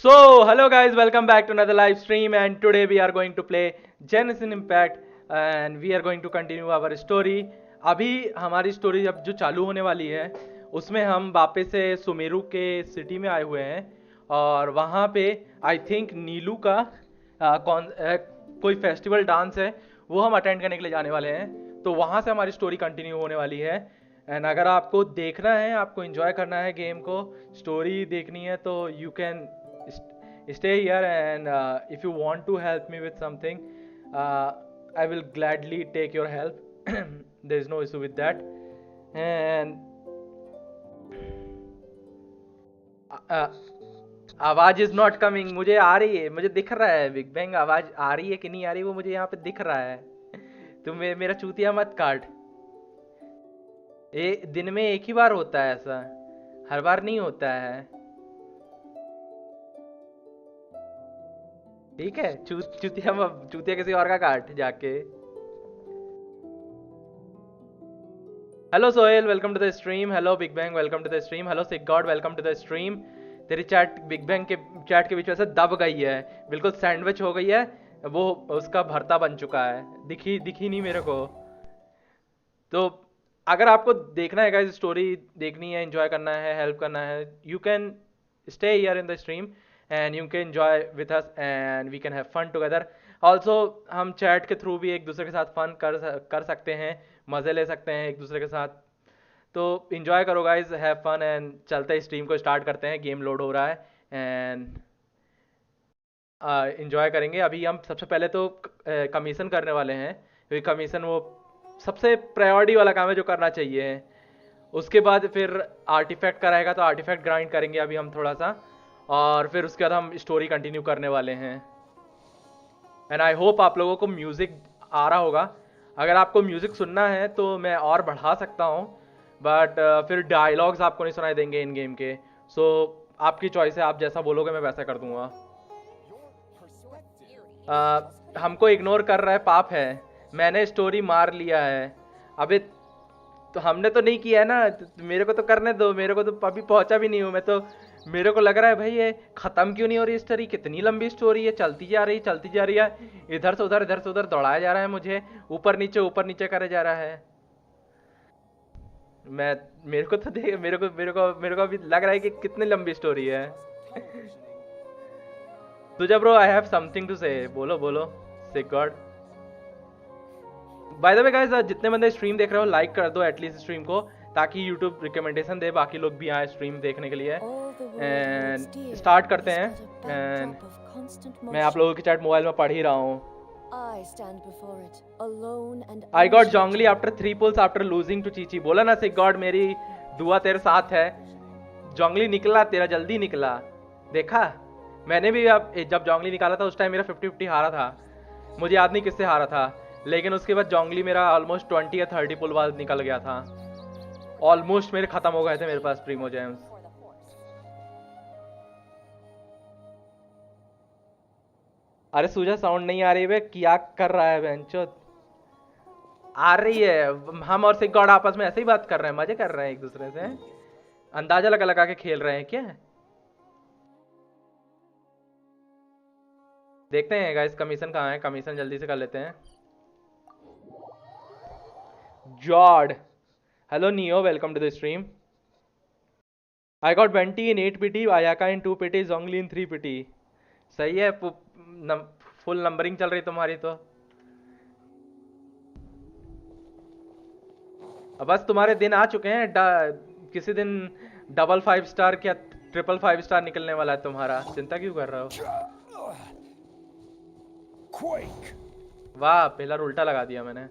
So, hello guys, welcome back to another live stream, and today we are going to play Genshin Impact and we are going to continue our story. अभी हमारी story अब जो चालू होने वाली है उसमें हम वापस से सुमेरु के सिटी में आए हुए हैं और वहाँ पे आई थिंक नीलू का कोई फेस्टिवल डांस है वो हम अटेंड करने के लिए जाने वाले हैं। तो वहाँ से हमारी स्टोरी कंटिन्यू होने वाली है। एंड अगर आपको देखना है, आपको एंजॉय करना है गेम को, स्टोरी देखनी है, तो you can stay here, and if you want to help me with something, I will gladly take your help. There is no issue with that. And आवाज इज नॉट कमिंग। मुझे आ रही है, मुझे दिख रहा है बिग बैंग। आवाज आ रही है कि नहीं आ रही वो मुझे यहाँ पे दिख रहा है। तुम मेरा चूतिया मत काट। दिन में एक ही बार होता है ऐसा, हर बार नहीं होता है। ठीक है, चूतिया किसी और का काट जाके। Hello Sohel, welcome to the stream. Hello big bang, welcome to the stream. Hello sick god, welcome to the stream. तेरी चैट बिग बैंग के चैट के बीच में से दब गई है, बिल्कुल सैंडविच हो गई है, वो उसका भरता बन चुका है। दिखी नहीं मेरे को। तो अगर आपको देखना है गाइस, स्टोरी देखनी है, एंजॉय करना है, हेल्प करना है, you can stay here in the stream and you can enjoy with us and we can have fun together. Also हम चैट के थ्रू भी एक दूसरे के साथ फन कर सकते हैं, मज़े ले सकते हैं एक दूसरे के साथ। तो enjoy करो गाइज, हैव फन। एंड चलते हैं, स्ट्रीम को स्टार्ट करते हैं। गेम लोड हो रहा है एंड enjoy करेंगे। अभी हम सबसे पहले तो कमीशन करने वाले हैं, क्योंकि कमीशन वो सबसे प्रायोरिटी वाला काम है जो करना चाहिए। उसके बाद फिर आर्टिफैक्ट का रहेगा, तो आर्टिफैक्ट ग्राइंड करेंगे अभी हम थोड़ा सा, और फिर उसके बाद हम स्टोरी कंटिन्यू करने वाले हैं। एंड आई होप आप लोगों को म्यूज़िक आ रहा होगा। अगर आपको म्यूज़िक सुनना है तो मैं और बढ़ा सकता हूँ, बट फिर डायलॉग्स आपको नहीं सुनाई देंगे इन गेम के। सो आपकी चॉइस है, आप जैसा बोलोगे मैं वैसा कर दूंगा। हमको इग्नोर कर रहा है, पाप है। मैंने स्टोरी मार लिया है। अबे तो हमने तो नहीं किया है ना, मेरे को तो करने दो। मेरे को तो अभी पहुंचा भी नहीं हूँ मैं तो। मेरे को लग रहा है भाई ये खत्म क्यों नहीं हो रही स्टोरी। कितनी लंबी स्टोरी है, चलती जा रही है। इधर से उधर दौड़ाया जा रहा है मुझे, ऊपर नीचे करे जा रहा है। मेरे को तो देख, मेरे को अभी लग रहा है कि कितनी लंबी स्टोरी है। तुझे bro, I have something to say. बोलो sick god. By the way guys, जितने बंदे स्ट्रीम देख रहे हो लाइक कर दो एटलीस्ट स्ट्रीम को, ताकि यूट्यूब रिकमेंडेशन दे, बाकी लोग भी आए स्ट्रीम देखने के लिए। एंड स्टार्ट करते हैं। एंड मैं आप लोगों की चैट मोबाइल में पढ़ ही रहा हूँ। I got Zhongli after 3 pulls after losing to Qiqi. बोला ना सिक गॉड, मेरी दुआ तेरे साथ है। जोंगली निकला तेरा, जल्दी निकला। देखा मैंने भी, अब जब जोंगली निकाला था उस टाइम मेरा 50-50 हारा था। मुझे याद नहीं किससे हारा था, लेकिन उसके बाद जोंगली मेरा ऑलमोस्ट 20 या 30 पुल बाद निकल गया था। ऑलमोस्ट मेरे खत्म हो गए थे मेरे पास प्रीमो जेम्स। अरे सूजा, साउंड नहीं आ रही है, क्या कर रहा है बेंचो। आ रही है। हम और सिक गॉड आपस में ऐसे ही बात कर रहे हैं, मजे कर रहे हैं एक दूसरे से, अंदाजा लगा के खेल रहे हैं क्या। देखते हैं गाइस कमीशन कहाँ है। कमीशन जल्दी से कर लेते हैं। जॉर्ड, hello Neo, welcome to the stream. I got 20 in 8 PT, Ayaka in 2 PT, Zhongli in 3 PT. सही है, फुल नंबरिंग चल रही तुम्हारी तो। अब बस तुम्हारे दिन आ चुके हैं। किसी दिन डबल 5 स्टार या ट्रिपल 5 स्टार निकलने वाला है तुम्हारा। चिंता क्यों कर रहे हो। वाह, पहला उल्टा लगा दिया मैंने।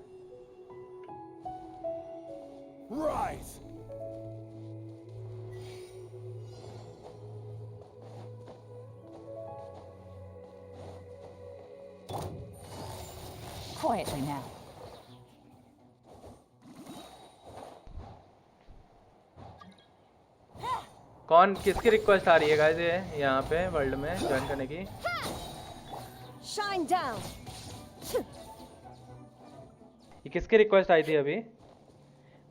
Quietly now. कौन, किसकी रिक्वेस्ट आ रही है गाइस ये यहाँ पे वर्ल्ड में ज्वाइन करने की। Shine down. ये किसकी रिक्वेस्ट आई थी अभी।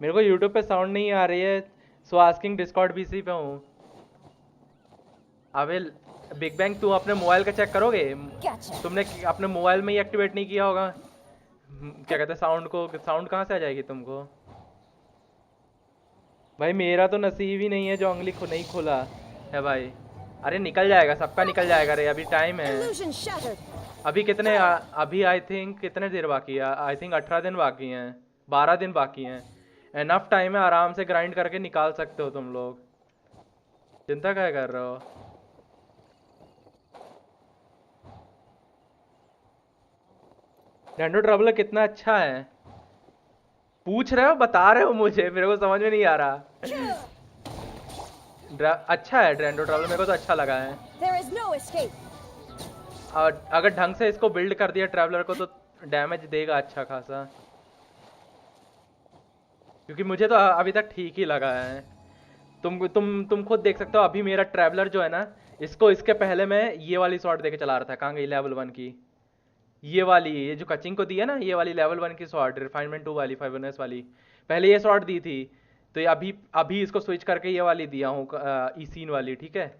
मेरे को यूट्यूब पे साउंड नहीं आ रही है, सो आस्किंग डिस्कॉर्ड बीसी पे हूँ। अबे बिग बैंग तू अपने मोबाइल का चेक करोगे? Gotcha. तुमने अपने मोबाइल में ही एक्टिवेट नहीं किया होगा। क्या कहते हैं साउंड को, साउंड कहाँ से आ जाएगी तुमको? भाई मेरा तो नसीब ही नहीं है जो उंगली नहीं खुला है भाई। अरे निकल जाएगा, सबका निकल जाएगा रे, अभी टाइम है। Illusion shattered. अभी कितने अभी आई थिंक कितने देर बाकी है? आई थिंक 18 दिन बाकी हैं, 12 दिन बाकी हैं। एनफ टाइम है, आराम से ग्राइंड करके निकाल सकते हो तुम लोग। चिंता क्या कर रहे हो? डैंडो ट्रबलर कितना अच्छा है? पूछ रहे हो, बता रहे हो मुझे, मेरे को समझ में नहीं आ रहा। अच्छा है डैंडो ट्रबलर, मेरे को तो अच्छा लगा है। There is no escape. और अगर ढंग से इसको बिल्ड कर दिया ट्रैवलर को तो डैमेज देगा अच्छा खासा, क्योंकि मुझे तो अभी तक ठीक ही लगा है। तुम खुद देख सकते हो, अभी मेरा ट्रैवलर जो है ना, इसको इसके पहले मैं ये वाली शॉट देके चला रहा था। कहाँ गई लेवल 1 की? ये वाली, ये जो कचिंग को दी है ना, ये वाली लेवल 1 की शॉट, रिफाइनमेंट 2 वाली, 5 वाली। पहले ये शॉट दी थी, तो ये अभी अभी इसको स्विच करके ये वाली दिया हूँ, ई सीन वाली, ठीक है।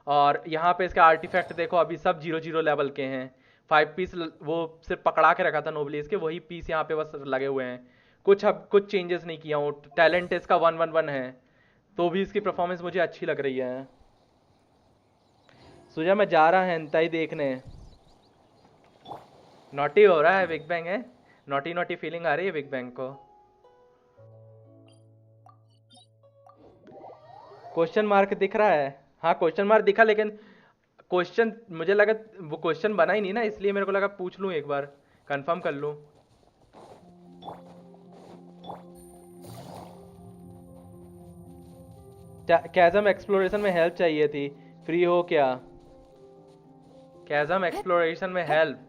और यहाँ पे इसका आर्टिफैक्ट देखो, अभी सब 0 0 लेवल के हैं। 5 पीस वो सिर्फ पकड़ा के रखा था नोबली, इसके वही पीस यहाँ पे बस लगे हुए हैं। कुछ चेंजेस नहीं किया हूँ। टैलेंट इसका 1 1 1 है, तो भी इसकी परफॉर्मेंस मुझे अच्छी लग रही है। सुजा मैं जा रहा है हेंटाई देखने। नॉटी हो रहा है बिग बैंग है, नॉटी नॉटी फीलिंग आ रही है बिग बैंग को। क्वेश्चन मार्क दिख रहा है? हाँ क्वेश्चन मार्क दिखा, लेकिन क्वेश्चन मुझे लगा वो क्वेश्चन बना ही नहीं ना, इसलिए मेरे को लगा पूछ लूँ एक बार, कंफर्म कर लूँ। कैज़म एक्सप्लोरेशन में हेल्प चाहिए थी, फ्री हो क्या? कैज़म एक्सप्लोरेशन में हेल्प?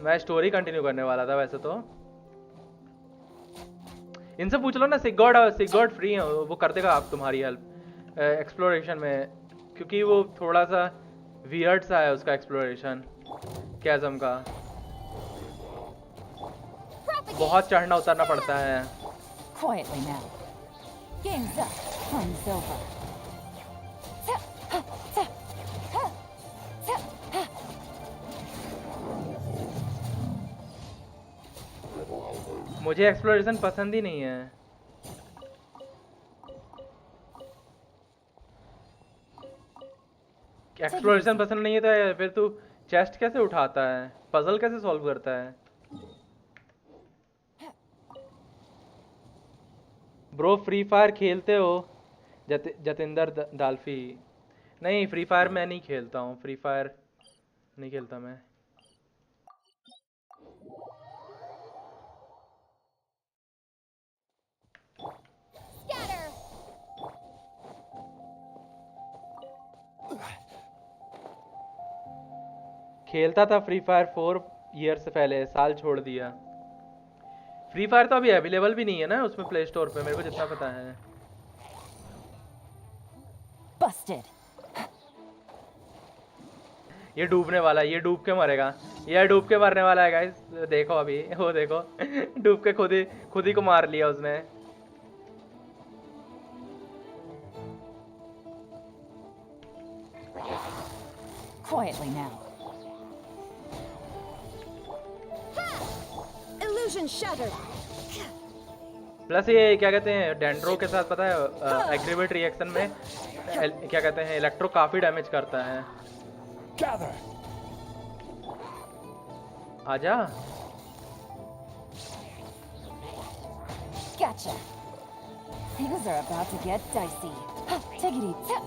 मैं स्टोरी कंटिन्यू करने वाला था वैसे तो। इनसे पूछ लो ना, सिगॉड फ्री है, वो कर देगा आप तुम्हारी हेल्प एक्सप्लोरेशन में, क्योंकि वो थोड़ा सा वियर्ड सा है उसका एक्सप्लोरेशन कैज़म का। बहुत चढ़ना उतरना पड़ता है। Quietly now. Game's up. Fun's over. मुझे एक्सप्लोरेशन पसंद ही नहीं है। एक्सप्लोरेशन पसंद नहीं है तो फिर तू चेस्ट कैसे उठाता है, पजल कैसे सॉल्व करता है? ब्रो फ्री फायर खेलते हो? जतिंदर डाल्फी। नहीं फ्री फायर मैं नहीं खेलता हूँ, फ्री फायर नहीं खेलता मैं। Scatter. खेलता था फ्री फायर 4 ईयर से पहले, साल छोड़ दिया। फ्री फायर तो अभी अवेलेबल भी नहीं है ना उसमें प्ले स्टोर पे, मेरे को जितना पता है। Busted. ये डूबने वाला है, ये डूब के मरेगा, ये डूब के मरने वाला है गाइस। देखो अभी वो देखो डूब के खुद ही को मार लिया उसने। Quietly now. Illusion shattered. Plus ये क्या कहते हैं डेंड्रो के साथ पता है एग्रीवेट रिएक्शन में क्या कहते हैं इलेक्ट्रो काफी डैमेज करता है। आजा। Gotcha. Things are about to get dicey. Take it easy.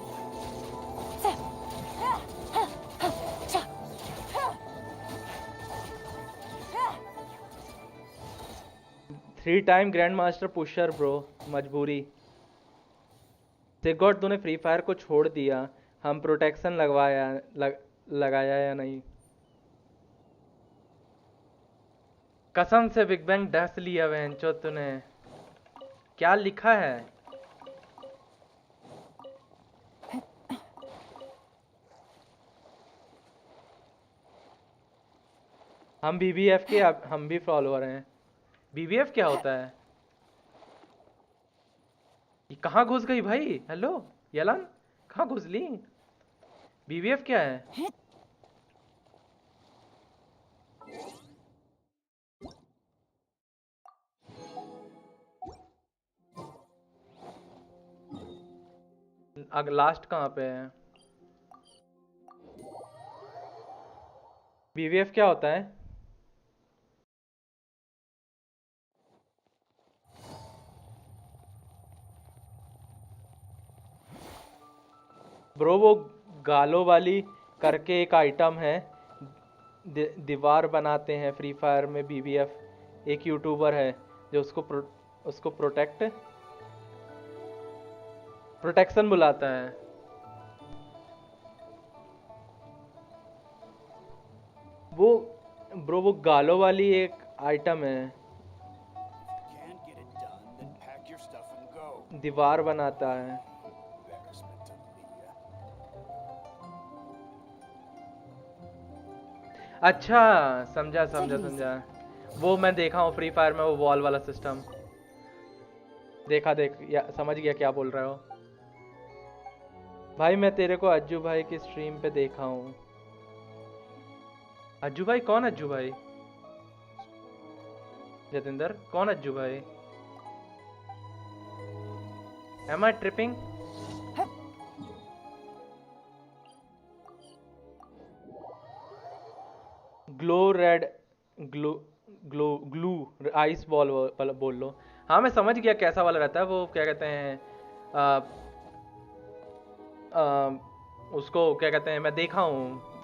3 time grand master pusher bro, मजबूरी। सिगॉट तूने फ्री फायर को छोड़ दिया, हम प्रोटेक्शन लगाया या नहीं? कसम से बिग बैंग डस लिया वेंचो तूने। क्या लिखा है? हम बीबीएफ के, हम भी फॉलोअर हैं। बीबीएफ क्या होता है? ये कहाँ घुस गई भाई? हेलो यलन, कहाँ घुस ली? बीवीएफ क्या है? लास्ट कहाँ पे है? बीवीएफ क्या होता है? ब्रो वो गालो वाली करके एक आइटम है, दीवार बनाते हैं फ्री फायर में बीवीएफ। एक यूट्यूबर है जो उसको प्रोटेक्शन बुलाता है। वो ब्रो वो गालो वाली एक आइटम है, Can't get it done, then pack your stuff and go. दीवार बनाता है। Embarrassment of me. अच्छा, समझा समझा Take it समझा। वो मैं देखा हूँ फ्री फायर में, वो वॉल वाला सिस्टम देखा। समझ गया क्या बोल रहे हो भाई। मैं तेरे को अज्जू भाई की स्ट्रीम पे देखा हूँ। अज्जू भाई? कौन अज्जू भाई? जतिंदर, कौन अज्जू भाई? Am I tripping? Glow red, glow glow glue ice ball बोल लो। हाँ मैं समझ गया कैसा वाला रहता है वो। क्या कहते हैं आ, आ, उसको क्या कहते हैं, मैं देखा हूँ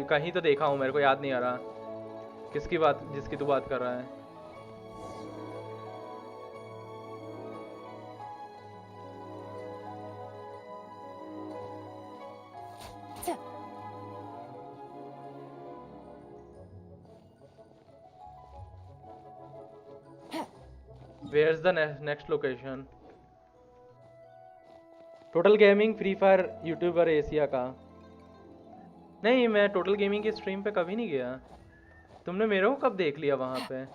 कहीं तो देखा हूँ, मेरे को याद नहीं आ रहा किसकी बात, जिसकी तू बात कर रहा है। Where is the next location? Total gaming free fire YouTuber Asia का। नहीं, मैं टोटल गेमिंग की स्ट्रीम पे कभी नहीं गया। तुमने मेरे को कब देख लिया वहां पे?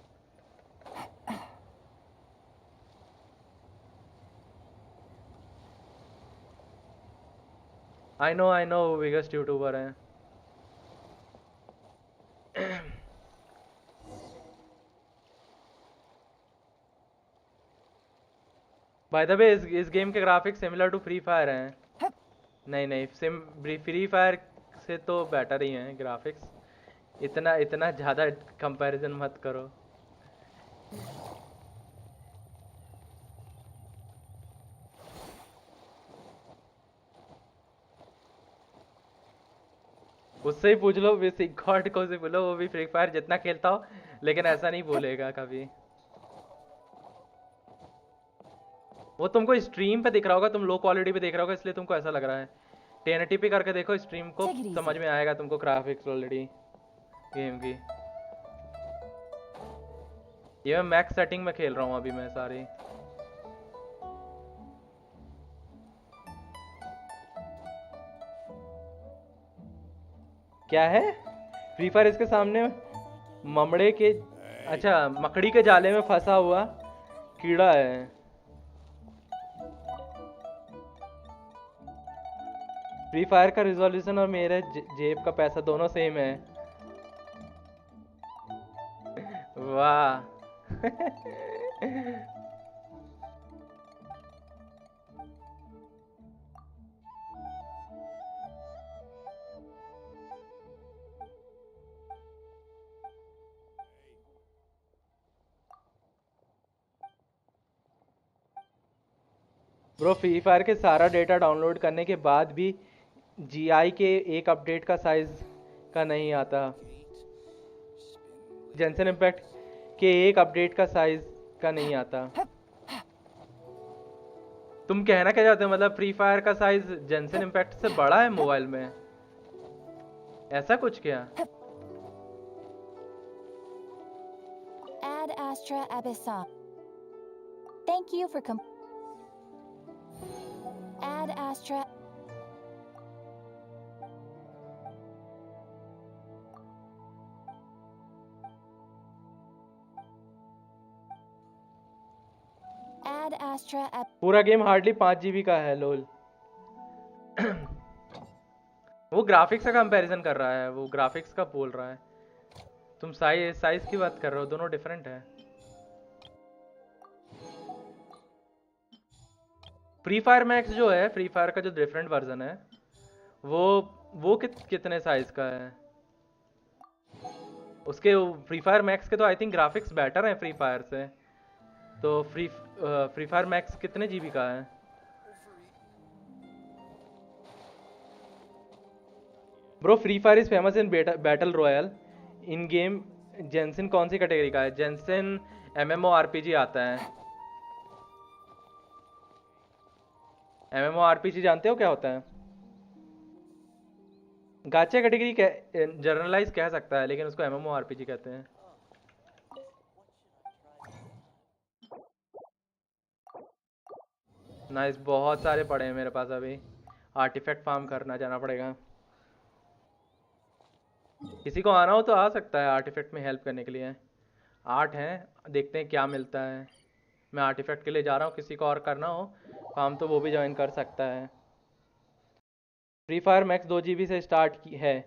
आई नो बिगेस्ट यूट्यूबर है। बाय द वे इस गेम के graphics similar to free fire हैं। नहीं नहीं, फ्री फायर से तो बेटर ही हैं ग्राफिक्स। इतना इतना ज़्यादा कंपैरिजन मत करो। उससे ही पूछ लो, गॉड को से बोलो, वो भी फ्री फायर जितना खेलता हो, लेकिन ऐसा नहीं बोलेगा कभी। वो तुमको स्ट्रीम पे दिख रहा होगा, तुम लो क्वालिटी पे देख रहा होगा, इसलिए तुमको ऐसा लग रहा है। 1080p करके देखो स्ट्रीम को, Take it समझ easy. में आएगा तुमको ग्राफिक्स क्वालिटी गेम की। ये मैं मैक्स सेटिंग में खेल रहा हूँ अभी मैं सारी। क्या है? फ्री फायर इसके सामने ममड़े के, अच्छा मकड़ी के जाले में फंसा हुआ कीड़ा है। फ्री फायर का रिजोल्यूशन और मेरे जेब का पैसा दोनों सेम है। वाह। ब्रो फ्री फायर के सारा डेटा डाउनलोड करने के बाद भी जीआई के एक अपडेट का साइज का नहीं आता। जेंसन इम्पैक्ट के एक अपडेट का साइज का नहीं आता। तुम कहना क्या चाहते हो? मतलब फ्री फायर का साइज जेंसन इम्पैक्ट से बड़ा है मोबाइल में? ऐसा कुछ क्या? Ad Astra Abyssal. Thank you for Ad Astra. Ad Astra पूरा गेम हार्डली 5 GB का है। लोल। वो ग्राफिक्स का कंपैरिजन कर रहा है, वो ग्राफिक्स का बोल रहा है। तुम साइज की बात कर रहे हो, दोनों डिफरेंट है। फ्री फायर मैक्स जो है, फ्री फायर का जो डिफरेंट वर्जन है, वो कितने साइज का है उसके? फ्री फायर मैक्स के तो आई थिंक ग्राफिक्स बेटर हैं फ्री फायर से। तो फ्री फायर मैक्स कितने जीबी का है? Bro free fire is famous in battle royale. In game Genshin कौन सी कैटेगरी का है? जेंसिन एमएमओ आरपीजी आता है। एमएमओ आरपीजी जानते हो क्या होता है? गाचा कैटेगरी जनरलाइज कह सकता है, लेकिन उसको एमएमओ आरपीजी कहते हैं। नाइस, बहुत सारे पड़े हैं मेरे पास अभी। आर्टिफैक्ट फार्म करना जाना पड़ेगा। किसी को आना हो तो आ सकता है आर्टिफैक्ट में हेल्प करने के लिए। 8 हैं, देखते हैं क्या मिलता है। मैं आर्टिफैक्ट के लिए जा रहा हूँ, किसी को और करना हो फार्म तो वो भी ज्वाइन कर सकता है। फ्री फायर मैक्स 2 GB से स्टार्ट की है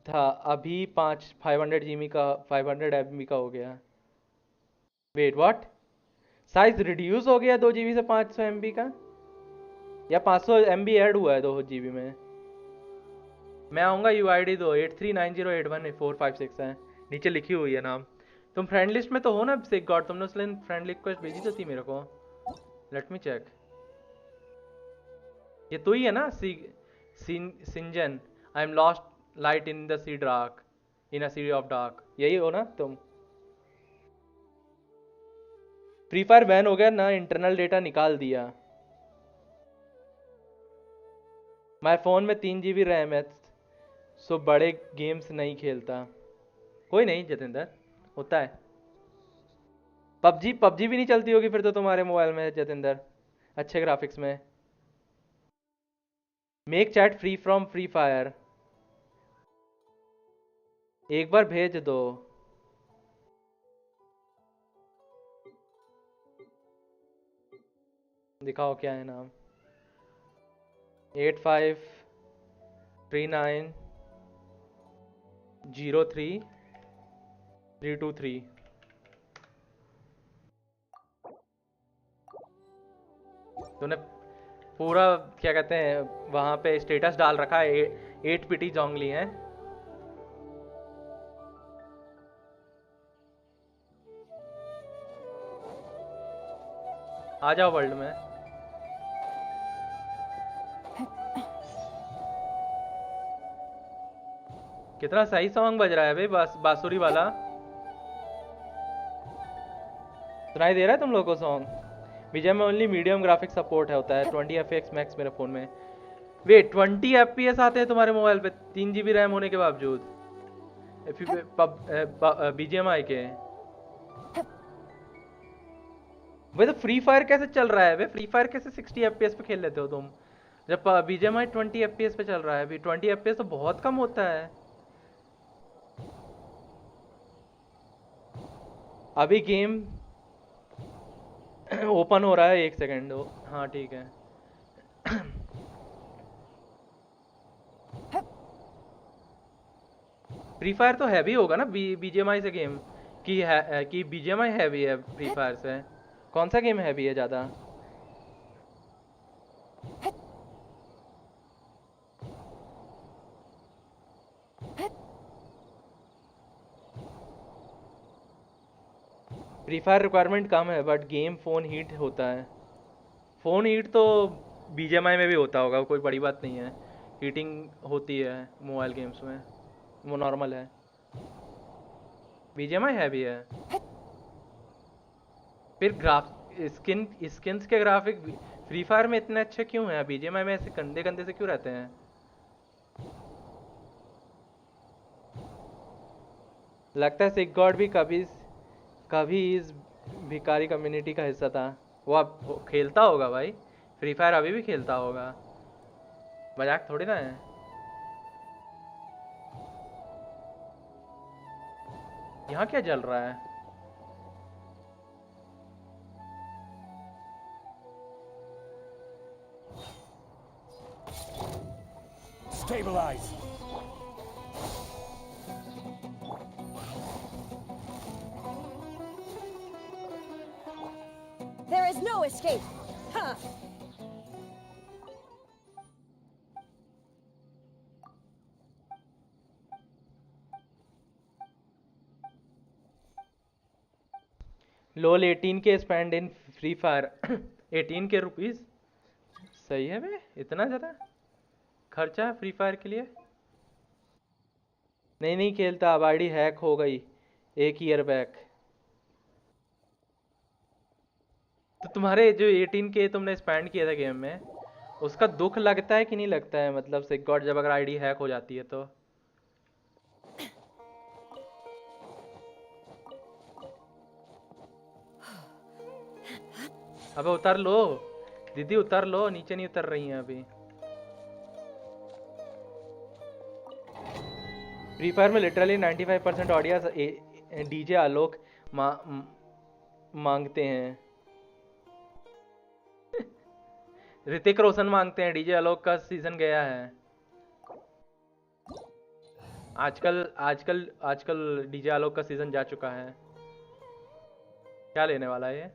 था, अभी 500 GB का 500 MB का हो गया। Wait what? साइज रिड्यूस हो गया 2 GB से 500 MB का, या 500 MB ऐड हुआ है 2 GB में? मैं आऊँगा, UID दो। 8390818456 है, नीचे लिखी हुई है नाम। तुम फ्रेंड लिस्ट में तो हो ना सिक गॉड? तुमने उस दिन फ्रेंड रिक्वेस्ट भेजी तो थी मेरे को। Let me check. ये तू ही है ना? सिंजन, I am lost light in the sea dark, in a sea of dark, यही हो ना तुम? फ्री फायर बैन हो गया ना, इंटरनल डेटा निकाल दिया। माय फोन में 3 GB रैम है, सो बड़े गेम्स नहीं खेलता। कोई नहीं जतिंदर, होता है। पबजी भी नहीं चलती होगी फिर तो तुम्हारे मोबाइल में जतिंदर, अच्छे ग्राफिक्स में। Make chat free from free fire, एक बार भेज दो। दिखाओ क्या है नाम। 853903 323। तूने पूरा क्या कहते हैं वहां पे स्टेटस डाल रखा है, 8 पिटी जोंगली हैं। आ जाओ वर्ल्ड में। कितना सही सॉन्ग बज रहा है भाई, बांसुरी वाला। सुनाई दे रहा है तुम लोगों को सॉन्ग? बीजे में ओनली मीडियम ग्राफिक सपोर्ट है, होता है 20 FPS मैक्स मेरे फ़ोन में। वे 20 FPS आते हैं तुम्हारे मोबाइल पे 3 GB रैम होने के बावजूद? BGMI के। भाई तो फ्री फायर कैसे चल रहा है? वे फ्री फायर कैसे 60 FPS पे खेल लेते हो तुम, जब BGMI 20 FPS पे चल रहा है? अभी 20 FPS तो बहुत कम होता है। अभी गेम ओपन हो रहा है, 1 सेकेंड। हाँ ठीक है। फ्री फायर तो हैवी होगा ना BGMI से गेम, कि BGMI हैवी है फ्री फायर से? कौन सा गेम हैवी है ज़्यादा? फ्री फायर रिक्वायरमेंट कम है, बट गेम फ़ोन हीट होता है। फ़ोन हीट तो BGMI में भी होता होगा, कोई बड़ी बात नहीं है। हीटिंग होती है मोबाइल गेम्स में, वो नॉर्मल है। BGMI हैवी है। फिर स्किन्स के ग्राफिक फ्री फायर में इतने अच्छे क्यों हैं? BGMI में ऐसे गंदे गंदे से क्यों रहते हैं? लगता है सिक गॉड भी कभी कभी इस भिखारी कम्युनिटी का हिस्सा था। वो अब वो खेलता होगा भाई, फ्री फायर अभी भी खेलता होगा, मजाक थोड़ी ना है। यहाँ क्या चल रहा है? Stabilize. no escape. Huh. Lol 18K spend in free fire 18K rupees सही है बे, इतना ज़्यादा खर्चा है फ्री फायर के लिए। नहीं खेलता, अब आईडी हैक हो गई 1 ईयर बैक। तो तुम्हारे जो 18K तुमने स्पेंड किया था गेम में, उसका दुख लगता है कि नहीं लगता है, मतलब से गॉड जब अगर आईडी हैक हो जाती है तो? अबे उतर लो दीदी, उतर लो, नीचे नहीं उतर रही हैं अभी। फ्री फायर में लिटरली 95% ऑडियंस डीजे आलोक मांगते हैं। ऋतिक रोशन मांगते हैं, डीजे आलोक का सीजन गया है। आजकल आजकल आजकल डीजे आलोक का सीजन जा चुका है। क्या लेने वाला है ये?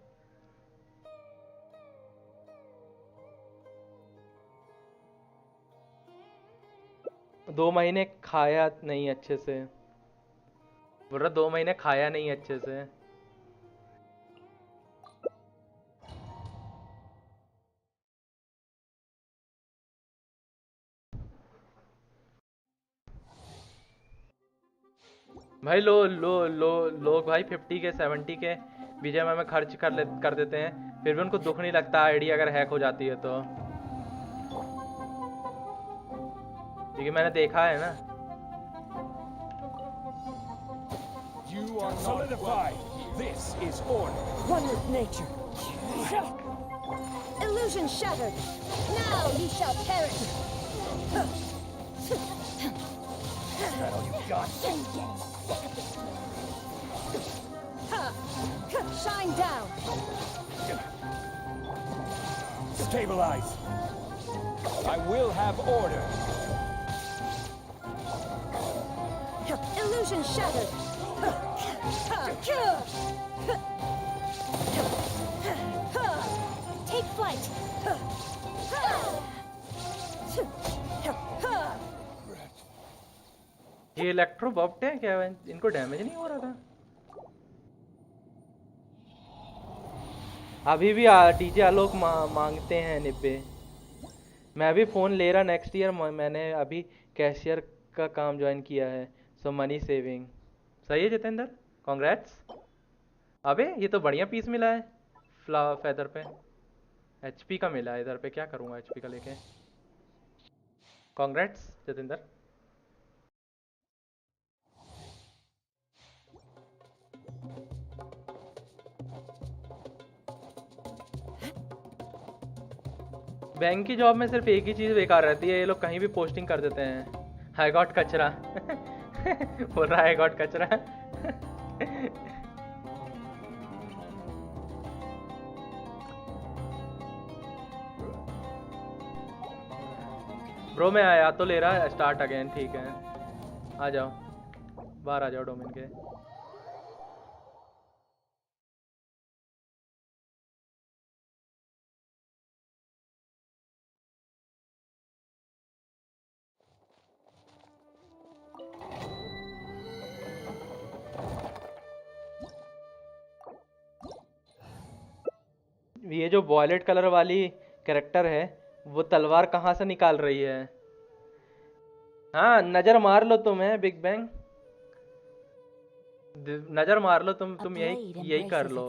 दो महीने खाया नहीं अच्छे से, बोल रहा 2 महीने खाया नहीं अच्छे से। भाई लोग भाई 50K 70K बीजीएमआई में खर्च कर देते हैं, फिर भी उनको दुख नहीं लगता आईडी अगर हैक हो जाती है तो, क्योंकि मैंने देखा है ना। You are solidified. This is order. One with nature. Illusion shattered. Now you shall perish. Is that all you got? Shine down. Stabilize. I will have order. Illusion shattered. Take flight. ये electro बफ्ट है क्या? इनको damage नहीं हो रहा था अभी भी? डीजे आलोक मांगते हैं 90। मैं भी फ़ोन ले रहा नेक्स्ट ईयर, मैंने अभी कैशियर का काम ज्वाइन किया है, सो मनी सेविंग। सही है जितेंद्र, कॉन्ग्रेट्स। अबे ये तो बढ़िया पीस मिला है फेदर पे, एचपी का मिला है इधर पे, क्या करूँगा एचपी का लेके। कॉन्ग्रेट्स जितेंद्र। बैंक की जॉब में सिर्फ एक ही चीज़ बेकार रहती है, ये लोग कहीं भी पोस्टिंग कर देते हैं, आई गॉट कचरा। बोल रहा है आई गॉट कचरा। ब्रो मैं आया तो ले रहा है, स्टार्ट अगेन। ठीक है आ जाओ, बाहर आ जाओ डोमेन के। ये जो वॉयलेट कलर वाली कैरेक्टर है वो तलवार कहाँ से निकाल रही है? हाँ नजर मार लो तुम, है बिग बैंग, नजर मार लो तुम यही कर लो।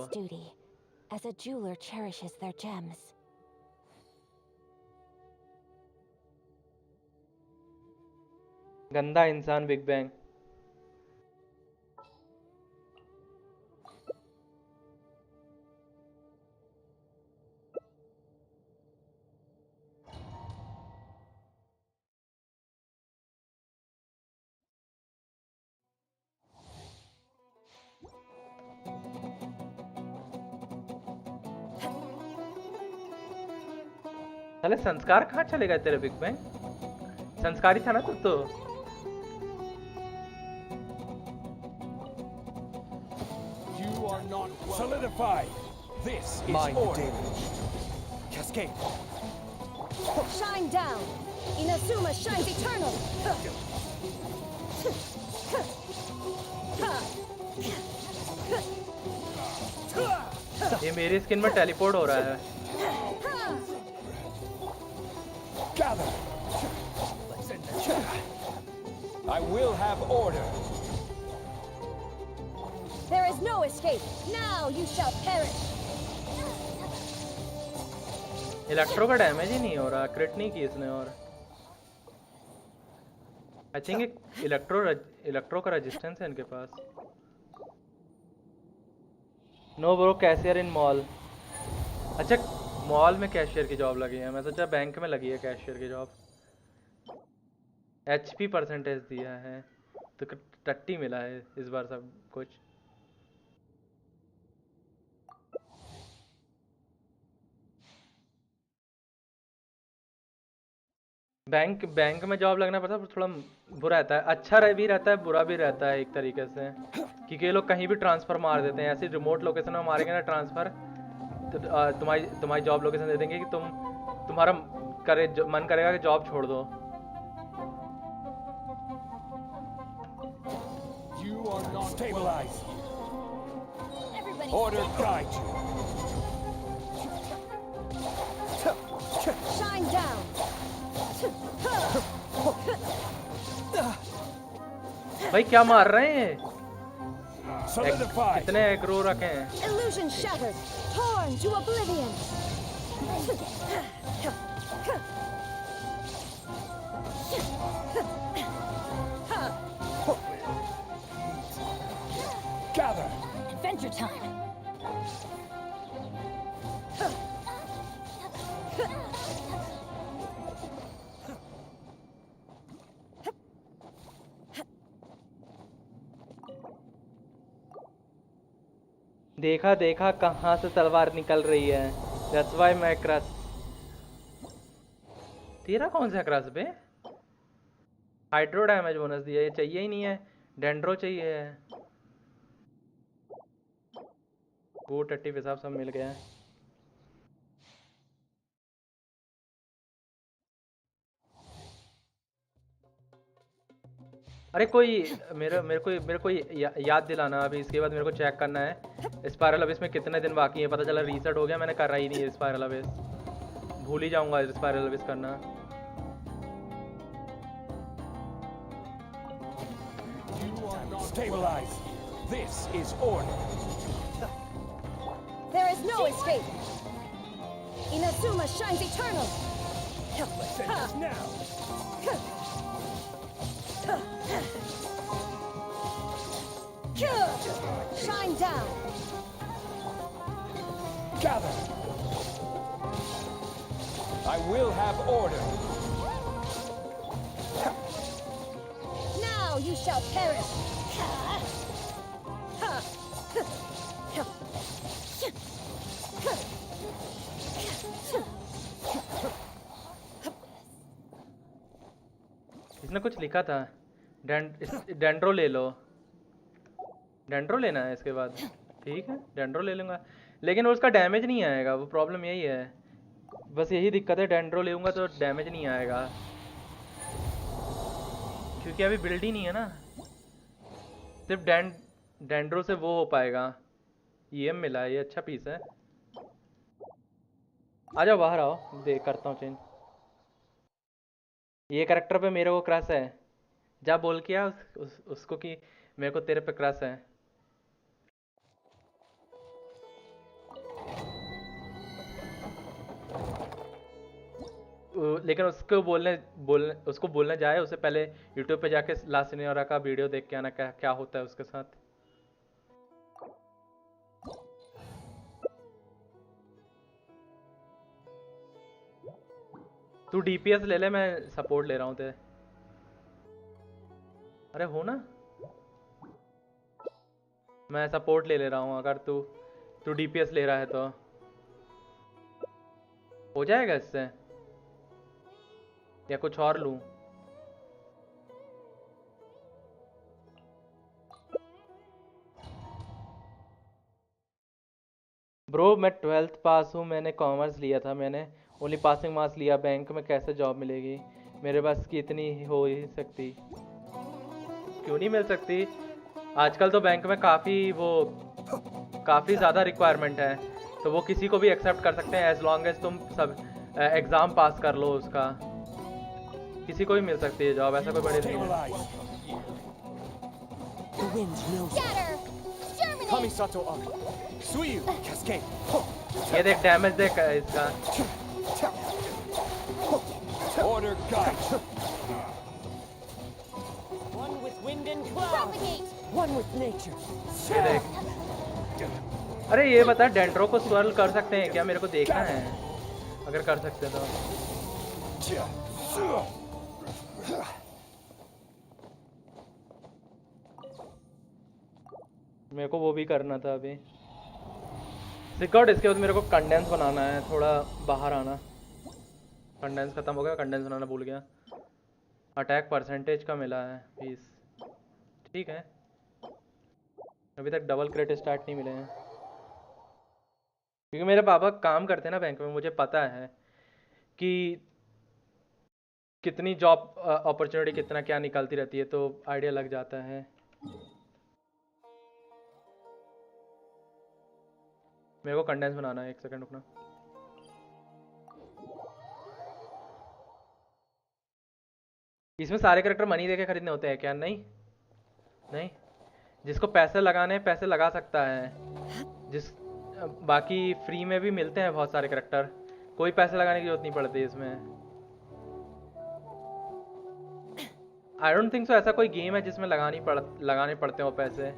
As a jeweler cherishes their gems. गंदा इंसान बिग बैंग। साले संस्कार कहाँ चले गए तेरे बिग बैंग? संस्कारी था ना तू तो। You are not solidified. This is Mind the order. damage. Cascade. Shine down. Inazuma shines eternal. ये मेरी स्किन में टेलीपोर्ट हो रहा है। Gather. I will have order. There is no escape. Now you shall perish. Electro का damage ही नहीं हो रहा, क्रिट नहीं की इसने। और आई थिंक एक इलेक्ट्रो का रेजिस्टेंस है इनके पास। नो ब्रो, कैशियर इन मॉल। अच्छा, मॉल में कैशियर की जॉब लगी है, मैं सोचा बैंक में लगी है कैशियर की जॉब। HP परसेंटेज दिया है तो 30 मिला है इस बार सब कुछ। बैंक में जॉब लगना पड़ता है, थोड़ा बुरा रहता है। अच्छा भी रहता है, बुरा भी रहता है एक तरीके से, क्योंकि ये लोग कहीं भी ट्रांसफर मार देते हैं। ऐसी रिमोट लोकेशन में मारेंगे ना ट्रांसफर, तो तुम्हारी जॉब लोकेशन दे देंगे कि तुम्हारा मन करेगा कि जॉब छोड़ दो। You are not Stabilize. Everybody order guide you. shine down. भाई क्या मार रहे हैं? Solidify. कितने एग्रो रखे हैं? Illusion shattered. Torn to oblivion. Gather. Adventure time. देखा देखा कहाँ से तलवार निकल रही है। That's why my crush। तेरा कौन सा क्रश बे? हाइड्रो डैमेज बोनस दिया, ये चाहिए ही नहीं है। डेंड्रो चाहिए है। वो टट्टी पेशाब सब मिल गया है। अरे कोई मेरे को याद दिलाना अभी, इसके बाद मेरे को चेक करना है स्पायरल अबिस में कितने दिन बाकी है। पता चला रीसेट हो गया, मैंने करा ही नहीं है स्पायरल अबिस, भूल ही जाऊंगा स्पायरल अबिस करना। Stabilize. This is order. There is no escape. Inazuma shines eternal. Finish now. Shine down. Gather. I will have order. Now you shall perish. इसने कुछ लिखा था, डेंड्रो ले लो। डेंड्रो लेना है इसके बाद, ठीक है डेंड्रो ले लूँगा, लेकिन उसका डैमेज नहीं आएगा। वो प्रॉब्लम यही है, बस यही दिक्कत है। डेंड्रो लूँगा तो डैमेज नहीं आएगा, क्योंकि अभी बिल्ड ही नहीं है ना। सिर्फ डेंड्रो से वो हो पाएगा। EM मिला है, ये अच्छा पीस है। आ जाओ बाहर आओ, देख करता हूँ चेंज। ये कैरेक्टर पे मेरे को क्रश है, जा बोल के आ उसको कि मेरे को तेरे पे क्रश है। लेकिन उसको बोलने जाए उससे पहले यूट्यूब पे जाके लास्ट सिनेरा का वीडियो देख के आना, क्या होता है उसके साथ। तू DPS ले ले, मैं सपोर्ट ले रहा हूँ तेरे। अरे हो ना, मैं सपोर्ट ले रहा हूँ। अगर तू DPS ले रहा है तो हो जाएगा इससे, या कुछ और लूँ। ब्रो मैं 12th पास हूँ, मैंने कॉमर्स लिया था, मैंने ओनली पासिंग मार्क्स लिया। बैंक में कैसे जॉब मिलेगी? मेरे पास की इतनी हो ही सकती। क्यों नहीं मिल सकती? आजकल तो बैंक में काफ़ी ज़्यादा रिक्वायरमेंट है, तो वो किसी को भी एक्सेप्ट कर सकते हैं एज लॉन्ग एज तुम सब एग्ज़ाम पास कर लो उसका। किसी को भी मिल सकती है जॉब, ऐसा कोई बड़ी नहीं है। Stabilize. The wind knows. Scatter! Germinate! Kamisato up. Suiyu. Cascade. ये देख डैमेज देख इसका। Order guide. One with wind and cloud. Propagate! One with nature. ये देख। अरे ये बता, डेंड्रो को स्वर्ल कर सकते हैं क्या? मेरे को देखना है, अगर कर सकते तो। मेरे को वो भी करना था अभी। रिकॉर्ड इसके बाद मेरे को कंडेंस बनाना है, थोड़ा बाहर आना। कंडेंस खत्म हो गया, कंडेंस बनाना भूल गया। अटैक परसेंटेज का मिला है 20, ठीक है। अभी तक डबल क्रेट स्टार्ट नहीं मिले हैं, क्योंकि मेरे पापा काम करते हैं ना बैंक में, मुझे पता है कि कितनी जॉब अपॉर्चुनिटी कितना क्या निकलती रहती है, तो आइडिया लग जाता है। मेरे को कंडेंस बनाना है, एक सेकंड रुकना। इसमें सारे कैरेक्टर मनी देके खरीदने होते हैं क्या? नहीं नहीं, जिसको पैसे लगाने हैं पैसे लगा सकता है। बाकी फ्री में भी मिलते हैं बहुत सारे कैरेक्टर, कोई पैसे लगाने की जरूरत नहीं पड़ती इसमें। आई डोंट थिंक सो ऐसा कोई गेम है जिसमें लगाने पड़ते हो पैसे।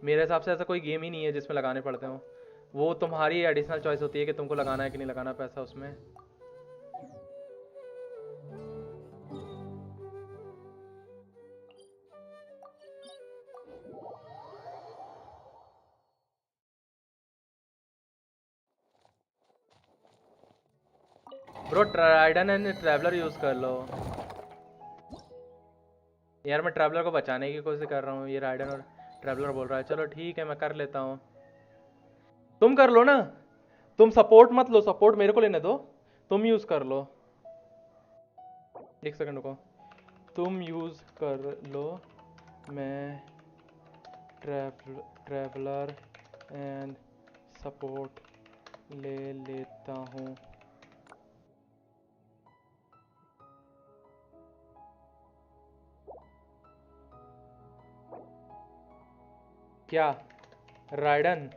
मेरे हिसाब से ऐसा कोई गेम ही नहीं है जिसमें लगाने पड़ते हो। वो तुम्हारी एडिशनल चॉइस होती है कि तुमको लगाना है कि नहीं लगाना पैसा उसमें। ब्रो ट्राइडन एंड ट्रैवलर यूज कर लो यार। मैं ट्रैवलर को बचाने की कोशिश कर रहा हूँ, ये राइडन और ट्रैवलर बोल रहा है। चलो ठीक है, मैं कर लेता हूँ। तुम कर लो ना, तुम सपोर्ट मत लो, सपोर्ट मेरे को लेने दो। तुम यूज कर लो, एक सेकंड रुको। तुम यूज कर लो, मैं ट्रैवलर एंड सपोर्ट ले लेता हूँ। क्या राइडन?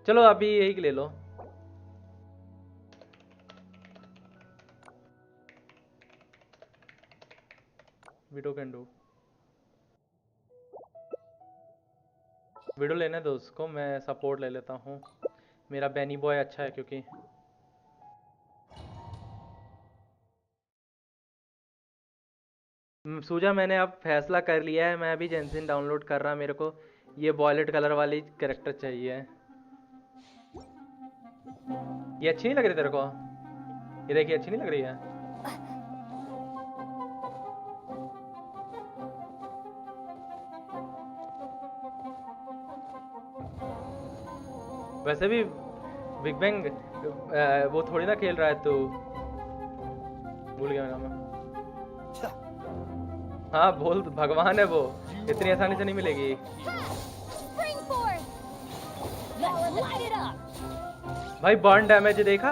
चलो अभी यही ले लो। वीडियो कैन डू, वीडियो लेने दो उसको, मैं सपोर्ट ले लेता हूँ। मेरा बैनी बॉय अच्छा है क्योंकि सूजा मैंने अब फैसला कर लिया है, मैं अभी जेंसिन डाउनलोड कर रहा। मेरे को ये वॉयलेट कलर वाली कैरेक्टर चाहिए। ये अच्छी नहीं लग रही तेरे को? ये देखिए, अच्छी नहीं लग रही है? वैसे भी बिग बैंग वो थोड़ी ना खेल रहा है तू। भूल गया नाम। हाँ बोल, भगवान है वो, इतनी आसानी से नहीं मिलेगी। Spring forth! Let's light it up! भाई बर्न डैमेज देखा?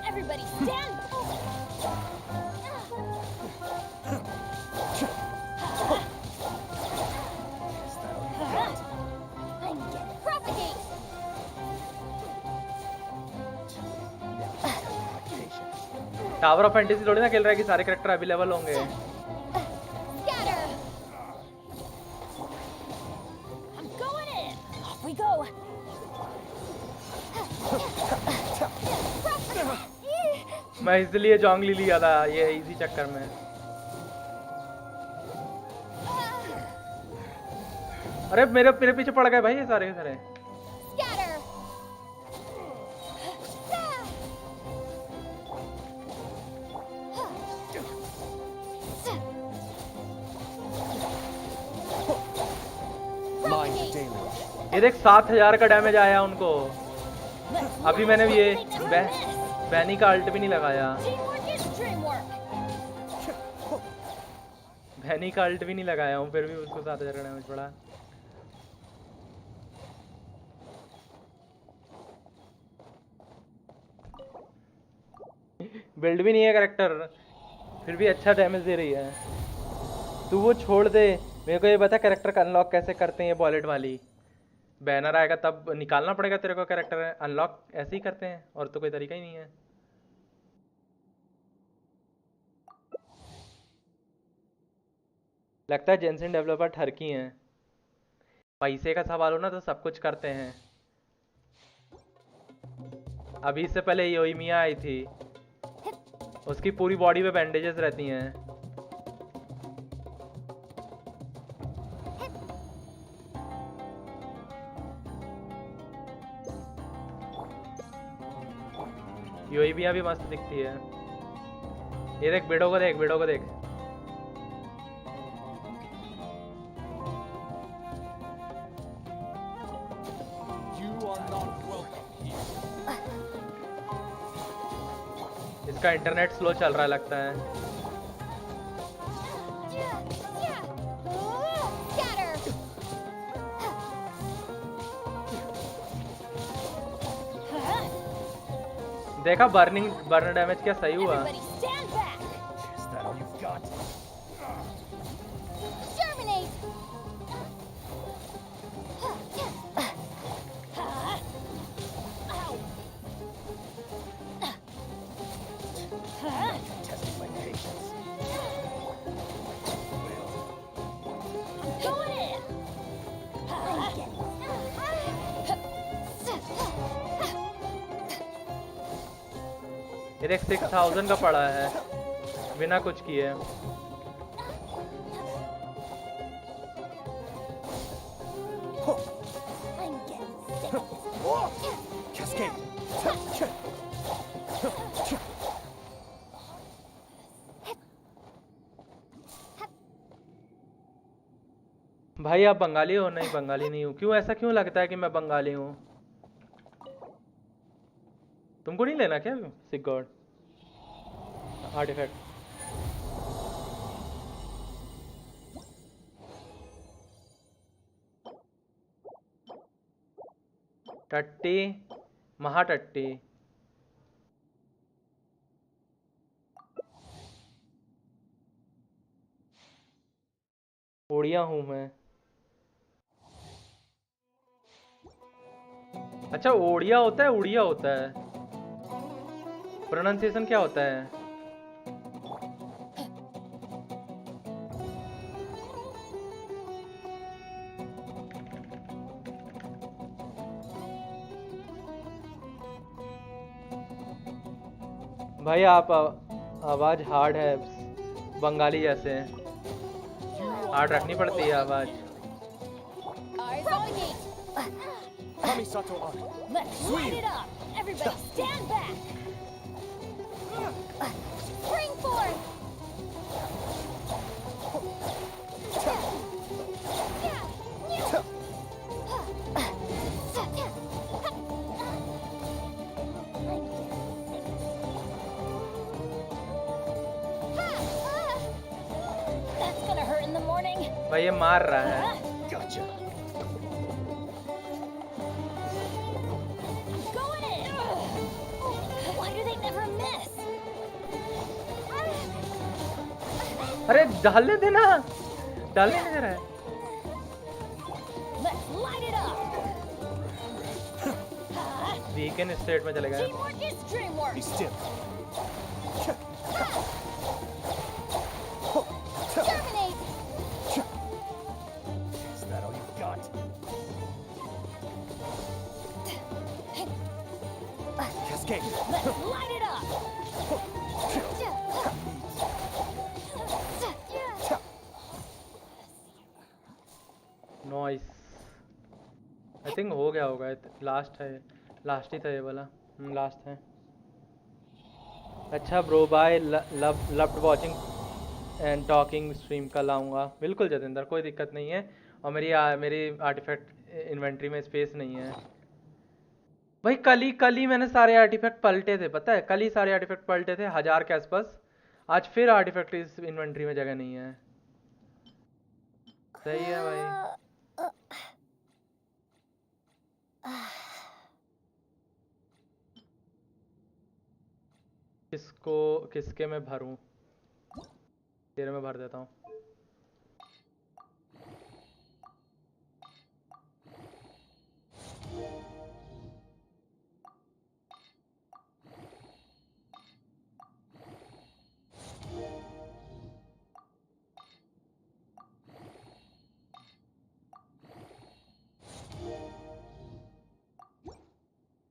Everybody stand! Propagate! Tower of fantasy थोड़ी ना खेल रहा है कि सारे कैरेक्टर अवेलेबल होंगे। Scatter! I'm going in! Off we go! मैं इसलिए जोंगली लिया था ये इसी चक्कर में। अरे मेरे पीछे पड़ गए भाई ये सारे के सारे। Scatter! daily. ये देख 7000 का डैमेज आया उनको। अभी मैंने ये बैनी का अल्ट भी नहीं लगाया। Teamwork is dreamwork. बैनी का अल्ट भी नहीं लगाया हूँ, फिर भी उसको 7000 का डैमेज पड़ा। बिल्ड भी नहीं है कैरेक्टर, फिर भी अच्छा डैमेज दे रही है। तू वो छोड़ दे, मेरे को ये बता कैरेक्टर का अनलॉक कैसे करते हैं। ये वॉलेट वाली बैनर आएगा तब निकालना पड़ेगा तेरे को कैरेक्टर। अनलॉक ऐसे ही करते हैं, और तो कोई तरीका ही नहीं है। लगता है जेनसिन डेवलपर ठरकी हैं। पैसे का सवाल हो ना तो सब कुछ करते हैं। अभी इससे पहले योइमिया आई थी, उसकी पूरी बॉडी पे बैंडेजेस रहती हैं। योइमिया भी मस्त दिखती है। ये देख बेडो को देख, बेडो को देख। You are not welcome here. इसका इंटरनेट स्लो चल रहा है लगता है। Scatter. देखा बर्न डैमेज क्या सही हुआ। Everybody stand back. Is that all you've got? Germinate. Ow. Testing my patience. Going in. ये देख 6000 का पड़ा है बिना कुछ किए। I'm getting sick of this. Cascade. भाई आप बंगाली हो? नहीं बंगाली नहीं हूँ। क्यों ऐसा क्यों लगता है कि मैं बंगाली हूँ? तुमको नहीं लेना क्या सिक गॉड आर्टिफैक्ट? टट्टी महाटट्टी। ओड़िया हूँ मैं। अच्छा ओड़िया होता है, उड़िया होता है। प्रोनाउंसिएशन क्या होता है? भाई आप आवाज हार्ड है, बंगाली जैसे हार्ड रखनी पड़ती है आवाज। Eyes on gate. Kamisato on. Let's light it up. Everybody stand back. Spring forth. That's gonna hurt in the morning. भाई ये मार रहा है। Gotcha. Going in. Why do they never miss? अरे डालने देना, डालने नहीं दे रहा है। Let's light it up. Weekend state में चले गए। Teamwork is dreamwork. Be still. Germinate. Is that all you've got? Cascade. Let's light it up. Noise. I think हो गया होगा। लास्ट है, लास्ट ही था ये वाला। लास्ट है। अच्छा bro bye, loved watching and talking stream का लाऊंगा। बिल्कुल जतिंदर, कोई दिक्कत नहीं है। और मेरी आर्टिफैक्ट इन्वेंट्री में स्पेस नहीं है भाई। कल ही मैंने सारे आर्टिफैक्ट पलटे थे, पता है, कल ही सारे आर्टिफैक्ट पलटे थे 1000 के आसपास। आज फिर आर्टिफैक्ट इस इन्वेंट्री में जगह नहीं है। सही है भाई। किसके में भरूं? तेरे में भर देता हूँ।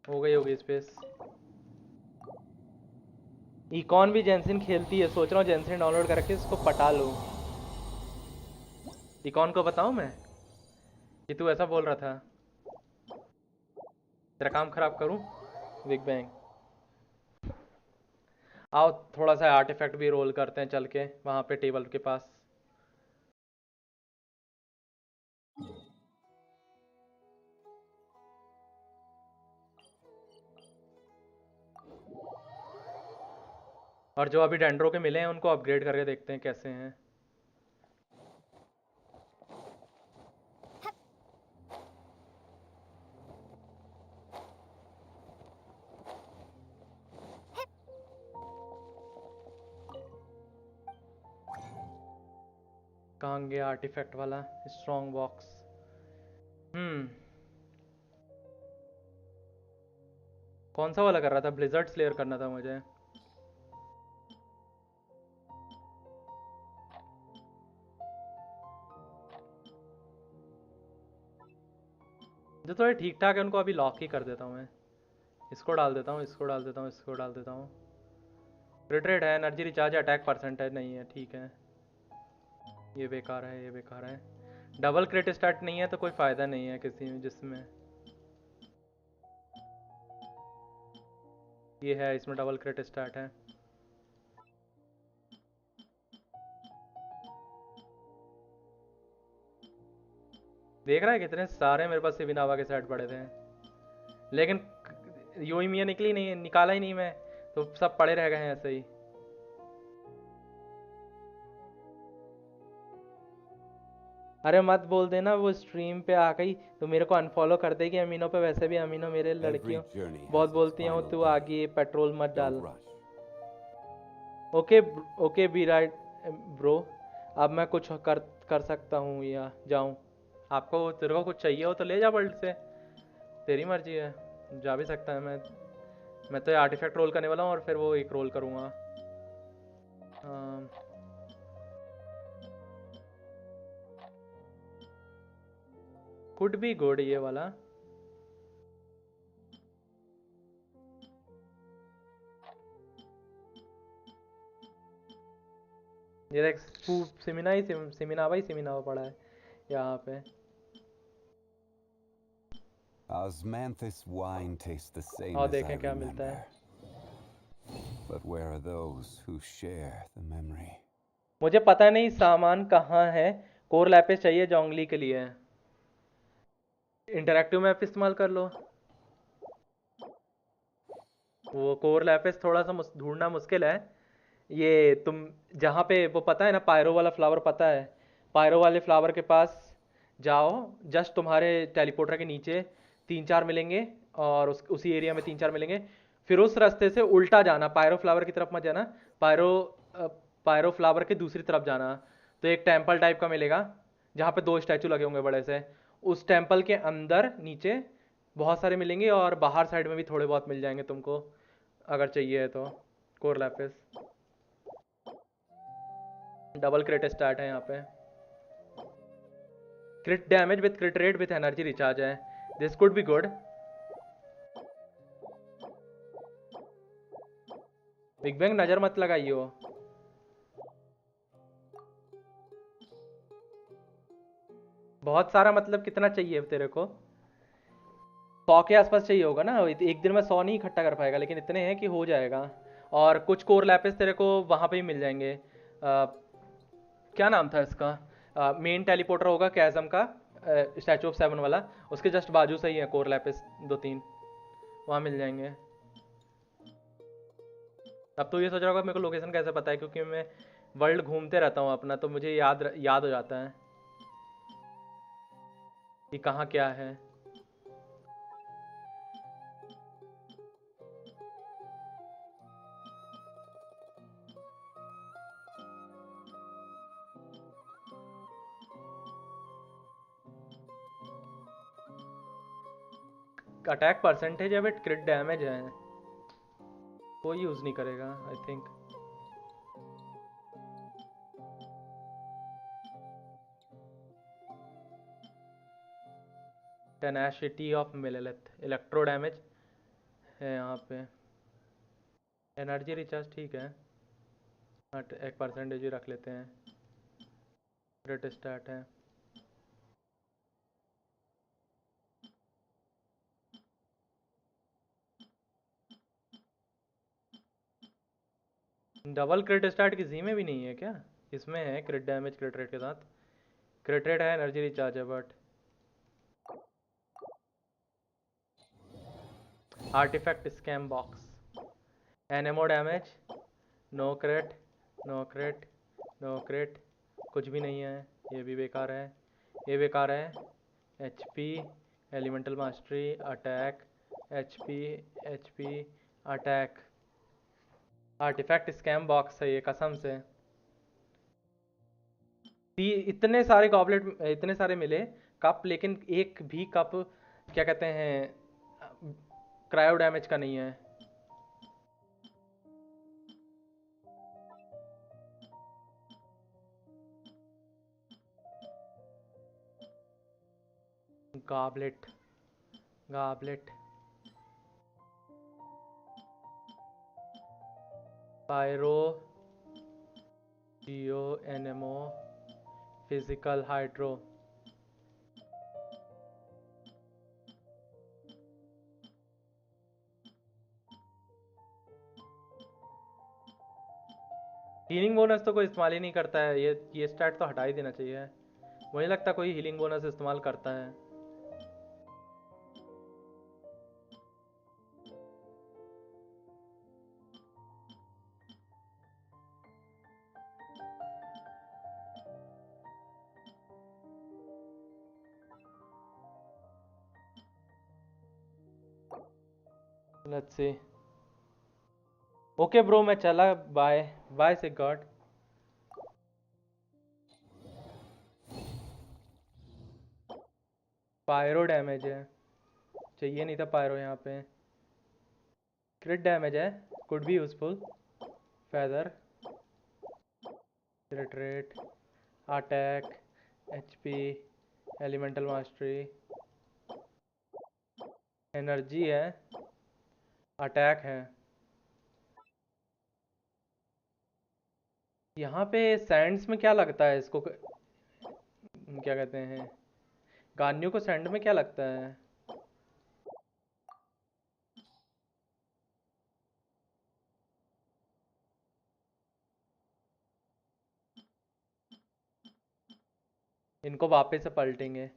हो गई स्पेस। इकॉन भी जेंसिन खेलती है, सोच रहा हूँ जेंसिन डाउनलोड करके इसको पटा लूँ। इकॉन को बताऊँ मैं कि तू ऐसा बोल रहा था? तेरा काम खराब करूँ? बिग बैंग आओ, थोड़ा सा आर्टिफैक्ट भी रोल करते हैं चल के वहाँ पे टेबल के पास। और जो अभी डेंड्रो के मिले हैं उनको अपग्रेड करके देखते हैं कैसे हैं। कहाँ गया आर्टिफैक्ट वाला स्ट्रॉन्ग बॉक्स? कौन सा वाला कर रहा था? ब्लिजर्ड स्लेयर करना था मुझे। जो थोड़े ठीक ठाक है उनको अभी लॉक ही कर देता हूँ मैं। इसको डाल देता हूँ, इसको डाल देता हूँ, इसको डाल देता हूँ। रिट्रेट है, एनर्जी रिचार्ज, अटैक परसेंटेज नहीं है, ठीक है। ये बेकार है, ये बेकार है। डबल क्रिट स्टार्ट नहीं है तो कोई फायदा नहीं है किसी में जिसमें ये है। इसमें डबल क्रिट स्टार्ट है। देख रहा है कितने सारे मेरे पास सिविनावा के सेट पड़े थे, लेकिन योइमिया निकली नहीं, निकाला ही नहीं मैं, तो सब पड़े रह गए हैं ऐसे ही। अरे मत बोल देना वो स्ट्रीम पे आ गई तो मेरे को अनफॉलो कर देगी अमीनो पे। वैसे भी अमीनो मेरे लड़कियों बहुत बोलती हैं तू आगे पेट्रोल मत डाल। Okay okay be right bro. अब मैं कुछ कर सकता हूँ या जाऊँ? आपको तेरे को कुछ चाहिए हो तो ले जा वर्ल्ड से, तेरी मर्जी है, जा भी सकता है। मैं तो आर्टिफैक्ट रोल करने वाला हूँ और फिर वो एक रोल करूँगा। कुड बी गुड ये वाला। ये देख सिमिनावा पड़ा है यहाँ पे। Osmanthus wine tastes the same और as I देखें क्या मिलता remember. है। But where are those who share the memory? मुझे पता नहीं सामान कहाँ है। कोर लैपिस चाहिए जोंगली के लिए। इंटरैक्टिव मैप इस्तेमाल कर लो। वो कोर लैपिस थोड़ा सा ढूंढना मुश्किल है। ये तुम जहाँ पे वो पता है ना, पायरो वाला फ्लावर पता है? पायरो वाले फ्लावर के पास जाओ, जस्ट तुम्हारे टेलीपोर्टर के नीचे 3-4 मिलेंगे और उसी एरिया में 3-4 मिलेंगे। फिर उस रास्ते से उल्टा जाना, पायरो फ्लावर की तरफ मत जाना, पायरो फ्लावर के दूसरी तरफ जाना। तो एक टेम्पल टाइप का मिलेगा जहाँ पे 2 स्टैचू लगे होंगे बड़े से। उस टेम्पल के अंदर नीचे बहुत सारे मिलेंगे और बाहर साइड में भी थोड़े बहुत मिल जाएंगे तुमको अगर चाहिए है तो। Core lapis double crit start है यहाँ पे। Crit damage with crit rate with energy recharge है। This could be good. Big bang नजर मत लगाइयो। बहुत सारा मतलब कितना चाहिए तेरे को? 100 के आसपास चाहिए होगा ना। एक दिन में 100 नहीं इकट्ठा कर पाएगा, लेकिन इतने हैं कि हो जाएगा। और कुछ कोर लैपिस तेरे को वहाँ पे ही मिल जाएंगे। क्या नाम था इसका? मेन टेलीपोर्टर होगा कैज़म का, स्टैचू ऑफ 7 वाला, उसके जस्ट बाजू से ही है कोर लैपिस 2-3, वहाँ मिल जाएंगे। अब तो ये सोच रहा होगा मेरे को लोकेशन कैसे पता है, क्योंकि मैं वर्ल्ड घूमते रहता हूँ अपना, तो मुझे याद हो जाता है कि कहाँ क्या है। अटैक परसेंटेज है बट क्रिट डैमेज है, कोई यूज नहीं करेगा I think. Tenacity of Millelith, electro damage है यहाँ पे। एनर्जी रिचार्ज ठीक है, एक परसेंटेज ही रख लेते हैं। क्रिट स्टार्ट है। डबल क्रिट स्टार्ट किसी में भी नहीं है क्या? इसमें है क्रिट डैमेज क्रिट रेट के साथ, क्रिट रेट है, एनर्जी रिचार्ज है, but artifact scam box, anemo damage, no crit, no crit, no crit, कुछ भी नहीं है, ये भी बेकार है, ये बेकार है। HP, elemental mastery, attack, HP, HP, attack, artifact scam box है ये कसम से। इतने सारे गॉबलेट, इतने सारे मिले कप, लेकिन एक भी कप क्या कहते हैं क्रायो डैमेज का नहीं है। Goblet, goblet, pyro, geo, anemo, physical, hydro. Healing bonus तो कोई इस्तेमाल ही नहीं करता है, ये स्टैट तो हटा ही देना चाहिए। मुझे लगता कोई हीलिंग बोनस इस्तेमाल करता है। Let's see. ओके ब्रो, मैं चला, बाय बाय से गॉड। पायरो डैमेज है, चाहिए नहीं था पायरो यहाँ पे। क्रिट डैमेज है, could be useful. Feather, क्रिट rate, attack, HP, elemental mastery, energy है, अटैक है। यहाँ पे सैंड्स में क्या लगता है इसको, क्या कहते हैं, गान्यू को सैंड में क्या लगता है? इनको वापस से पलटेंगे।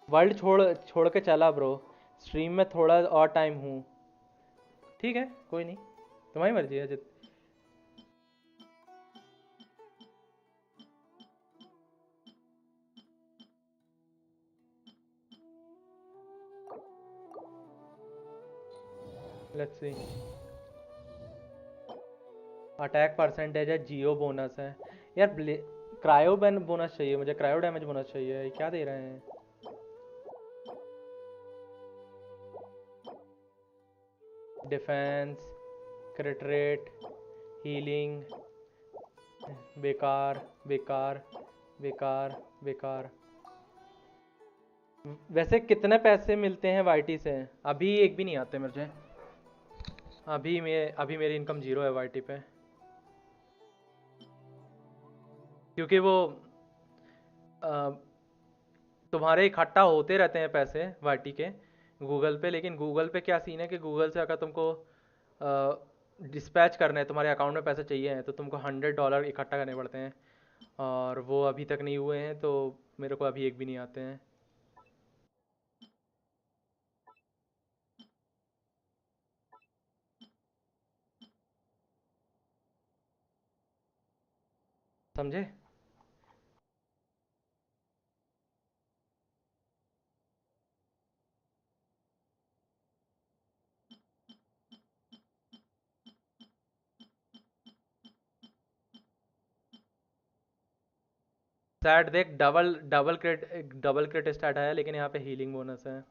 वर्ल्ड छोड़ के चला ब्रो, स्ट्रीम में थोड़ा और टाइम हूँ। ठीक है कोई नहीं, तुम्हारी मर्जी है जित। Let's see. अटैक परसेंटेज है, जियो बोनस है। यार क्रायो बोनस चाहिए मुझे, क्रायो डैमेज बोनस चाहिए, ये क्या दे रहे हैं? डिफेंस, क्रिट रेट, हीलिंग, बेकार बेकार बेकार बेकार। वैसे कितने पैसे मिलते हैं वाईटी से? अभी एक भी नहीं आते मुझे, अभी मेरी इनकम 0 है वाईटी पे, क्योंकि वो तुम्हारे इकट्ठा होते रहते हैं पैसे वाईटी के, गूगल पे, लेकिन गूगल पे क्या सीन है कि गूगल से अगर तुमको डिस्पैच करना है, तुम्हारे अकाउंट में पैसे चाहिए हैं, तो तुमको $100 इकट्ठा करने पड़ते हैं, और वो अभी तक नहीं हुए हैं, तो मेरे को अभी एक भी नहीं आते हैं। समझे? स्टैट देख, डबल क्रिट स्टैट है, लेकिन यहाँ पे हीलिंग बोनस है।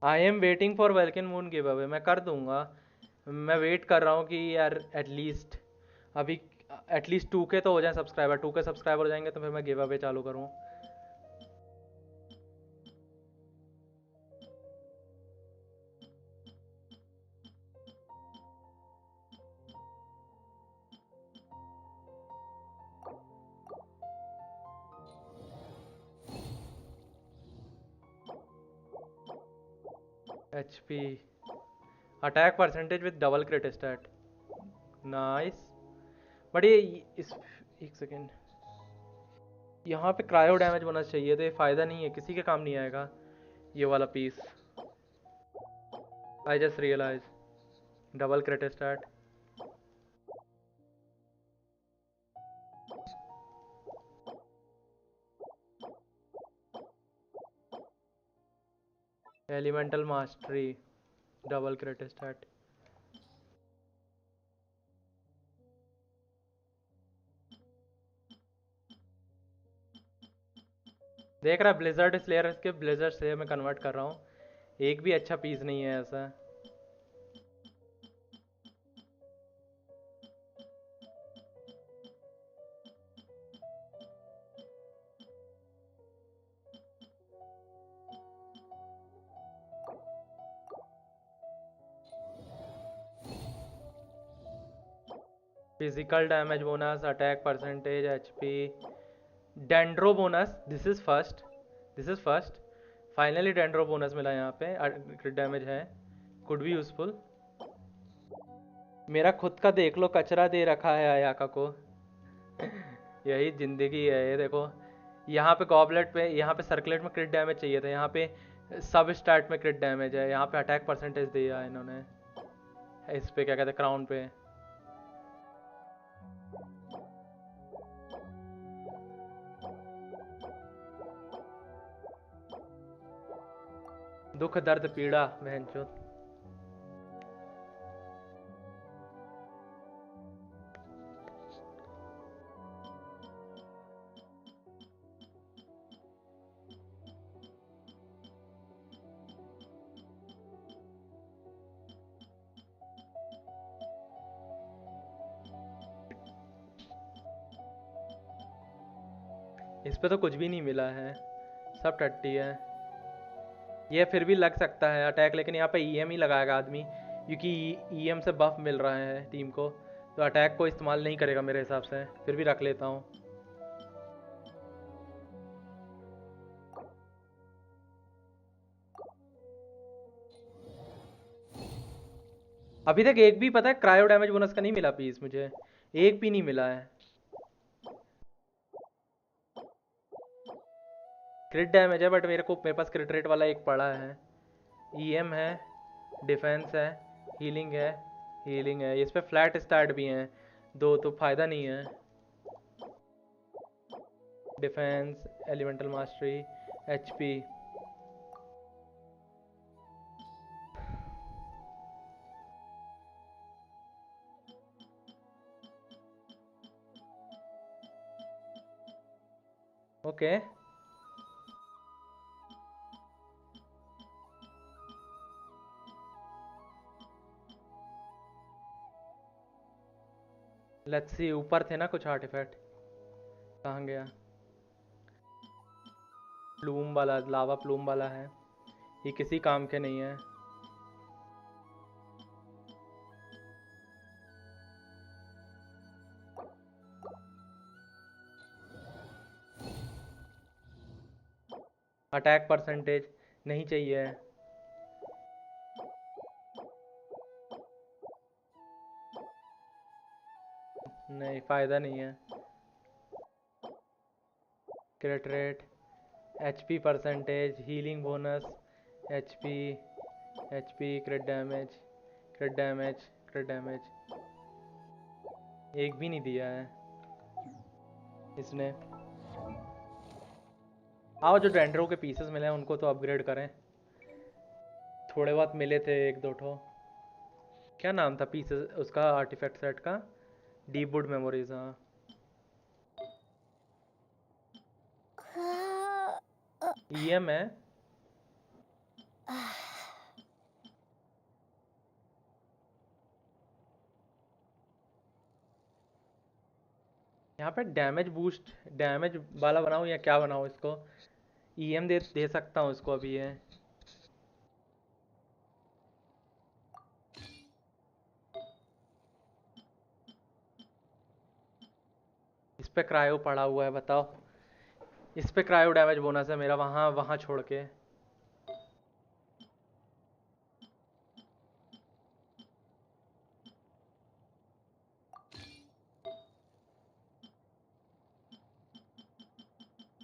I am waiting for Vulcan moon give away, मैं कर दूंगा। मैं वेट कर रहा हूँ कि यार एटलीस्ट अभी एटलीस्ट 2K तो हो जाए सब्सक्राइबर, 2K सब्सक्राइबर हो जाएंगे तो फिर मैं गिव अवे चालू करूँ। HP attack percentage with double crit stat, nice. But ये इस एक सेकेंड, यहाँ पे क्रायो डैमेज होना चाहिए, तो ये फ़ायदा नहीं है, किसी के काम नहीं आएगा ये वाला piece. I just realize double crit stat. Elemental mastery double crit stat. देख रहा ब्लिजर्ड स्लेयर, इसके ब्लिजर्ड स्लेयर में कन्वर्ट कर रहा हूँ, एक भी अच्छा पीस नहीं है ऐसा। Physical damage bonus, attack percentage, HP, dendro bonus, this is first finally dendro bonus मिला यहाँ पे। क्रिट डैमेज है, कुड बी यूजफुल। मेरा खुद का देख लो, कचरा दे रखा है आयाका को। यही जिंदगी है ये, देखो यहाँ पे गॉबलेट पे, यहाँ पे सर्कलेट में क्रिट डैमेज चाहिए था, यहाँ पे सब स्टार्ट में क्रिट डैमेज है, यहाँ पे अटैक परसेंटेज दिया है इन्होंने, इस पे क्या कहते हैं क्राउन पे। दुख दर्द पीड़ा बहनचोद। इस पे तो कुछ भी नहीं मिला है, सब टट्टी है। ये फिर भी लग सकता है अटैक, लेकिन यहाँ पे EM ही लगाएगा आदमी, क्योंकि EM से बफ मिल रहा है टीम को, तो अटैक को इस्तेमाल नहीं करेगा मेरे हिसाब से, फिर भी रख लेता हूँ। अभी तक एक भी पता है क्रायो डैमेज बोनस का नहीं मिला पीस मुझे, एक भी नहीं मिला है। क्रिट डैमेज है, बट मेरे पास क्रिट रेट वाला एक पड़ा है। EM है, डिफेंस है, हीलिंग है, हीलिंग है, इस पे फ्लैट स्टार्ट भी हैं दो, तो फायदा नहीं है। Defence, elemental mastery, HP। Okay, let's see. ऊपर थे ना कुछ आर्टिफैक्ट, कहाँ गया? प्लूम वाला, लावा प्लूम वाला है, ये किसी काम के नहीं है। अटैक परसेंटेज नहीं चाहिए। नहीं, फायदा नहीं है। क्रिट rate, HP percentage, healing bonus, HP, क्रिट damage, क्रिट damage, क्रिट damage, एक भी नहीं दिया है इसने। आओ, जो डेंड्रो के पीसेस मिले हैं उनको तो अपग्रेड करें। थोड़े बहुत मिले थे, एक दो ठो। क्या नाम था पीसेस उसका, आर्टिफैक्ट सेट का? डीप वुड मेमोरीज, हाँ। ईएम है। यहाँ पे डैमेज बूस्ट, डैमेज वाला बनाऊँ या क्या बनाऊँ इसको? ईएम दे सकता हूँ इसको अभी। ये इस पे क्रायो पड़ा हुआ है, बताओ। इस पे क्रायो डैमेज बोनस है मेरा, वहाँ वहाँ छोड़ के।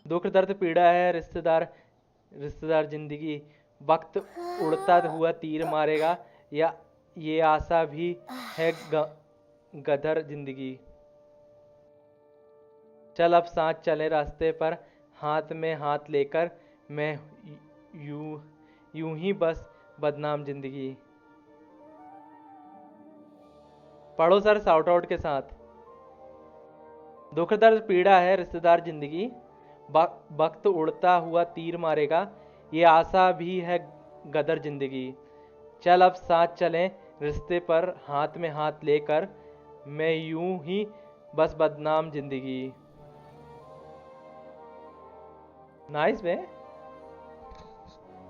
दुख दर्द पीड़ा है रिश्तेदार जिंदगी, वक्त उड़ता हुआ तीर मारेगा, या ये आशा भी है गदर जिंदगी। चल अब साथ चले रास्ते पर, हाथ में हाथ लेकर, मैं यूं ही बस बदनाम जिंदगी। पढ़ो सर शाउट आउट के साथ। दुख दर्द पीड़ा है रिश्तेदार जिंदगी, वक्त उड़ता हुआ तीर मारेगा, ये आशा भी है गदर जिंदगी। चल अब साथ चलें रिश्ते पर, हाथ में हाथ लेकर, मैं यूं ही बस बदनाम जिंदगी। नाइस बे।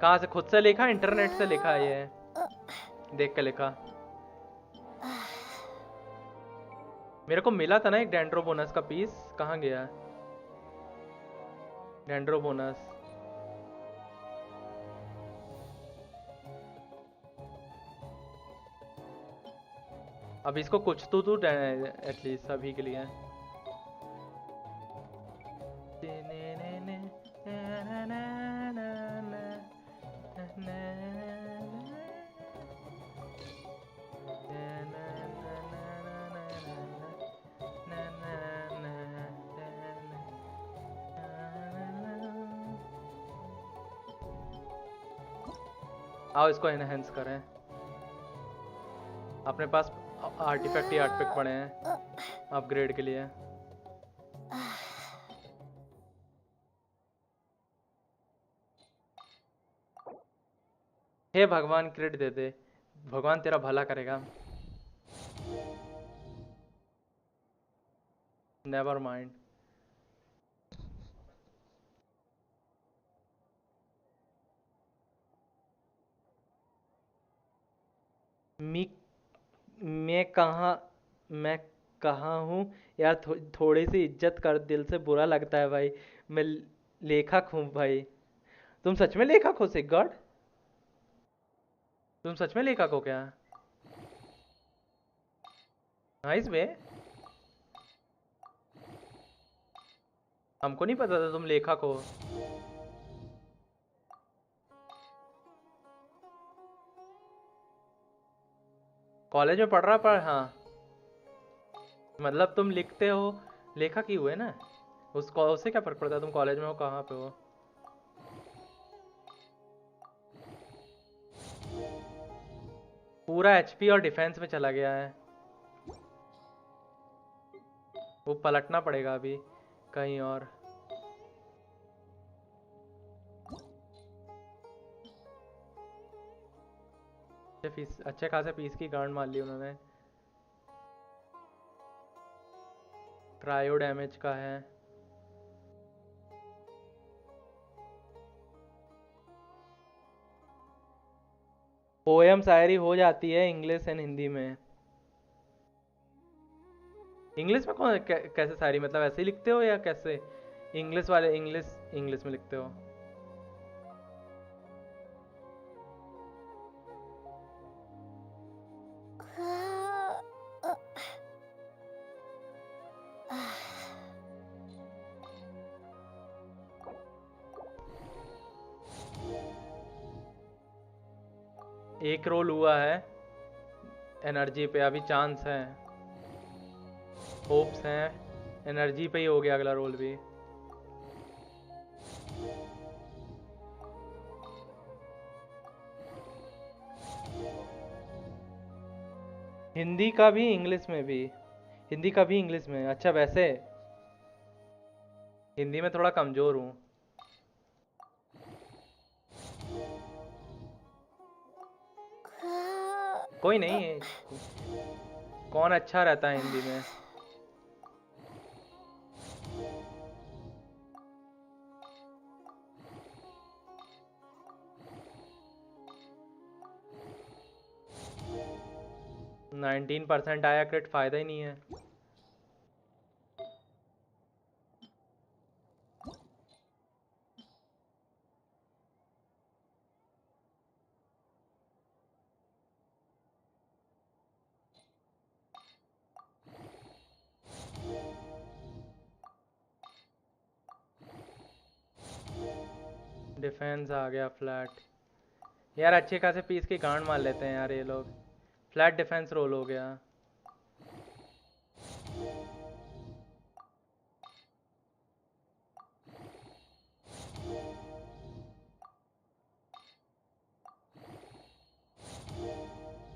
कहाँ से, खुद से लिखा, इंटरनेट से लिखा है ये? देख के लिखा। मेरे को मिला था ना एक डेंड्रो बोनस का पीस, कहाँ गया डेंड्रो बोनस? अब इसको कुछ तो एटलीस्ट अभी के लिए। आओ इसको एनहेंस करें। अपने पास आर्टिफैक्ट ही आर्टिफैक्ट पड़े हैं अपग्रेड के लिए। हे भगवान, क्रेडिट दे दे, भगवान तेरा भला करेगा। Never mind. मी मैं कहाँ हूँ यार, थोड़ी सी इज्जत कर, दिल से बुरा लगता है भाई। मैं लेखक हूँ भाई। तुम सच में लेखक हो सिक गॉड? तुम सच में लेखक हो क्या? नाइस बे। हमको नहीं पता था तुम लेखक हो। कॉलेज में पढ़ रहा, पर हाँ मतलब तुम लिखते हो, लेखक ही हुए ना। उससे क्या फर्क पड़ता है तुम कॉलेज में हो कहाँ पे हो। पूरा एचपी और डिफेंस में चला गया है। वो पलटना पड़ेगा अभी कहीं और। अच्छे खासे पीस की गांड मार ली उन्होंने। क्रायो डैमेज का है। पोएम शायरी हो जाती है इंग्लिश एंड हिंदी में। इंग्लिश में कौन कैसे शायरी, मतलब ऐसे ही लिखते हो या कैसे? इंग्लिश वाले इंग्लिश में लिखते हो? एक रोल हुआ है एनर्जी पे, अभी चांस है, होप्स हैं, एनर्जी पे ही हो गया अगला रोल भी। हिंदी का भी इंग्लिश में भी, हिंदी का भी इंग्लिश में। अच्छा वैसे हिंदी में थोड़ा कमजोर हूँ। कोई नहीं, कौन अच्छा रहता है हिंदी में। नाइनटीन % आया क्रिट, फायदा ही नहीं है। डिफेंस आ गया फ्लैट। यार अच्छे खासे पीस की गांड मार लेते हैं यार ये लोग। फ्लैट डिफेंस रोल हो गया।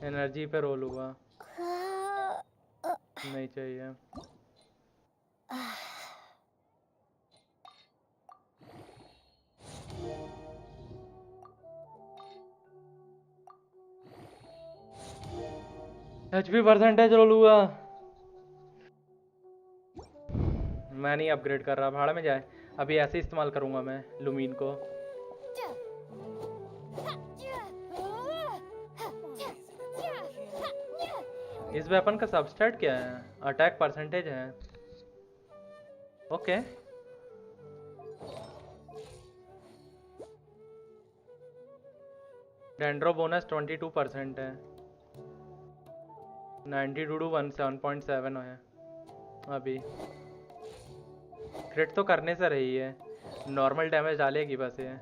एनर्जी पे रोल हुआ, नहीं चाहिए। एचपी परसेंटेज रोल हुआ। मैं नहीं अपग्रेड कर रहा, भाड़ में जाए। अभी ऐसे इस्तेमाल करूंगा मैं लुमीन को। इस वेपन का सबस्टैट क्या है? अटैक परसेंटेज है। ओके, डेंड्रो बोनस 22% है। 92 to 17.7 है। अभी क्रिट तो करने से रही है, नॉर्मल डैमेज डालेगी बस ये।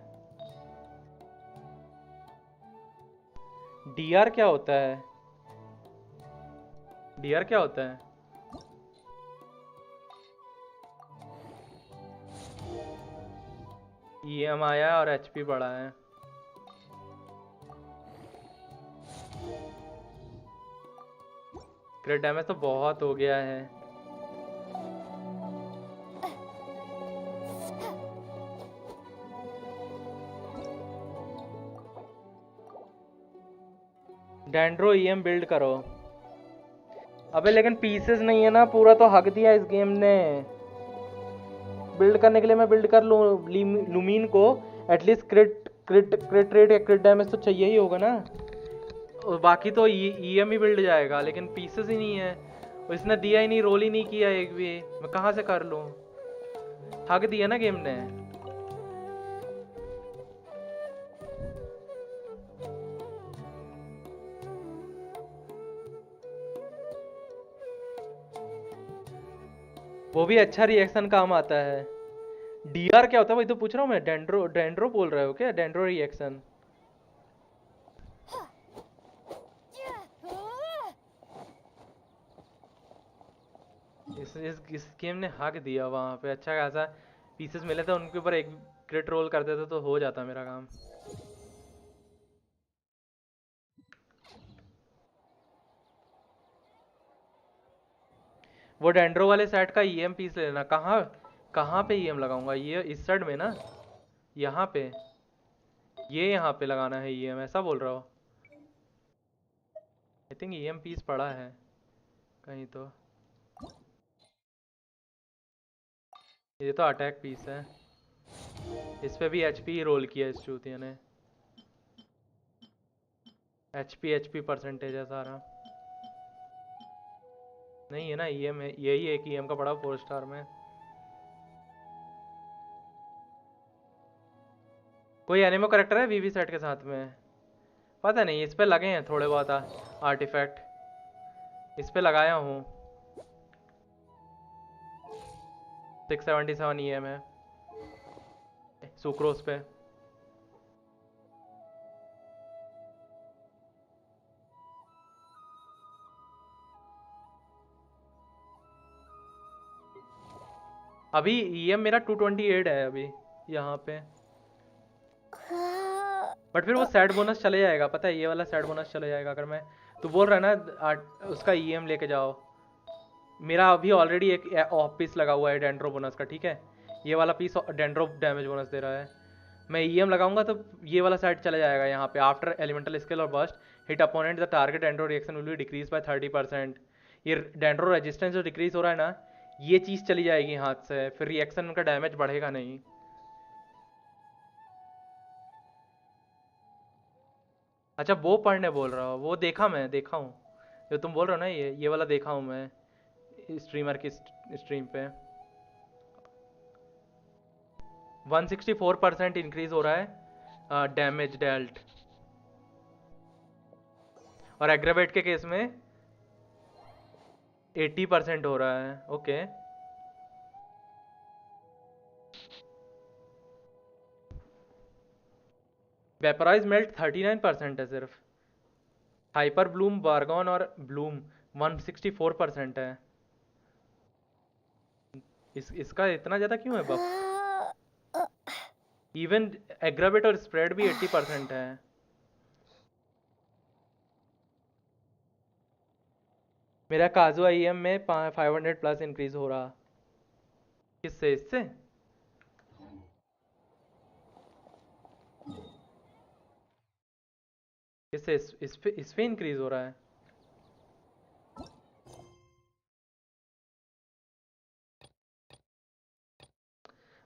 डीआर क्या होता है? डीआर क्या होता है? ईएम आया और एचपी बढ़ा है। क्रिट डैमेज तो बहुत हो गया है। डेंड्रो ईएम बिल्ड करो। अबे लेकिन पीसेस नहीं है ना, पूरा तो हक दिया इस गेम ने। बिल्ड करने के लिए मैं बिल्ड कर लूँ लुमीन को, एटलीस्ट क्रिट क्रिट क्रिट रेट या क्रिट डैमेज तो चाहिए ही होगा ना। और बाकी तो ईएम ही बिल्ड जाएगा, लेकिन पीसेस ही नहीं है। और इसने दिया ही नहीं, रोल ही नहीं किया एक भी। मैं कहाँ से कर लूँ? हक दिया ना गेम ने। वो भी अच्छा रिएक्शन काम आता है। डीआर क्या होता है वही तो पूछ रहा हूँ मैं। डेंड्रो डेंड्रो बोल रहे हो क्या? Dendro reaction. इस गेम ने हक दिया वहां पे। अच्छा खासा पीसेस मिले थे, उनके ऊपर एक क्रिट रोल कर देते तो हो जाता मेरा काम। वो डेंड्रो वाले सेट का ईएम पीस लेना। कहाँ कहाँ पे ईएम लगाऊंगा? ये इस साइड में ना, यहाँ पे, ये यहाँ पे लगाना है ईएम, ऐसा बोल रहा हो? आई थिंक ईएम पीस पड़ा है कहीं तो। ये तो अटैक पीस है। इस पे भी एचपी रोल किया इस चूतिया ने। एचपी परसेंटेज है सारा। नहीं है ना ईएम है, यही एक ईएम का पड़ा 4 स्टार में। कोई एनिमो करेक्टर है वीवी सेट के साथ में? पता नहीं, इस पे लगे हैं थोड़े बहुत आर्टिफैक्ट, इस पे लगाया हूँ। 677 ईएम है सुक्रोस पे। अभी ईएम मेरा 228 है अभी यहाँ पे, बट फिर वो सेट बोनस चले जाएगा, पता है, ये वाला सेट बोनस चले जाएगा अगर मैं, तो बोल रहा है ना उसका ईएम लेके जाओ। मेरा अभी ऑलरेडी एक पीस लगा हुआ है डेंड्रो बोनस का, ठीक है, ये वाला पीस डेंड्रो डैमेज बोनस दे रहा है। मैं ईएम लगाऊंगा तो ये वाला सेट चला जाएगा यहाँ पे। आफ्टर एलिमेंटल स्किल और burst hit opponent the target dendro reaction will be decrease by 30%। ये डेंड्रो रेजिस्टेंस जो डिक्रीज हो रहा है ना, ये चीज़ चली जाएगी हाथ से, फिर रिएक्शन का डैमेज बढ़ेगा नहीं। अच्छा वो पढ़ने बोल रहा हो, वो देखा, मैं देखा हूँ जो तुम बोल रहे हो ना, ये वाला देखा हूँ मैं स्ट्रीमर की स्ट्रीम पे। 164% इंक्रीज हो रहा है डैमेज डेल्ट, और एग्रेवेट के केस में 80% हो रहा है। ओके वेपराइज मेल्ट 39% है सिर्फ। हाइपर ब्लूम बार्गॉन और ब्लूम 164% है। इसका इतना ज़्यादा क्यों है बफ? इवन एग्रावेट और स्प्रेड भी 80% है। मेरा काजू आईएम में 500 प्लस इंक्रीज हो रहा। किससे? इससे? किससे? इस पे इंक्रीज हो रहा है।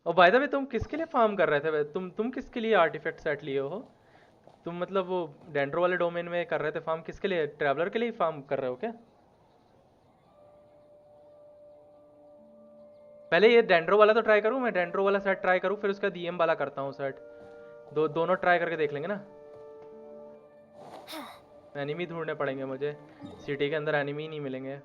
और बाय द वे तुम किसके लिए फार्म कर रहे थे? तुम किसके लिए आर्टिफैक्ट सेट लिए हो? तुम मतलब वो डेंड्रो वाले डोमेन में कर रहे थे फार्म, किसके लिए? ट्रैवलर के लिए फार्म कर रहे हो क्या? पहले ये डेंड्रो वाला तो ट्राई करूँ, मैं डेंड्रो वाला सेट ट्राई करूँ, फिर उसका डीएम वाला करता हूँ सेट। दोनों ट्राई करके देख लेंगे ना। एनिमी ढूंढने पड़ेंगे मुझे, सिटी के अंदर एनिमी नहीं मिलेंगे।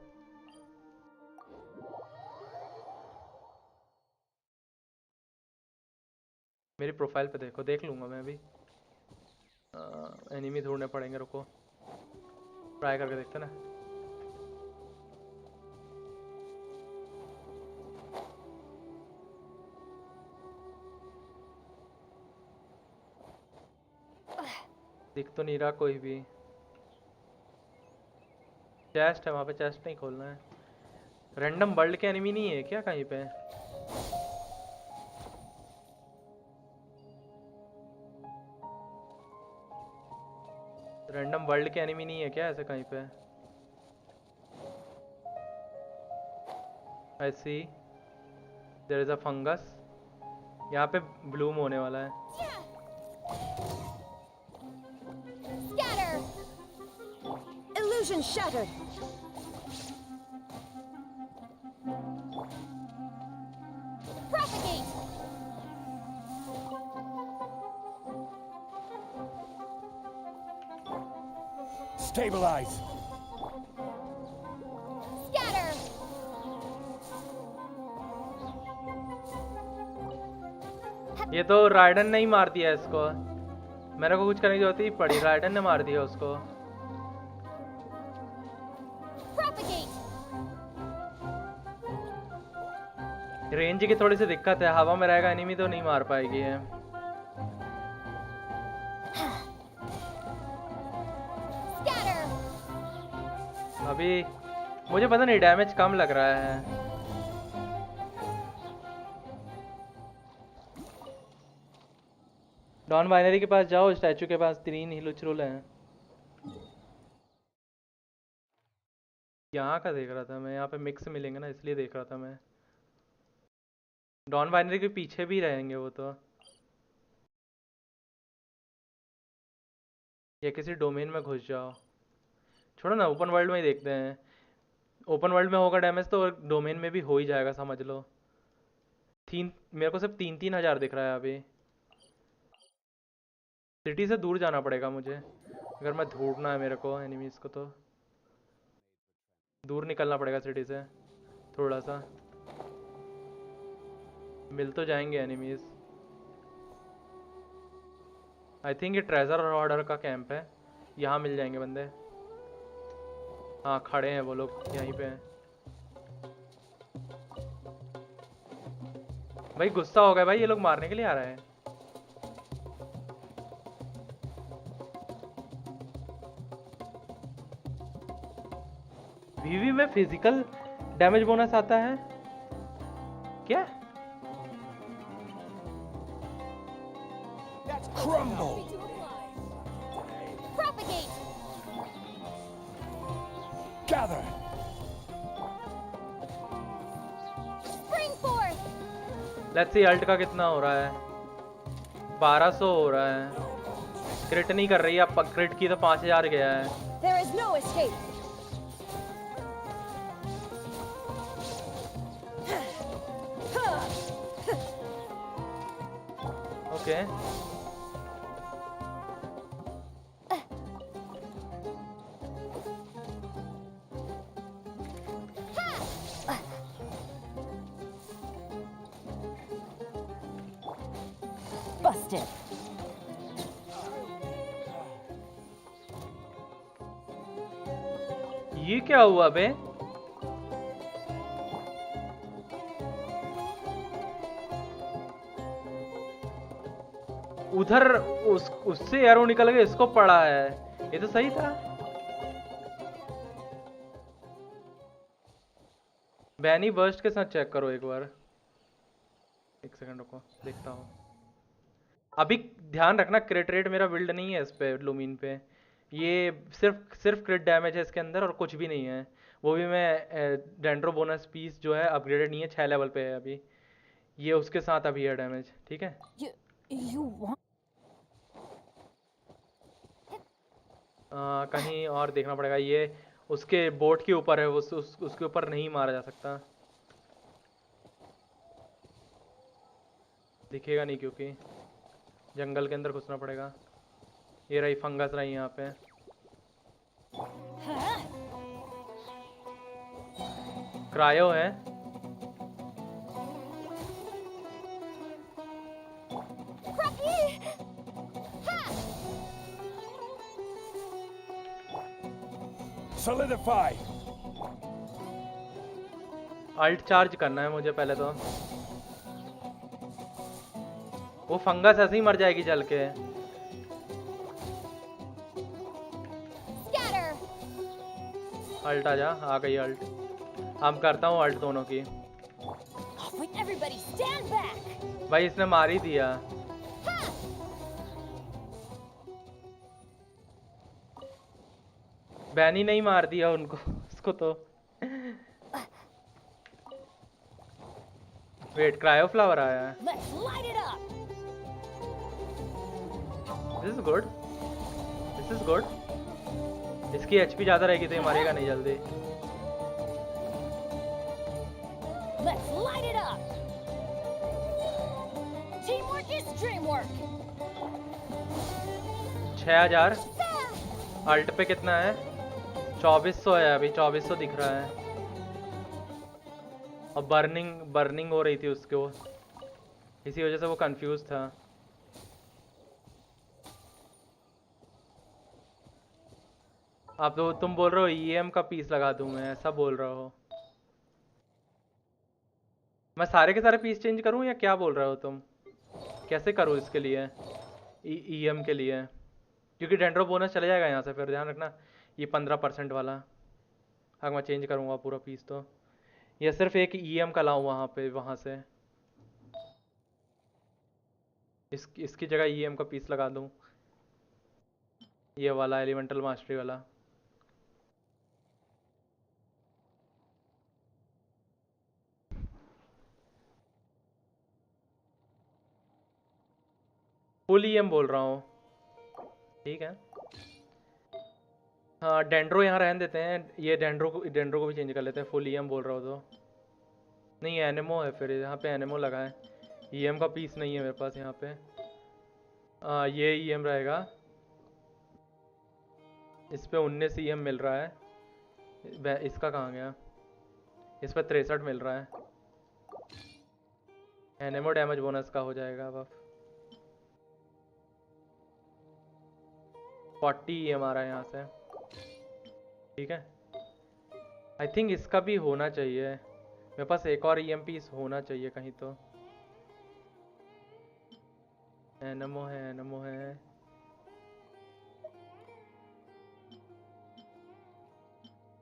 मेरी प्रोफाइल पे देखो, देख लूंगा मैं अभी। एनिमी ढूंढने पड़ेंगे, रुको ट्राई करके देखते ना। दिख तो नहीं रहा कोई भी। चेस्ट है वहाँ पे, चेस्ट नहीं खोलना है। रैंडम वर्ल्ड के एनिमी नहीं है क्या कहीं पे? रैंडम वर्ल्ड के एनिमी नहीं है क्या ऐसे कहीं पे? आई सी देयर इज अ फंगस, यहाँ पे ब्लूम होने वाला है। Scatter! Illusion shattered! Propagate! Stabilize. Scatter! ये तो राइडन ने ही मार दिया इसको, मेरे को कुछ करने की जरूरत ही पड़ी, राइडन ने मार दिया उसको। Propagate! रेंज की थोड़ी सी दिक्कत है, हवा में रहेगा एनिमी तो नहीं मार पाएगी है। Scatter! अभी मुझे पता नहीं, डैमेज कम लग रहा है। नॉन बाइनरी के पास जाओ, स्टैचू के पास 3 हिलुचरुल हैं। यहाँ का देख रहा था मैं, यहाँ पे मिक्स मिलेंगे ना, इसलिए देख रहा था मैं। नॉन बाइनरी के पीछे भी रहेंगे वो तो, या किसी डोमेन में घुस जाओ। छोड़ो ना, ओपन वर्ल्ड में ही देखते हैं। ओपन वर्ल्ड में होगा डैमेज तो डोमेन में भी हो ही जाएगा, समझ लो। मेरे को सिर्फ 3,000 दिख रहा है अभी। सिटी से दूर जाना पड़ेगा मुझे अगर मैं ढूंढना है मेरे को एनिमीज को, तो दूर निकलना पड़ेगा सिटी से थोड़ा सा। मिल तो जाएंगे एनिमीज। आई थिंक ये ट्रेजर ऑर्डर का कैंप है, यहाँ मिल जाएंगे बंदे। हाँ खड़े हैं वो लोग, यहीं पे हैं। भाई गुस्सा हो गया भाई, ये लोग मारने के लिए आ रहे हैं। वीवी में फिजिकल डैमेज बोनस आता है क्या? Crumble! Propagate! Gather! Spring forth! Let's see ult का कितना हो रहा है। 1200 हो रहा है। क्रिट नहीं कर रही है, अब क्रिट की तो 5000 गया है। There is no escape! Okay Busted! ये क्या हुआ बे? उधर उससे एरो निकल के इसको पड़ा है। ये तो सही था। बैनी बर्स्ट के साथ चेक करो एक बार। एक सेकंड रुको, देखता हूँ। अभी ध्यान रखना क्रिट रेट मेरा बिल्ड नहीं है इस पे, लूमिन पे। ये सिर्फ क्रिट डैमेज है इसके अंदर और कुछ भी नहीं है। वो भी मैं डेंड्रो बोनस पीस जो है अपग्रेडेड नहीं है, 6 लेवल पे है अभी। ये उसके साथ अभी है डैमेज, ठीक है। You want? कहीं और देखना पड़ेगा। ये उसके बोट के ऊपर है, उसके ऊपर नहीं मारा जा सकता, दिखेगा नहीं क्योंकि जंगल के अंदर घुसना पड़ेगा। ये रही फंगस रही यहाँ पे। क्रायो है। Solidify! अल्ट चार्ज करना है मुझे पहले तो। वो फंगस ऐसे ही मर जाएगी जल के। Scatter! अल्ट आ गई अल्ट। अब करता हूँ अल्ट दोनों की। Wait, everybody, stand back! भाई इसने मार ही दिया। बैनी नहीं मार दिया उनको, उसको तो। वेट, क्रायो फ्लावर आया है। Let's light it up! This is good, this is good. इसकी एचपी ज्यादा रहेगी तो ये मारेगा नहीं जल्दी। Let's light it up! Teamwork is dreamwork! 6000। Alt पे कितना है? 2400 है अभी, 2400 दिख रहा है। और बर्निंग हो रही थी उसको, इसी वजह से वो कंफ्यूज था। आप तो तुम बोल रहे हो ईएम का पीस लगा दूं मैं, ऐसा बोल रहा हो? मैं सारे के सारे पीस चेंज करूं या क्या बोल रहे हो तुम? कैसे करूं इसके लिए, ईएम के लिए? क्योंकि डेंड्रो बोनस चले जाएगा यहाँ से, फिर ध्यान रखना ये 15% वाला। अगर मैं चेंज करूँगा पूरा पीस तो, या सिर्फ एक ईएम का लाऊं वहाँ से, इसकी जगह ईएम का पीस लगा दूं, ये वाला एलिमेंटल मास्टरी वाला। फुल ईएम बोल रहा हूँ, ठीक है। हाँ डेंड्रो यहाँ रहने देते हैं, ये डेंड्रो को भी चेंज कर लेते हैं। फुल ईएम बोल रहा हो तो नहीं, एनिमो है फिर यहाँ पे, एनिमो लगा है। ईएम का पीस नहीं है मेरे पास यहाँ पे। ये ईएम रहेगा, इस पे 19 ईएम मिल रहा है। इसका कहाँ गया? इस पे 63 मिल रहा है। एनिमो डैमेज बोनस का हो जाएगा अब 40 ईएम आ रहा है यहाँ से, ठीक है। आई थिंक इसका भी होना चाहिए, मेरे पास एक और ईएम पीस होना चाहिए कहीं तो। एनमो है, एनमो है।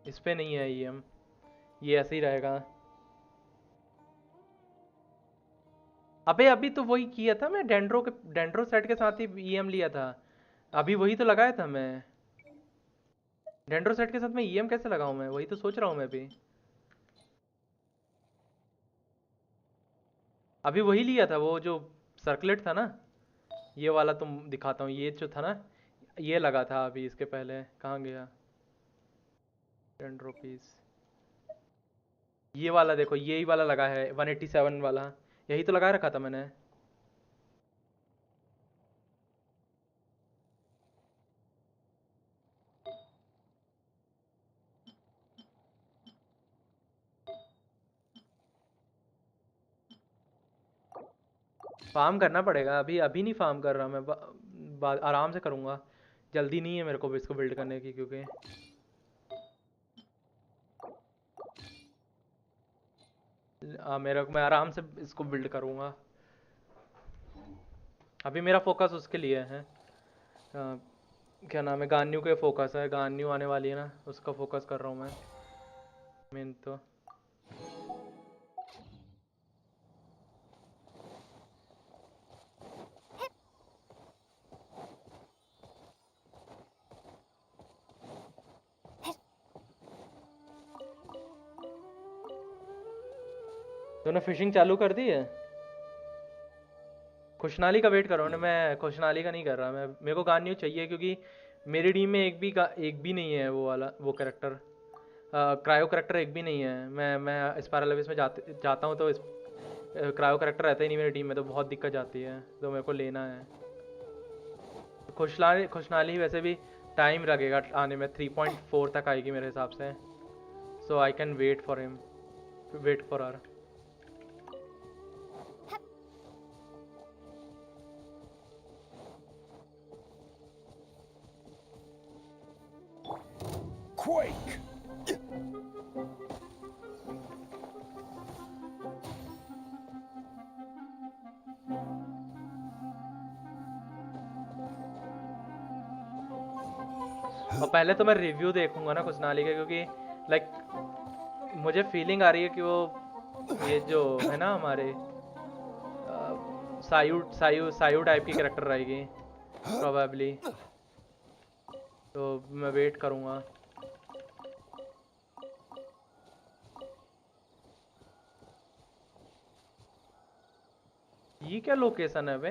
इस पे नहीं है ईएम, ये ऐसे ही रहेगा। अबे अभी तो वही किया था मैं, डेंड्रो सेट के साथ ही ईएम लिया था। अभी वही तो लगाया था मैं। डेंड्रो सेट के साथ मैं ईएम कैसे लगाऊं? मैं वही तो सोच रहा हूँ मैं भी। अभी वही लिया था, वो जो सर्कलेट था ना, ये वाला तुम दिखाता हूँ, ये जो था ना, ये लगा था अभी इसके पहले। कहाँ गया 10 रुपीज? ये वाला देखो, यही वाला लगा है 187 वाला, यही तो लगा रखा था मैंने। फार्म करना पड़ेगा, अभी अभी नहीं फार्म कर रहा मैं, आराम से करूँगा। जल्दी नहीं है मेरे को भी इसको बिल्ड करने की, क्योंकि मैं आराम से इसको बिल्ड करूँगा। अभी मेरा फोकस उसके लिए है, क्या नाम है, गान्यू के फोकस है। गान्यू आने वाली है ना, उसका फोकस कर रहा हूँ मैं मेन तो। तूने फिशिंग चालू कर दी है? खुशनाली का वेट करो ना, मैं खुशनाली का नहीं कर रहा मैं। मेरे को गान्यू चाहिए, क्योंकि मेरी टीम में एक भी नहीं है वो वाला, वो कैरेक्टर, क्रायो कैरेक्टर एक भी नहीं है। मैं स्पाइरल में जाता हूँ तो क्रायो कैरेक्टर रहता ही नहीं मेरी टीम में, तो बहुत दिक्कत जाती है, तो मेरे को लेना है। खुशनाली वैसे भी टाइम लगेगा आने में, 3.4 तक आएगी मेरे हिसाब से। So I can wait for him, wait for her. Quake! और पहले तो मैं रिव्यू देखूंगा ना खुशनाली के, क्योंकि लाइक मुझे फीलिंग आ रही है कि वो ये जो है ना हमारे सायू सायू सायू टाइप की कैरेक्टर रहेगी प्रोबेबली, तो मैं वेट करूंगा। ये क्या लोकेशन है बे?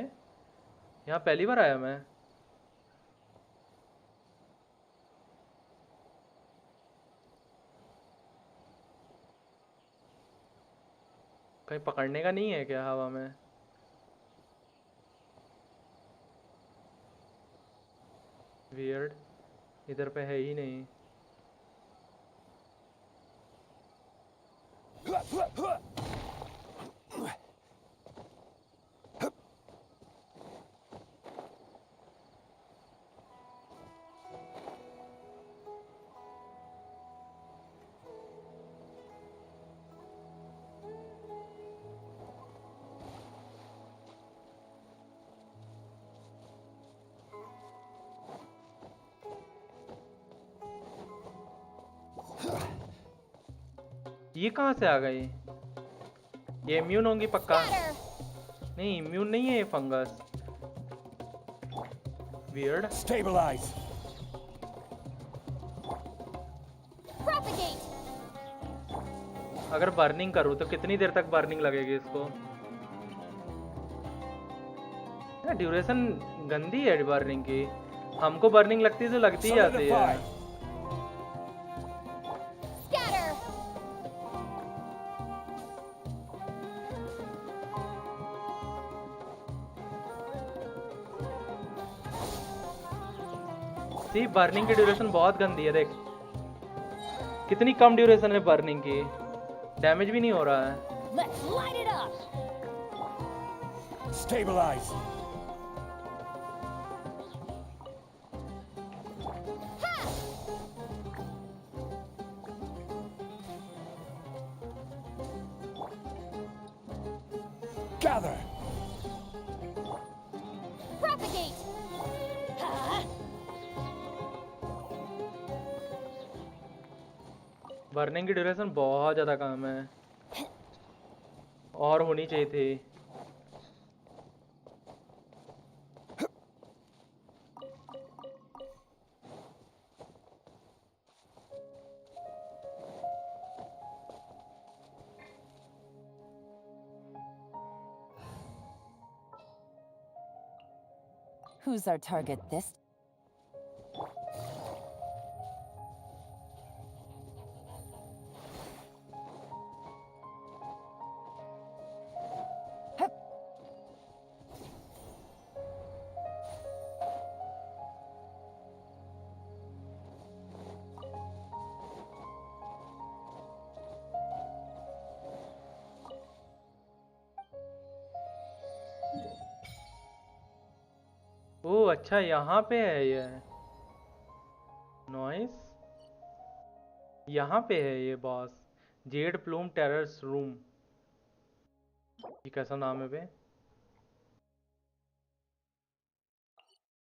यहाँ पहली बार आया मैं। कहीं पकड़ने का नहीं है क्या हवा में? वियर्ड, इधर पे है ही नहीं। ये कहाँ से आ गई? ये इम्यून होंगी पक्का। नहीं, इम्यून नहीं है ये फंगस। वियर्ड। Stabilize! Propagate! अगर बर्निंग करूँ तो कितनी देर तक बर्निंग लगेगी इसको? ड्यूरेशन गंदी है बर्निंग की। हमको बर्निंग लगती तो लगती ही जाती है। Scatter! सी बर्निंग की ड्यूरेशन बहुत गंदी है, देख कितनी कम ड्यूरेशन है बर्निंग की, डैमेज भी नहीं हो रहा है। Let's light it up! Stabilize! Gather! propagate! Ha! Burning की ड्यूरेशन बहुत ज़्यादा कम है और होनी चाहिए थी. Who's our target this? Hup. ओह अच्छा यहाँ पे है ये नॉइस. यहाँ पे है ये boss. Z plume terrors room. ये कैसा नाम है बे.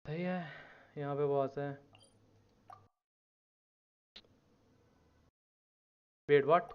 सही है. यहाँ पे बॉस है. Wait what.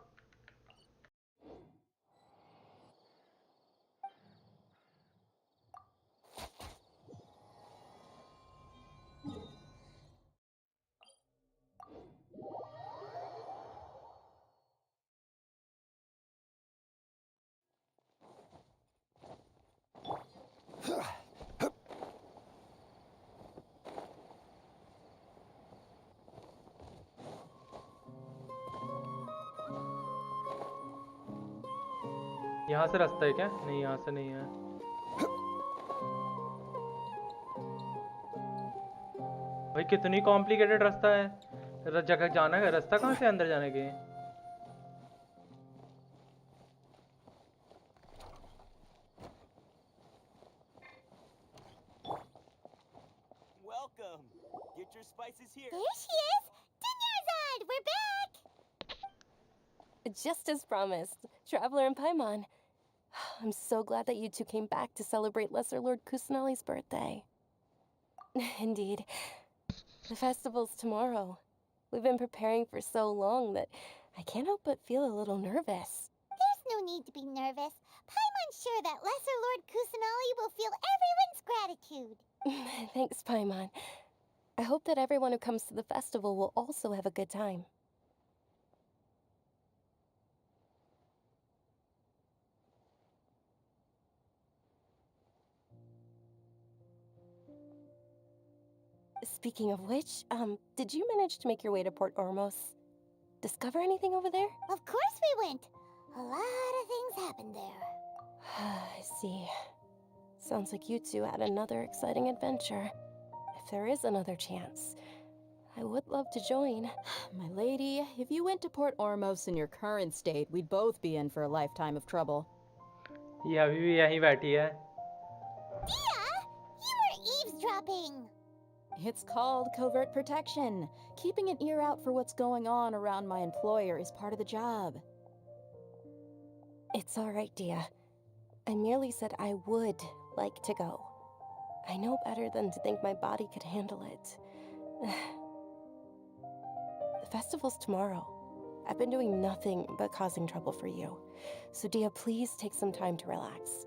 यहाँ से रास्ता है क्या. नहीं यहाँ से नहीं है. भाई कितनी कॉम्प्लिकेटेड रास्ता है. जगह जाना है. रास्ता कहाँ से अंदर जाने के. Welcome. Get your spices here. There she is! Dinyarzad! We're back! Just as promised, Traveler and Paimon. I'm so glad that you two came back to celebrate Lesser Lord Kusanali's birthday. Indeed. The festival's tomorrow. We've been preparing for so long that I can't help but feel a little nervous. There's no need to be nervous. Paimon's sure that Lesser Lord Kusanali will feel everyone's gratitude. Thanks, Paimon. I hope that everyone who comes to the festival will also have a good time. Speaking of which, did you manage to make your way to Port Ormos? Discover anything over there? Of course we went. A lot of things happened there. I see. Sounds like you two had another exciting adventure. If there is another chance, I would love to join. My lady, if you went to Port Ormos in your current state, we'd both be in for a lifetime of trouble. ये अभी भी यहीं बैठी है. Dia! You were eavesdropping! It's called covert protection. Keeping an ear out for what's going on around my employer is part of the job. It's all right, Dia. I merely said I would like to go. I know better than to think my body could handle it. The festival's tomorrow. I've been doing nothing but causing trouble for you. So Dia, please take some time to relax.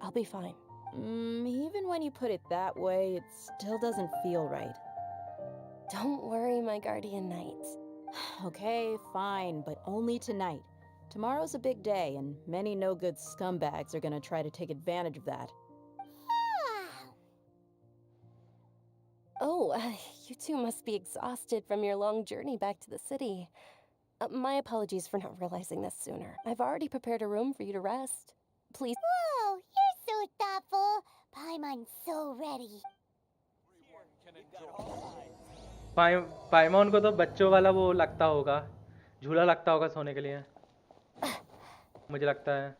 I'll be fine. Even when you put it that way, it still doesn't feel right. Don't worry, my guardian knight. Okay, fine, but only tonight. Tomorrow's a big day, and many no-good scumbags are gonna try to take advantage of that. Oh, you two must be exhausted from your long journey back to the city. My apologies for not realizing this sooner. I've already prepared a room for you to rest. Please. Whoa, you're so thoughtful. Paimon's so ready. पाइमॉन को तो बच्चों वाला वो लगता होगा. झूला लगता होगा सोने के लिए. मुझे लगता है.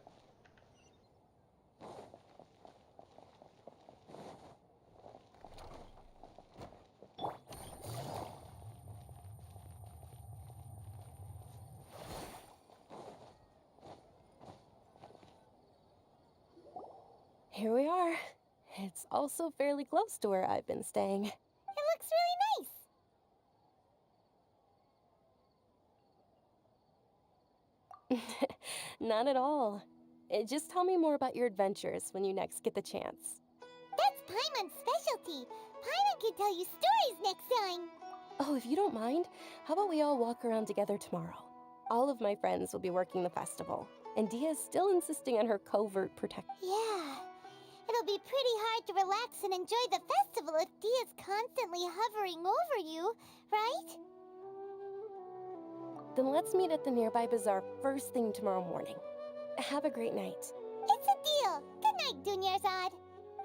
Here we are. It's also fairly close to where I've been staying. It looks really nice. Not at all. Just tell me more about your adventures when you next get the chance. That's Paimon's specialty. Paimon can tell you stories next time. Oh, if you don't mind, how about we all walk around together tomorrow? All of my friends will be working the festival, and Dia's still insisting on her covert protection. Yeah. It'll be pretty hard to relax and enjoy the festival if Dia's constantly hovering over you, right? Then let's meet at the nearby bazaar first thing tomorrow morning. Have a great night. It's a deal. Good night, Dunyarzad.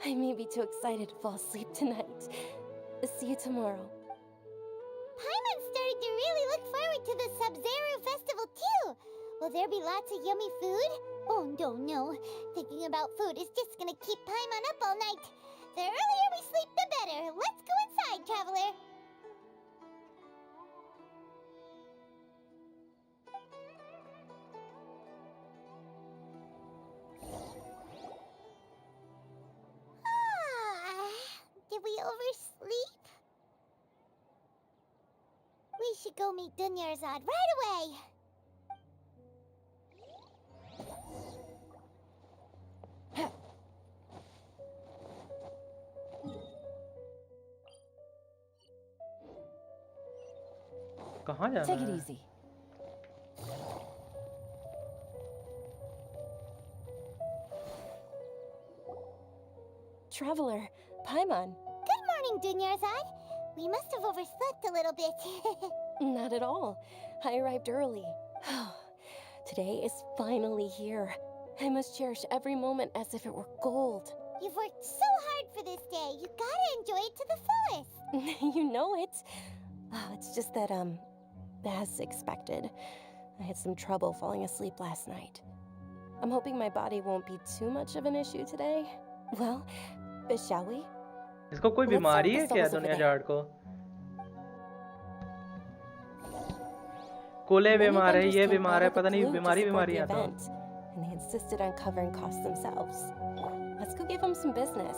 I may be too excited to fall asleep tonight. See you tomorrow. Paimon's starting to really look forward to the Sub-Zero festival too. Will there be lots of yummy food? Oh, no. Thinking about food is just gonna keep Paimon up all night. The earlier we sleep, the better. Let's go inside, traveler. Did we oversleep? We should go meet Dunyarzad right away. कहाँ जाना Take it है? easy. Traveler, Paimon. Good morning, Dunyarzad. We must have overslept a little bit. Not at all. I arrived early. Today is finally here. I must cherish every moment as if it were gold. You've worked so hard for this day. You gotta enjoy it to the fullest. You know it. It's just that, as expected, I had some trouble falling asleep last night. I'm hoping my body won't be too much of an issue today. Well, shall we? इसको कोई Let's बीमारी start है with क्या stalls over दुनिया there. Jat को? कोले Many बीमार है, vendors ये came बीमार out है, of the पता नहीं blue to बीमारी support the है तो. event, and they insisted on covering costs themselves. Let's go give them some business.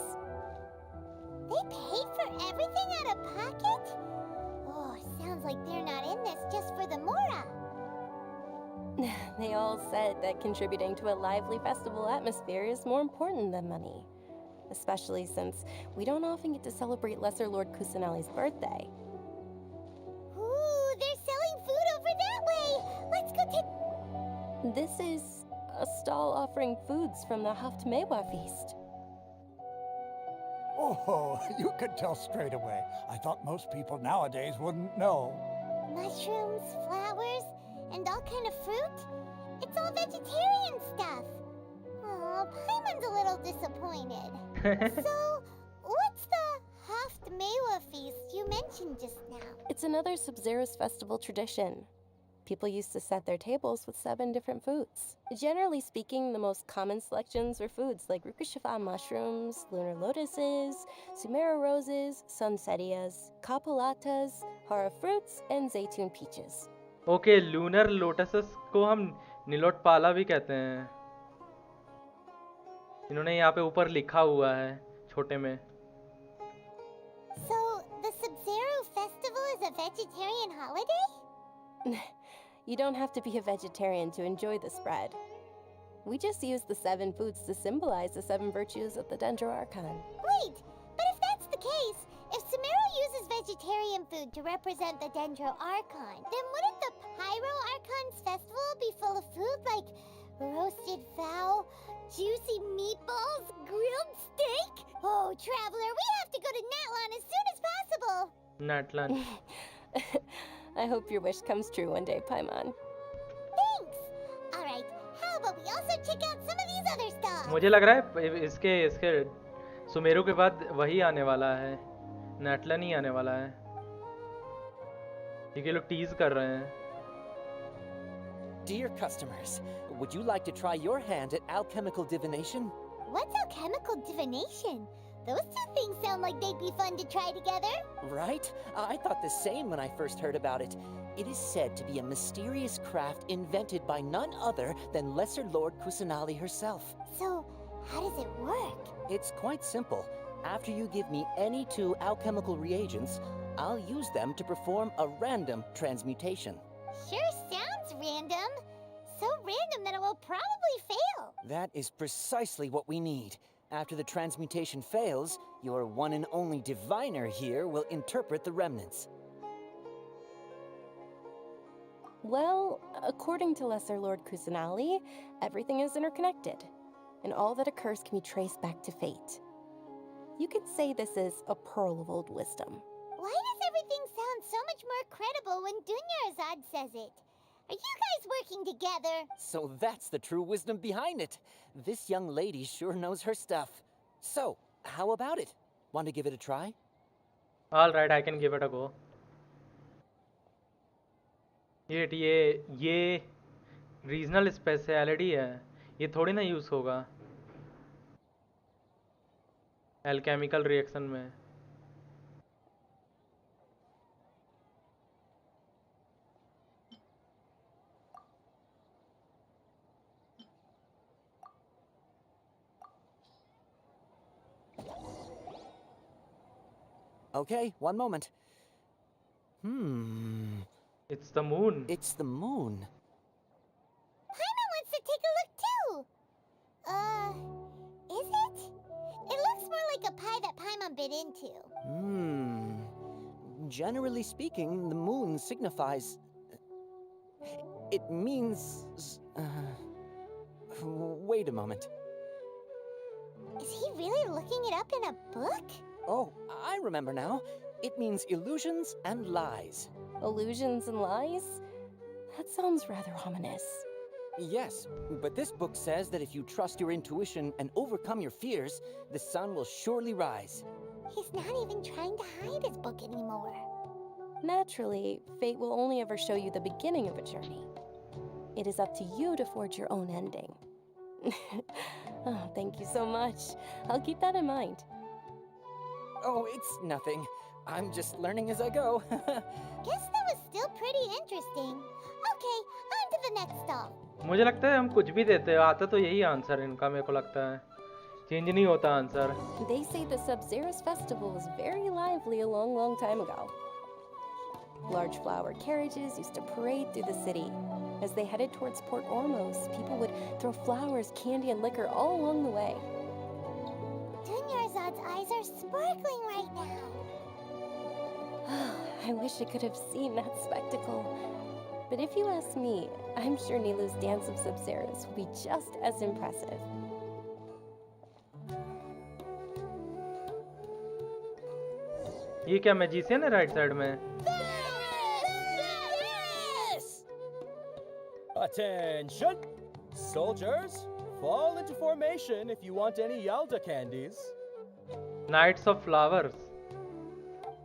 They pay for everything out of pocket? Oh, sounds like they're not in this just for the Mora. They all said that contributing to a lively festival atmosphere is more important than money. Especially since we don't often get to celebrate Lesser Lord Kusanali's birthday. Ooh, they're selling food over that way. Let's go take... This is a stall offering foods from the Haftmewa feast. Oh, you could tell straight away. I thought most people nowadays wouldn't know. Mushrooms, flowers, and all kind of fruit? It's all vegetarian stuff. Oh, Paimon's a little disappointed. So, what's the Haftmewa feast you mentioned just now? It's another Sub-Zero's festival tradition. People used to set their tables with 7 different foods. Generally speaking, the most common selections were foods like Rukashifa mushrooms, lunar lotuses, Sumera roses, sunsetias, kapulatas, hara fruits, and zaytun peaches. Okay, lunar lotuses को हम निलोट पाला भी कहते हैं. इन्होंने यहाँ पे ऊपर लिखा हुआ है छोटे में. So, the Sub-Zero festival is a vegetarian holiday? You don't have to be a vegetarian to enjoy the spread. We just use the 7 foods to symbolize the 7 virtues of the Dendro Archon. Wait, but if that's the case, if Sumero uses vegetarian food to represent the Dendro Archon, then wouldn't the Pyro Archon's festival be full of food like roasted fowl, juicy meatballs, grilled steak? Oh, traveler, we have to go to Natlan as soon as possible. नाटलान. I hope your wish comes true one day, Paimon. Thanks. All right, how about we also check out some of these other stalls? मुझे लग रहा है इसके सुमेरु के बाद वही आने वाला है. नाटलान ही आने वाला है. ये लोग टीज कर रहे हैं. Dear customers, would you like to try your hand at alchemical divination? What's alchemical divination? Those two things sound like they'd be fun to try together. Right? I thought the same when I first heard about it. It is said to be a mysterious craft invented by none other than Lesser Lord Kusanali herself. So, How does it work? It's quite simple. After you give me any 2 alchemical reagents, I'll use them to perform a random transmutation. Sure sounds random. So random that it will probably fail. That is precisely what we need. After the transmutation fails, your one and only diviner here will interpret the remnants. Well, according to Lesser Lord Kusanali, everything is interconnected, and all that occurs can be traced back to fate. You could say this is a pearl of old wisdom. Why does everything sound so much more credible when Dunyarzad says it? Are you guys working together? So that's the true wisdom behind it. This young lady sure knows her stuff. So, how about it? Want to give it a try? All right, I can give it a go. ये regional speciality है, ये थोड़ी ना use होगा alchemical reaction में. Okay, one moment. It's the moon. It's the moon. Paimon wants to take a look too. Is it? It looks more like a pie that Paimon bit into. Generally speaking, the moon signifies... It means... Wait a moment. Is he really looking it up in a book? Oh, I remember now. It means illusions and lies. Illusions and lies? That sounds rather ominous. Yes, but this book says that if you trust your intuition and overcome your fears, the sun will surely rise. He's not even trying to hide his book anymore. Naturally, fate will only ever show you the beginning of a journey. It is up to you to forge your own ending. Oh, thank you so much. I'll keep that in mind. Oh, it's nothing. I'm just learning as I go. Guess that was still pretty interesting. Okay, on to the next stop. मुझे लगता है हम कुछ भी देते हैं, आता तो यही आंसर इनका, मेरे को लगता है चेंज नहीं होता answer. They say the Sub-Zerus festival was very lively a long, long time ago. Large flower carriages used to parade through the city. As they headed towards Port Ormos, people would throw flowers, candy, and liquor all along the way. Dunyarzad's eyes are sparkling right now. I wish I could have seen that spectacle. But if you ask me, I'm sure Nilu's dance of Sub-Zerus will be just as impressive. ये क्या magician है right side में? Attention! Soldiers, fall into formation if you want any Yalda candies. Knights of Flowers.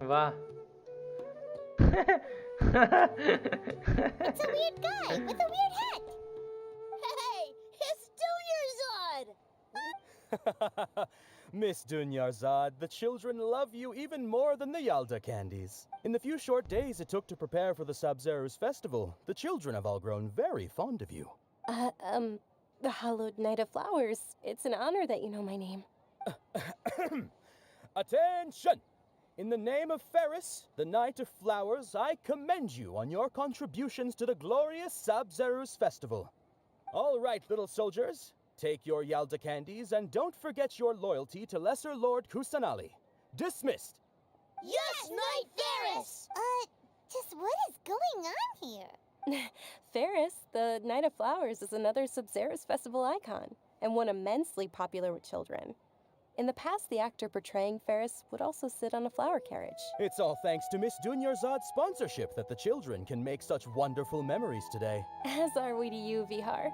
वाह. It's a weird guy with a weird hat. Hey, it's Dunyarzad. Miss Dunyarzad, the children love you even more than the Yalda candies. In the few short days it took to prepare for the Sub-Zerus festival, the children have all grown very fond of you. The Hallowed Knight of Flowers. It's an honor that you know my name. Attention! In the name of Ferris, the Knight of Flowers, I commend you on your contributions to the glorious Sub-Zerus festival. All right, little soldiers, take your Yalda candies and don't forget your loyalty to Lesser Lord Kusanali. Dismissed. Yes, Knight Ferris! Just what is going on here? Ferris, the Knight of Flowers, is another Sub-Zerus festival icon, and one immensely popular with children. In the past, the actor portraying Ferris would also sit on a flower carriage. It's all thanks to Miss Dunyarzad's sponsorship that the children can make such wonderful memories today. As are we to you, Vihar.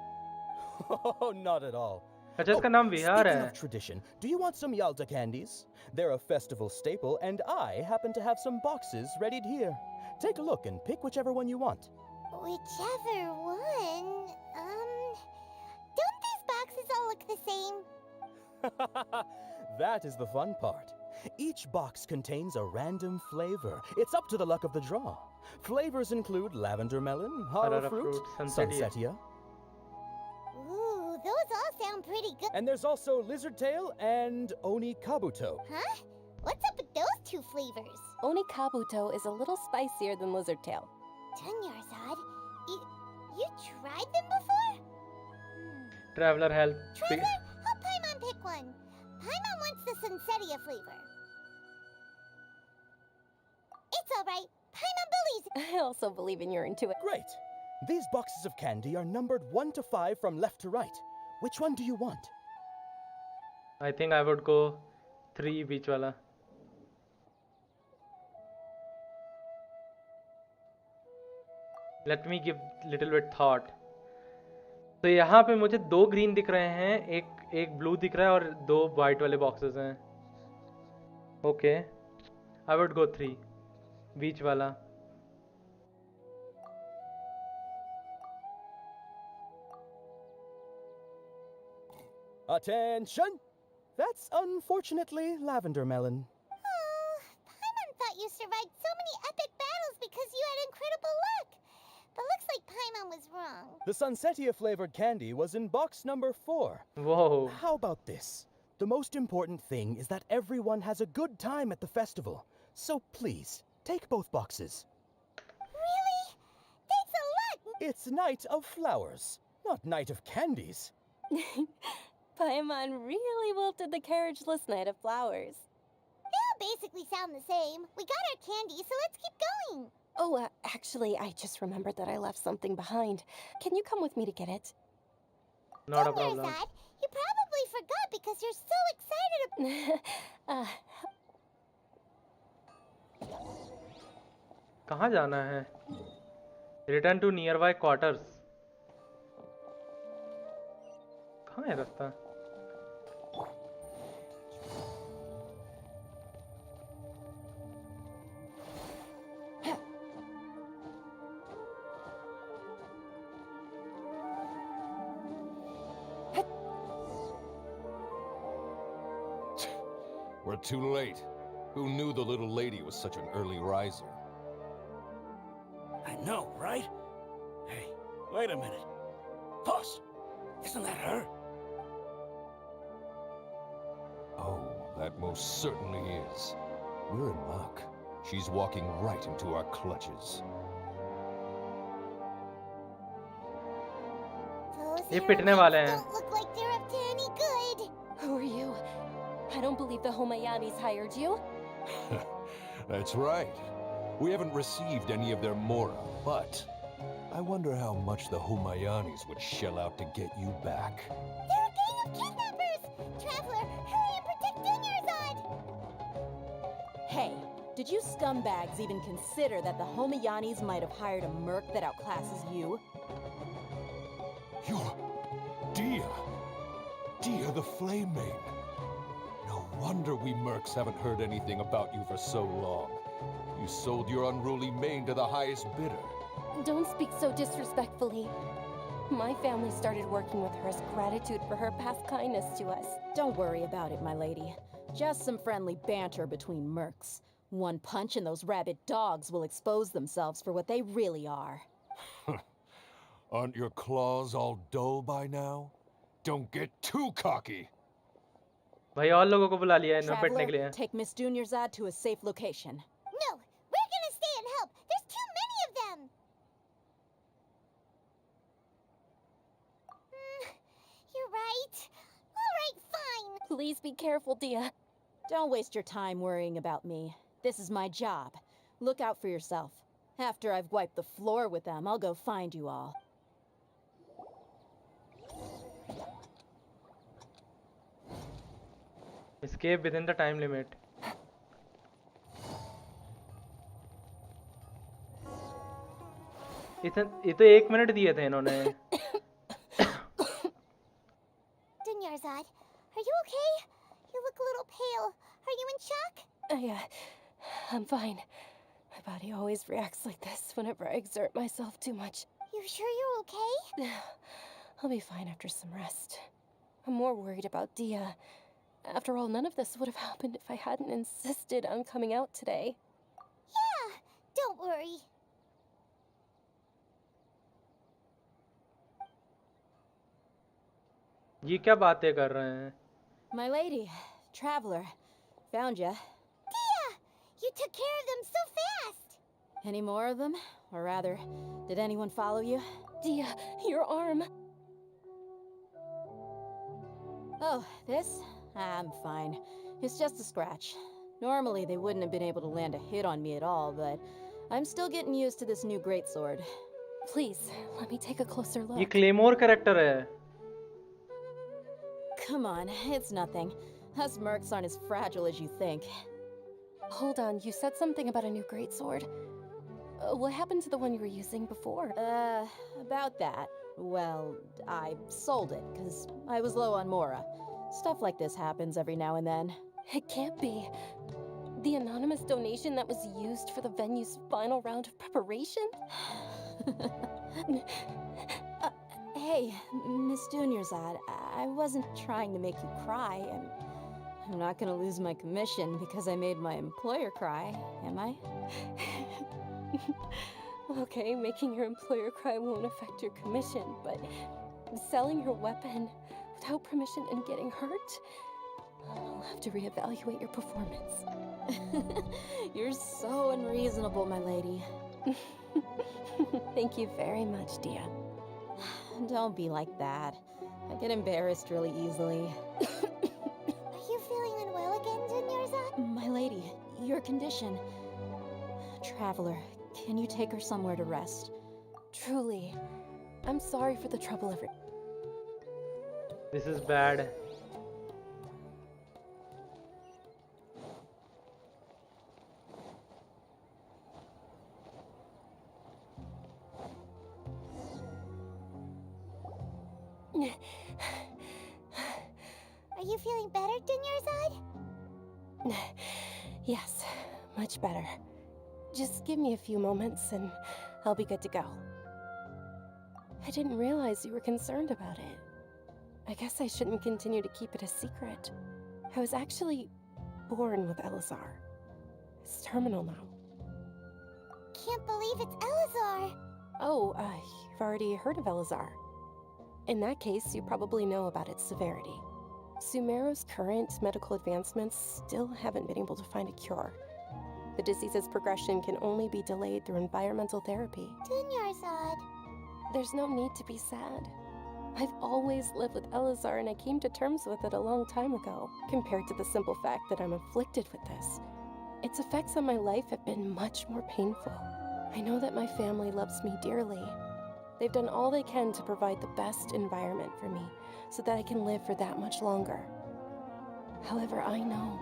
Oh, not at all. अच्छा इसका नाम विहार Speaking है. of tradition, do you want some Yalda candies? They're a festival staple, and I happen to have some boxes readied here. Take a look and pick whichever one you want. Whichever one. Don't these boxes all look the same? That is the fun part. Each box contains a random flavor. It's up to the luck of the draw. Flavors include lavender melon, Harara hara fruit, fruit, sunsetia. sunsetia. Ooh, those all sound sound pretty good. And there's also Lizard Tail and Oni Kabuto. Huh? What's up with those two flavors? Oni Kabuto is a little spicier than Lizard Tail. Dunyarzad, you tried them before? Traveler help. Traveler, help Paimon pick one. Paimon wants the Sunsetia flavor. It's alright. Paimon believes. I also believe in your intuition. Great. These boxes of candy are numbered 1 to 5 from left to right. Which one do you want? I think I would go 3 बीच वाला. Let me give little bit thought. तो यहाँ पे मुझे 2 green दिख रहे हैं, एक blue दिख रहा है और 2 वाइट वाले बॉक्सेस हैं. ओके, आई वुड गो 3 बीच वाला. Attention! That's unfortunately lavender melon. Oh, Paimon thought you survived so many epic battles because you had incredible luck. But looks like Paimon was wrong. The Sunsetia flavored candy was in box number 4. Whoa. How about this? The most important thing is that everyone has a good time at the festival. So please, take both boxes. Really? Thanks a lot. It's Night of Flowers, not Night of Candies. Paimon really wilted the carriage-less Night of Flowers. They all basically sound the same. We got our candy, so let's keep going. Oh, actually, I just remembered that I left something behind. Can you come with me to get it? Not a Don't worry, problem. Zad. You probably forgot because you're so excited. कहाँ जाना है? Return to nearby quarters. कहाँ है रास्ता? We're too late. Who knew the little lady was such an early riser? I know, right? Hey, wait a minute. Boss, isn't that her? Oh, that most certainly is. We're in luck. She's walking right into our clutches. Those ये पिटने वाले arrows हैं. don't look like they're up to any good. Who are you? I don't believe the Homayanis hired you. That's right. We haven't received any of their mora, but I wonder how much the Humayanis would shell out to get you back. They're a gang of kidnappers! Traveler, hurry and protect Dunyarzad! Hey, did you scumbags even consider that the Homayanis might have hired a merc that outclasses you? You're Dia. Dia the Flame Maid. No wonder we mercs haven't heard anything about you for so long. You sold your unruly mane to the highest bidder. Don't speak so disrespectfully. My family started working with her as gratitude for her past kindness to us. Don't worry about it, my lady. Just some friendly banter between mercs. One punch and those rabid dogs will expose themselves for what they really are. Aren't your claws all dull by now? Don't get too cocky. भाई और लोगों को बुला लिया है इन्हें पिटने के लिए. Traveler, take Miss Dunyarzad to a safe location. No, we're gonna stay and help. There's too many of them. You're right. All right, fine. Please be careful, Dia. Don't waste your time worrying about me. This is my job. Look out for yourself. After I've wiped the floor with them, I'll go find you all. Escape within the time limit. ये तो 1 minute दिए थे इन्होंने. Dunyarzad, are you okay? You look a little pale. Are you in shock? I'm fine. My body always reacts like this whenever I exert myself too much. You sure you're okay? I'll be fine after some rest. I'm more worried about Dia. After all, none of this would have happened if I hadn't insisted on coming out today. Yeah, don't worry. ये क्या बातें कर रहे हैं? My lady, traveler, found ya. Dia! You took care of them so fast! Any more of them? Or rather, did anyone follow you? Dia, your arm. Oh, this? I'm fine. It's just a scratch. Normally, they wouldn't have been able to land a hit on me at all, but I'm still getting used to this new greatsword. Please, let me take a closer ये look. Claymore character है. Come on, it's nothing. Us mercs aren't as fragile as you think. Hold on, you said something about a new greatsword. What happened to the one you were using before? About that. Well, I sold it, because I was low on Mora. Stuff like this happens every now and then. It can't be. The anonymous donation that was used for the venue's final round of preparation? Hey, Miss Dunyarzad, I wasn't trying to make you cry. I'm not gonna lose my commission because I made my employer cry, am I? Okay, making your employer cry won't affect your commission, but selling your weapon without permission and getting hurt? I'll have to reevaluate your performance. You're so unreasonable, my lady. Thank you very much, Dia. Don't be like that. I get embarrassed really easily. Are you feeling unwell again, Dunyarzad? My lady, your condition. Traveler, can you take her somewhere to rest? Truly, I'm sorry for the trouble ever. This is bad. Are you feeling better, Dunyarzad? Yes, much better. Just give me a few moments and I'll be good to go. I didn't realize you were concerned about it. I guess I shouldn't continue to keep it a secret. I was actually born with Elazar. It's terminal now. Can't believe it's Elazar! Oh, you've already heard of Elazar. In that case, you probably know about its severity. Sumeru's current medical advancements still haven't been able to find a cure. The disease's progression can only be delayed through environmental therapy. Dunyarzad. There's no need to be sad. I've always lived with Elazar and I came to terms with it a long time ago, compared to the simple fact that I'm afflicted with this. Its effects on my life have been much more painful. I know that my family loves me dearly. They've done all they can to provide the best environment for me, so that I can live for that much longer. However, I know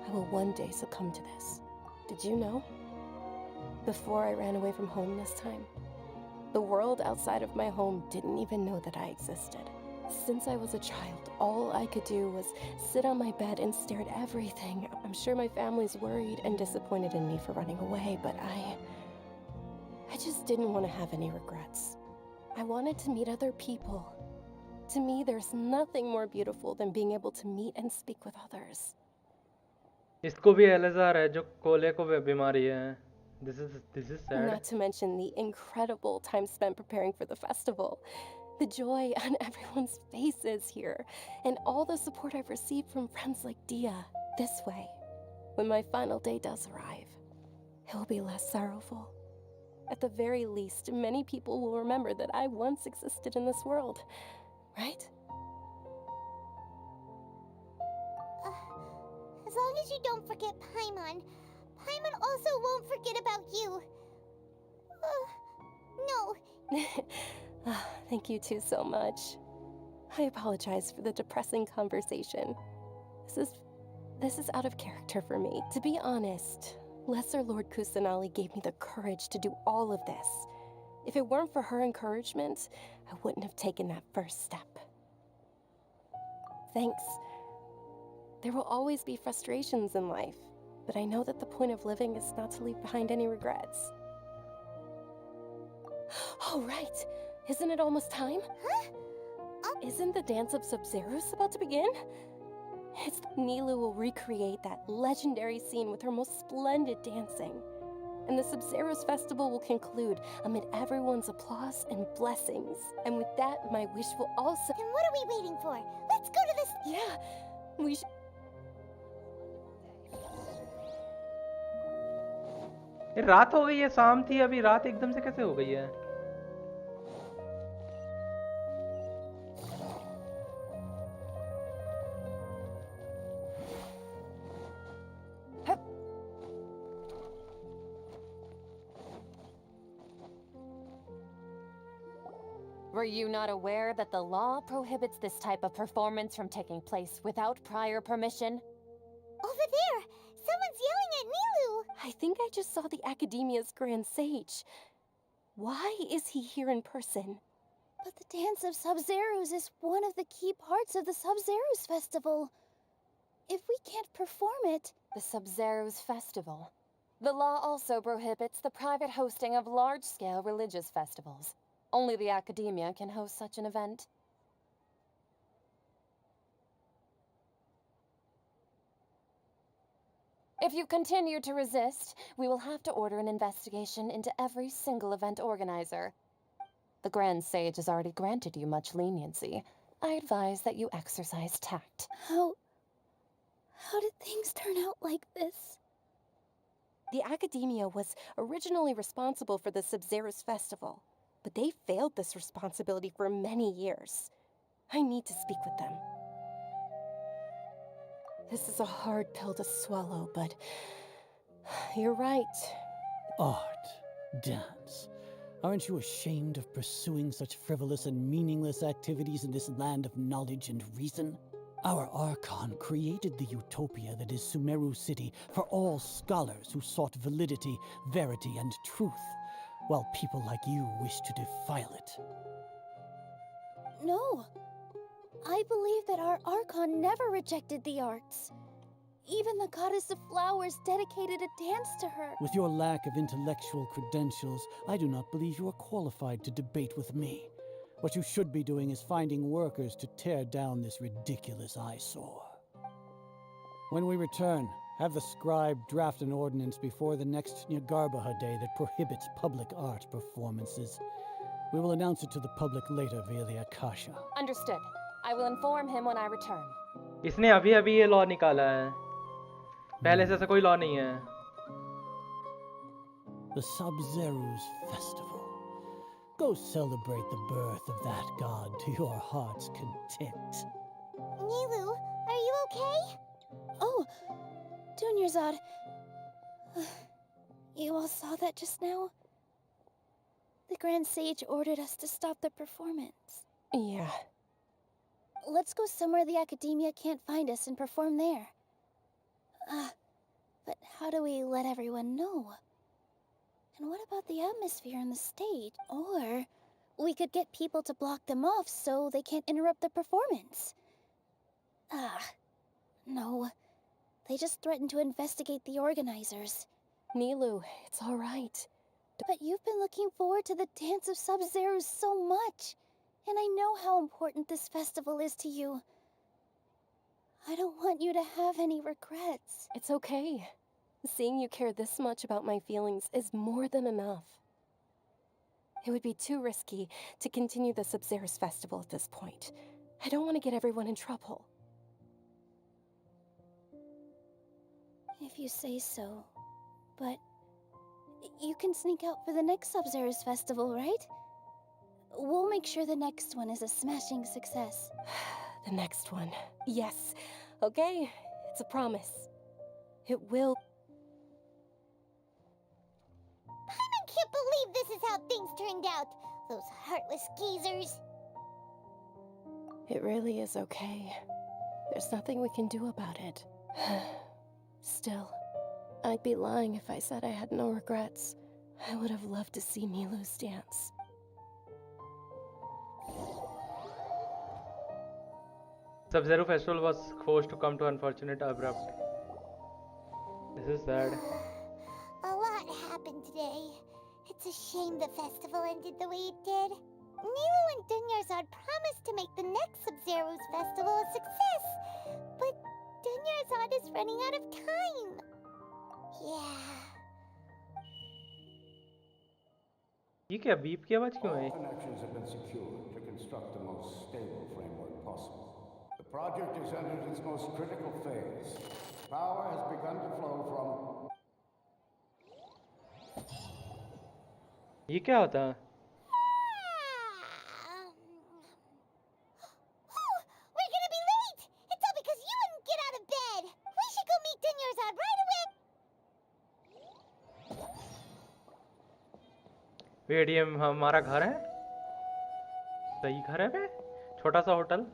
I will one day succumb to this. Did you know? Before I ran away from home this time, the world outside of my home didn't even know that I existed. Since I was a child, all I could do was sit on my bed and stare at everything. I'm sure my family's worried and disappointed in me for running away, but I just didn't want to have any regrets. I wanted to meet other people. To me, there's nothing more beautiful than being able to meet and speak with others. इसको भी एलेजार है जो कोले को भी बीमारी है. This is sad. Not to mention the incredible time spent preparing for the festival. The joy on everyone's faces here, and all the support I've received from friends like Dia. This way, when my final day does arrive, it will be less sorrowful. At the very least, many people will remember that I once existed in this world, right? As long as you don't forget Paimon, Paimon also won't forget about you. No. Thank you two so much. I apologize for the depressing conversation. This is out of character for me. To be honest, Lesser Lord Kusanali gave me the courage to do all of this. If it weren't for her encouragement, I wouldn't have taken that first step. Thanks. There will always be frustrations in life, but I know that the point of living is not to leave behind any regrets. Oh, right. Isn't it almost time? Huh? Isn't the dance of Sub-Zerus about to begin? Nilu will recreate that legendary scene with her most splendid dancing. and the Sub-Zero's festival will conclude amid everyone's applause and blessings. And with that, my wish will also... Then what are we waiting for? Let's go to this... Yeah, we should... ये रात हो गई है, शाम थी अभी, रात एकदम से कैसे हो गई है? Were you not aware that the law prohibits this type of performance from taking place without prior permission? Over there! Someone's yelling at Nilu! I think I just saw the Academia's Grand Sage. Why is he here in person? But the Dance of Sub-Zerus is one of the key parts of the Sub-Zerus Festival. If we can't perform it... The Sub-Zerus Festival. The law also prohibits the private hosting of large-scale religious festivals. Only the Academia can host such an event. If you continue to resist, we will have to order an investigation into every single event organizer. The Grand Sage has already granted you much leniency. I advise that you exercise tact. How did things turn out like this? The Academia was originally responsible for the Sub-Zerus Festival, but they failed this responsibility for many years. I need to speak with them. This is a hard pill to swallow, but you're right. Art, dance. Aren't you ashamed of pursuing such frivolous and meaningless activities in this land of knowledge and reason? Our Archon created the utopia that is Sumeru City for all scholars who sought validity, verity, and truth, while people like you wish to defile it. No. I believe that our Archon never rejected the arts. Even the goddess of flowers dedicated a dance to her. With your lack of intellectual credentials, I do not believe you are qualified to debate with me. What you should be doing is finding workers to tear down this ridiculous eyesore. When we return, have the scribe draft an ordinance before the next Nyargarbaha Day that prohibits public art performances. We will announce it to the public later via the Akasha. Understood. I will inform him when I return. इसने अभी अभी ये law निकाला है, पहले से ऐसा कोई लॉ नहीं है. The Sub-Zerus Festival. Go celebrate the birth of that god to your heart's content. Nilu, are you okay? Oh, Dunyarzad. You all saw that just now? The Grand Sage ordered us to stop the performance. Yeah. Let's go somewhere the Academia can't find us and perform there. But how do we let everyone know? And what about the atmosphere on the stage? Or we could get people to block them off so they can't interrupt the performance. No. They just threatened to investigate the organizers. Nilu, it's all right. But you've been looking forward to the Dance of Sub-Zerus so much. And I know how important this festival is to you. I don't want you to have any regrets. It's okay. Seeing you care this much about my feelings is more than enough. It would be too risky to continue the Sub-Zerus festival at this point. I don't want to get everyone in trouble. If you say so. But you can sneak out for the next Sub-Zerus festival, right? We'll make sure the next one is a smashing success. The next one. Yes. Okay, it's a promise. It will. I can't believe this is how things turned out. Those heartless geezers. It really is okay. There's nothing we can do about it. Still, I'd be lying if I said I had no regrets. I would have loved to see Nilu's dance. Sub-Zero Festival was forced to come to unfortunate abrupt. This is sad. A lot happened today. It's a shame the festival ended the way it did. Nilu and Dunyarzad promised to make the next Sub-Zero's festival a success, but Dunyarzad is running out of time. Yeah. ये क्या beep की आवाज क्यों है? All connections have been secured to construct the most stable framework possible. The project has entered its most critical phase. Power has begun to flow from... ये क्या होता है? We're gonna be late! It's all because you wouldn't get out of bed! We should go meet Dinyarzad right away! Wait, ये हमारा घर है? सही घर है बे? छोटा सा hotel?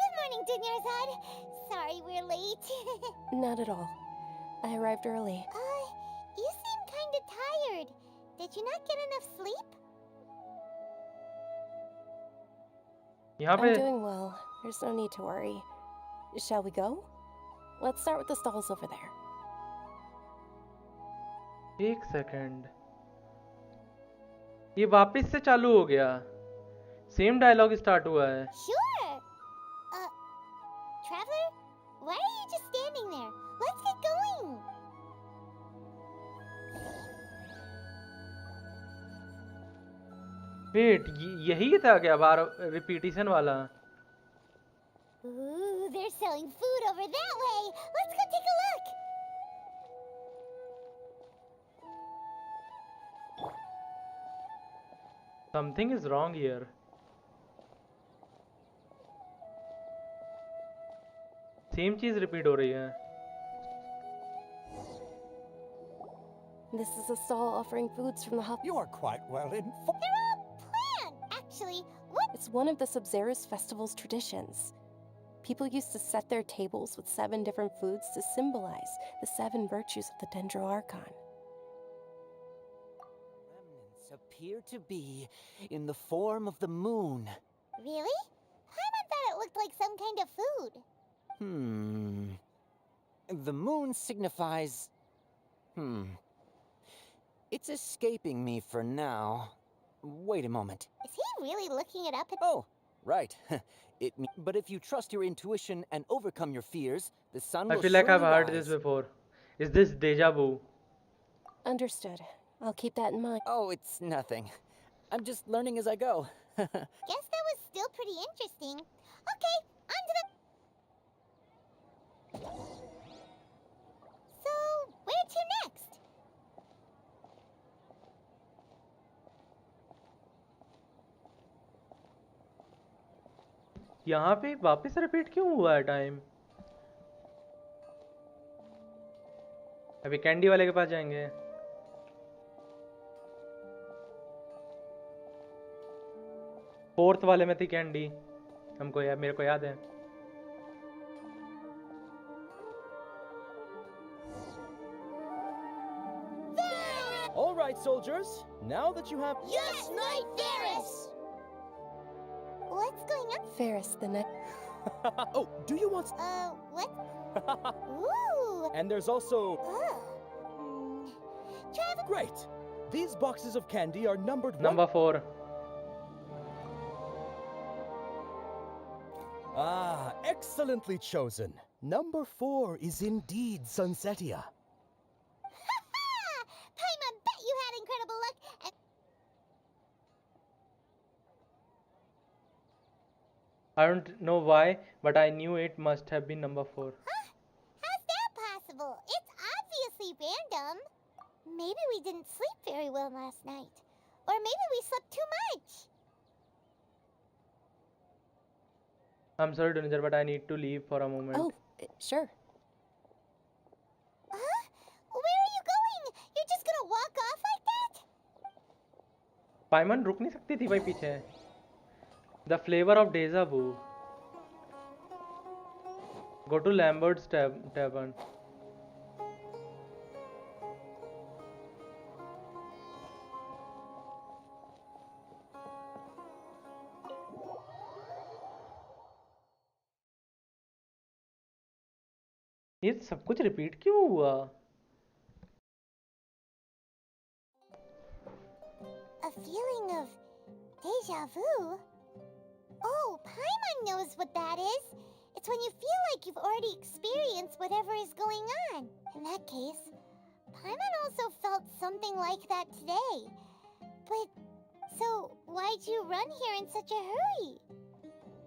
Good morning, Dinyarzad. Sorry we're late. Not at all. I arrived early. You seem kinda tired. Did you not get enough sleep? यहाँ I'm पे doing well. There's no need to worry. Shall we go? Let's start with the stalls over there. एक second, ये वापस से चालू हो गया। Same dialogue start हुआ है। Sure. Traveler, why are you just standing there? Let's get going. Wait, यही था क्या बार रिपीटिशन वाला? Ooh, they're selling food over that way. Let's go take a look. Something is wrong here. Same चीज repeat हो रही है। This is a stall offering foods from the hub. You are quite well informed. They're all planned. Actually, what? It's one of the Sub-Zerus festival's traditions. People used to set their tables with 7 different foods to symbolize the 7 virtues of the Dendro Archon. Remnants appear to be in the form of the moon. Really? Paimon thought it looked like some kind of food. The moon signifies... It's escaping me for now. Wait a moment. Is he really looking it up? Oh, right. But if you trust your intuition and overcome your fears, the sun I will feel like I've surely heard rise. this before. Is this deja vu? Understood. I'll keep that in mind. Oh, it's nothing. I'm just learning as I go. Guess that was still pretty interesting. Okay, on to the... So, where to next? यहाँ पे वापस repeat क्यों हुआ है time? अभी candy वाले के पास जाएंगे। फोर्थ वाले में थी कैंडी, हमको याद, मेरे को याद है। All right, soldiers. Now that you have... Yes, Knight Ferris! What's going on? Ferris, the next. Oh, do you want... What? Ooh! And there's also... Travel... Great! These boxes of candy are numbered... Number 4. Ah, excellently chosen. Number 4 is indeed Sunsetia. Paimon, bet you had incredible luck and... I don't know why, but I knew it must have been number 4. Huh? How's that possible? It's obviously random. Maybe we didn't sleep very well last night. Or maybe we slept too much. I'm sorry, Dunizer, but I need to leave for a moment. Oh, sure. Huh? Where are you going? You're just gonna walk off like that? पाइमन रुक नहीं सकती थी भाई पीछे। The flavor of deja vu. Go to Lambert's tavern. ये सब कुछ repeat क्यों हुआ? A feeling of deja vu? Oh, Paimon knows what that is. It's when you feel like you've already experienced whatever is going on. In that case, Paimon also felt something like that today. But, so, why'd you run here in such a hurry?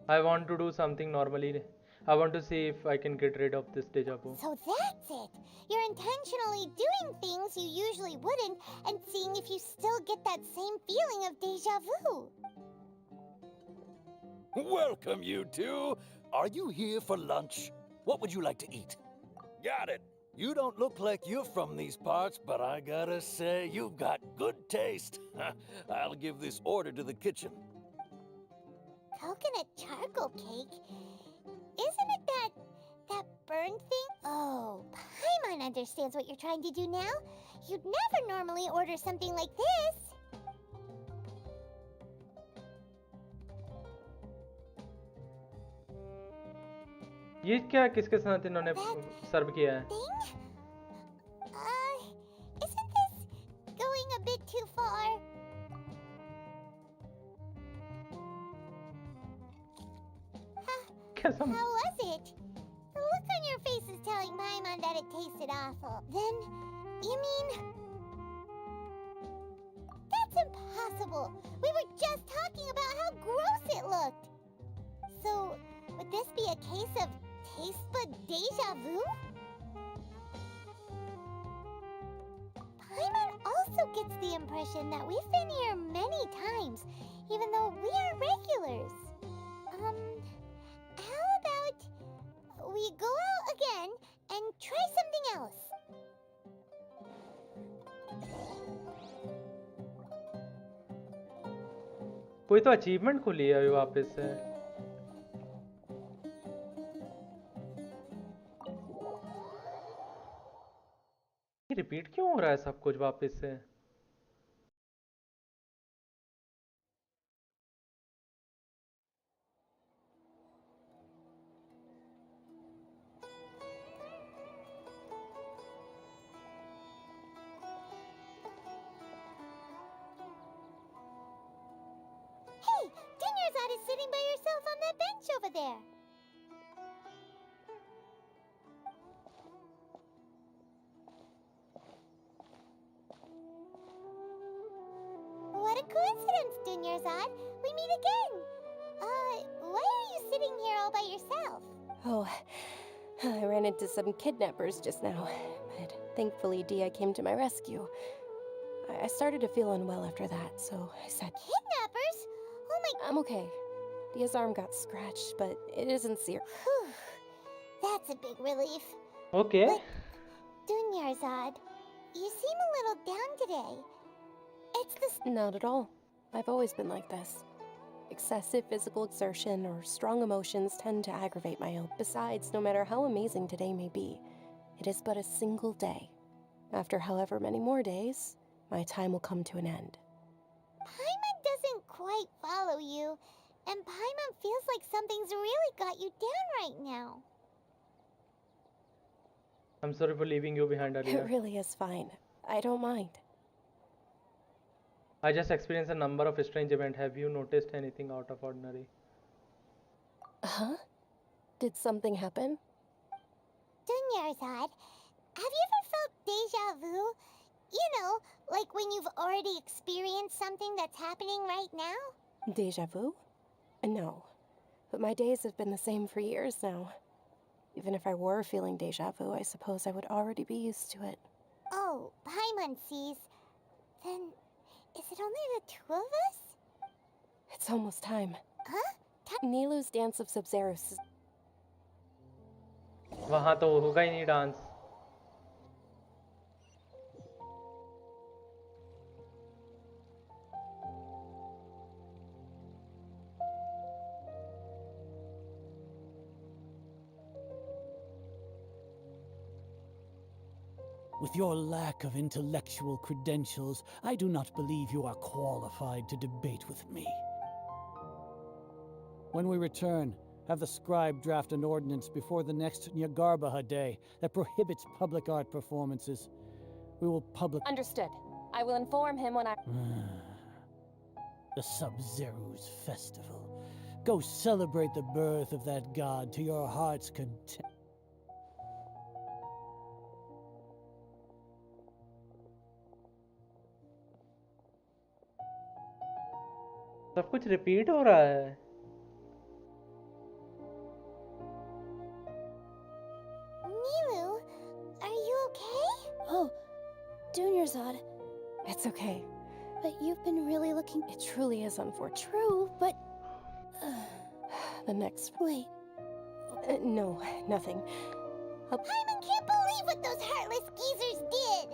I want to do something normally. I want to see if I can get rid of this deja vu. So that's it. You're intentionally doing things you usually wouldn't and seeing if you still get that same feeling of deja vu. Welcome, you two. Are you here for lunch? What would you like to eat? Got it. You don't look like you're from these parts, but I gotta say, you've got good taste. I'll give this order to the kitchen. Coconut charcoal cake? Isn't it that burned thing? Oh, Paimon understands what you're trying to do now. You'd never normally order something like this. ये क्या किसके साथ इन्होंने सर्व किया है? Isn't this going a bit too far? How was it? The look on your face is telling Paimon that it tasted awful. Then, you mean... That's impossible! We were just talking about how gross it looked! So, would this be a case of taste bud deja vu? Paimon also gets the impression that we've been here many times, even though we are regulars. How about we go out again and try something else? कोई तो achievement खुली है अभी वापस से. Repeat क्यों हो रहा है सब कुछ वापस से? Hey, Dinyarzad is sitting by herself on that bench over there. What a coincidence, Dinyarzad. We meet again. Why are you sitting here all by yourself? Oh, I ran into some kidnappers just now, but thankfully Dia came to my rescue. I started to feel unwell after that, so I said... Kidnappers? Oh my... I'm okay. Dia's arm got scratched, but it isn't serious. That's a big relief. Okay. But, Dinyarzad, you seem a little down today. It's the... Not at all. I've always been like this. Excessive physical exertion or strong emotions tend to aggravate my health. Besides, no matter how amazing today may be, it is but a single day. After however many more days, my time will come to an end. Paimon doesn't quite follow you, and Paimon feels like something's really got you down right now. I'm sorry for leaving you behind earlier. It really is fine. I don't mind. I just experienced a number of strange events. Have you noticed anything out of ordinary? Huh? Did something happen? Dinyarzad, have you ever felt deja vu? You know, like when you've already experienced something that's happening right now? Deja vu? No. But my days have been the same for years now. Even if I were feeling deja vu, I suppose I would already be used to it. Oh, Paimon sees. Then, is it only the two of us? It's almost time. Huh? Nilu's Dance of Sub-Zerus. वहाँ तो होगा ही नहीं dance. With your lack of intellectual credentials, I do not believe you are qualified to debate with me. When we return, have the scribe draft an ordinance before the next Nyagarbha Day that prohibits public art performances. We will public... Understood. I will inform him when I... The Sub-Zerus Festival. Go celebrate the birth of that god to your heart's content. सब कुछ repeat हो रहा है. Milu, are you okay? Oh, Dunyarzad. It's okay. But you've been really looking. It truly is unfortunate. True, but. The next. Wait. No, nothing. Paimon can't believe what those heartless geezers did!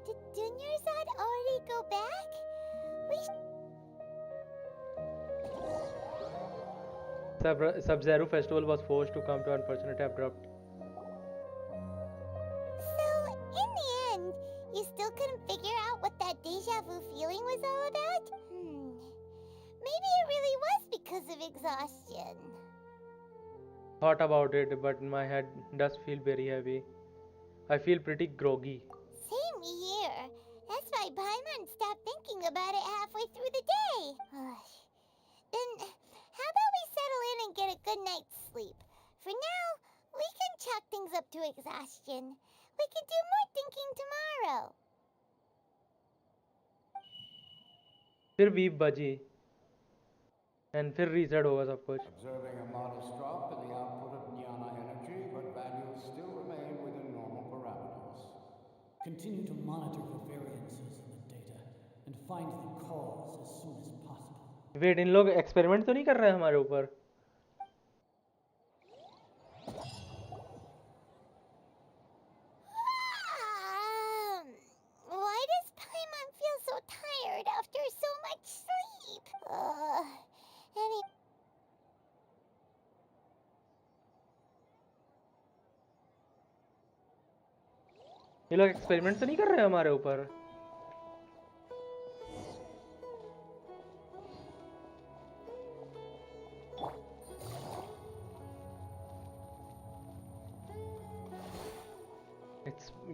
Did Dunyarzad already go back? Sub-Zero Festival was forced to come to unfortunate abrupt. So, in the end, you still couldn't figure out what that deja vu feeling was all about? Maybe it really was because of exhaustion. Thought about it, but my head does feel very heavy. I feel pretty groggy. Same here. That's why Paimon stopped thinking about it halfway through the day. Then, how about we settle in and get a good night's sleep? For now, we can chalk things up to exhaustion. We can do more thinking tomorrow. फिर weep बजी and फिर reset होगा सब कुछ. Observing a modest drop in the output of Jnana energy, but values still remain within normal parameters. Continue to monitor for variances in the data and find the cause as soon as possible. Wait, इन लोग experiment तो नहीं कर रहे हैं हमारे ऊपर? Why does Paimon feel so tired after so much sleep? ये लोग एक्सपेरिमेंट तो नहीं कर रहे हैं हमारे ऊपर?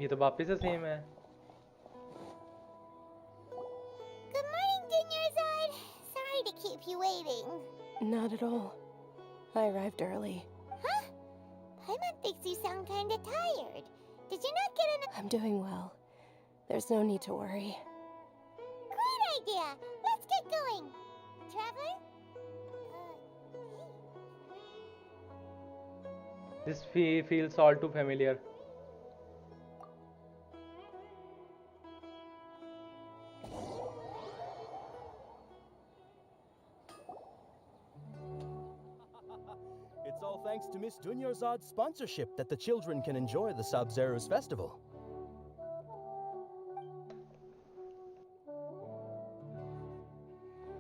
ये तो वापस से सेम है. Good morning, Dunyarzad. Sorry to keep you waiting. Not at all. I arrived early. Huh? Paimon thinks you sound kinda tired. Did you not get enough? I'm doing well. There's no need to worry. Great idea! Let's get going! Traveler? This feels all too familiar. It's all thanks to Miss Dunyarzad's sponsorship that the children can enjoy the Sub-Zero's festival.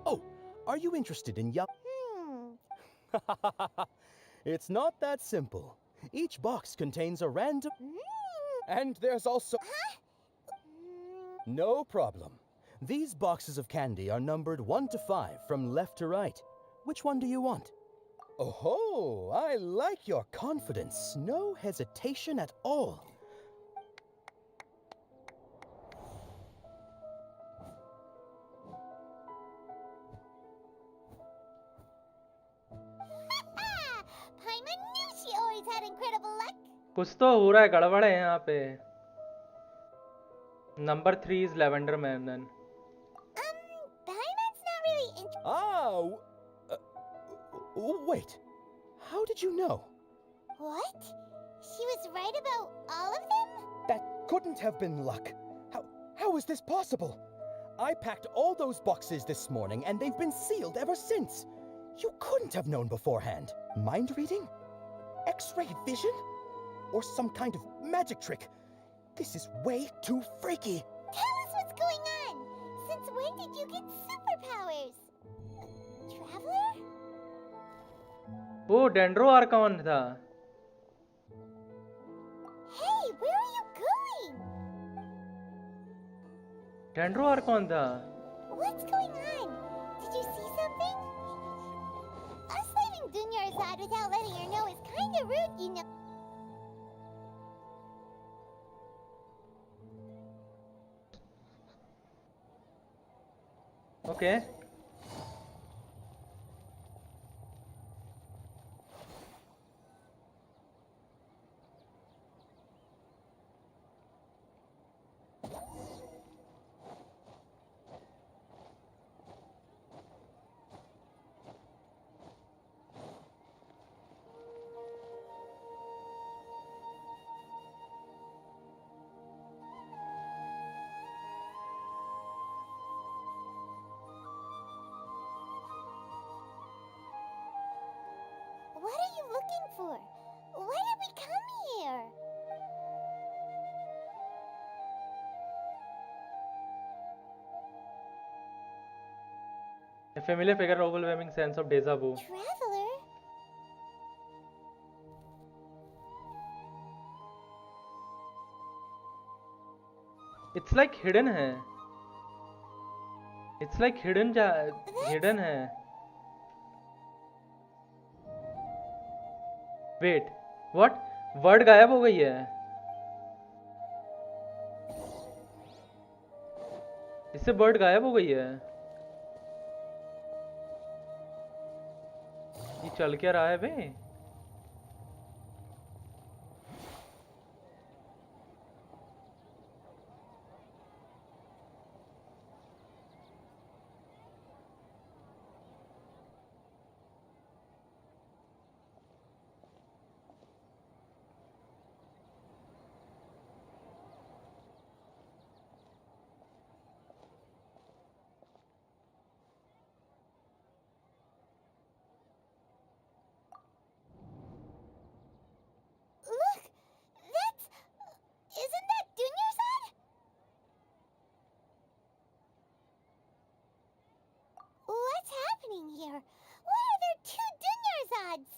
Oh, are you interested in It's not that simple. Each box contains a random... And there's also... No problem. These boxes of candy are numbered 1 to 5 from left to right. Which one do you want? Oh, I like your confidence. No hesitation at all. Paimon knew she always had incredible luck. कुछ तो हो रहा है, गड़बड़ है यहाँ पे. Number 3 is Lavender Man then. Paimon's not really Wait. How did you know? What? She was right about all of them? That couldn't have been luck. How is this possible? I packed all those boxes this morning and they've been sealed ever since. You couldn't have known beforehand. Mind reading? X-ray vision? Or some kind of magic trick? This is way too freaky. Tell us what's going on. Since when did you get superpowers? Traveler? वो डेंड्रोआर कौन था? Hey, where are you going? डेंड्रोआर कौन था? What's going on? Did you see something? Us leaving Dunyarzad without letting her know is kinda rude, you know. Okay What are you looking for? Why did we come here? A familiar figure, overwhelming sense of deja vu. Traveler? It's like hidden है. It's like hidden है. Wait, what? Word गायब हो गई है. इससे bird गायब हो गई है. ये चल क्या रहा है बे? Look! That's... Isn't that Dunyarzad? What's happening here? Why are there two Dunyarzads?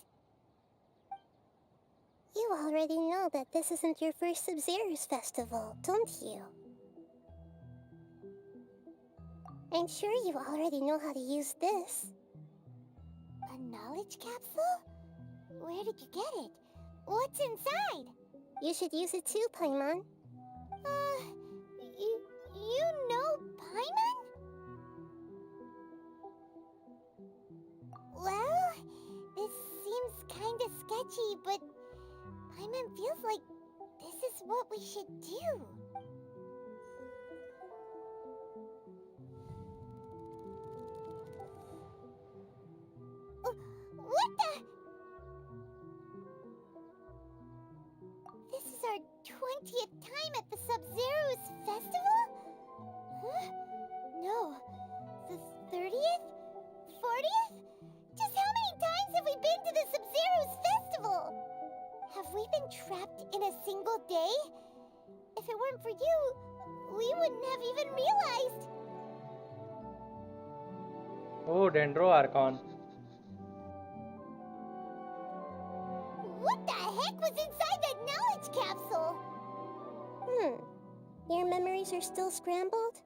You already know that this isn't your first Sub-Zero's festival, don't you? I'm sure you already know how to use this. A knowledge capsule? Where did you get it? What's inside? You should use it too, Paimon. You know Paimon? Well, this seems kinda sketchy, but Paimon feels like this is what we should do. What the? This is our 20th time at the Sub-Zero's festival? Huh? No. The 30th? 40th? Just how many times have we been to the Sub-Zero's festival? Have we been trapped in a single day? If it weren't for you, we wouldn't have even realized. Oh, Dendro Archon. What the heck was inside that knowledge capsule? Your memories are still scrambled?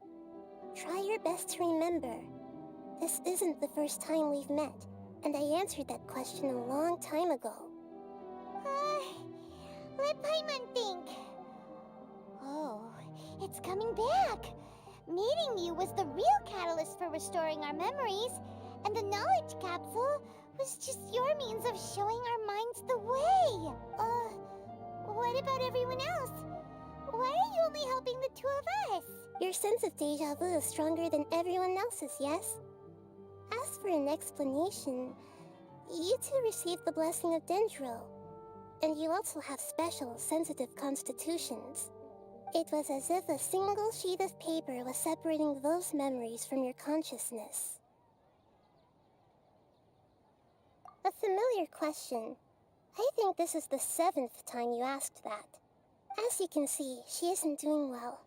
Try your best to remember. This isn't the first time we've met, and I answered that question a long time ago. Let Paimon think. Oh, it's coming back. Meeting you was the real catalyst for restoring our memories, and the knowledge capsule was just your means of showing our minds the way. What about everyone else? Why are you only helping the two of us? Your sense of deja vu is stronger than everyone else's, yes? As for an explanation, you two received the blessing of Dendro, and you also have special, sensitive constitutions. It was as if a single sheet of paper was separating those memories from your consciousness. A familiar question. I think this is the 7th time you asked that. As you can see, she isn't doing well.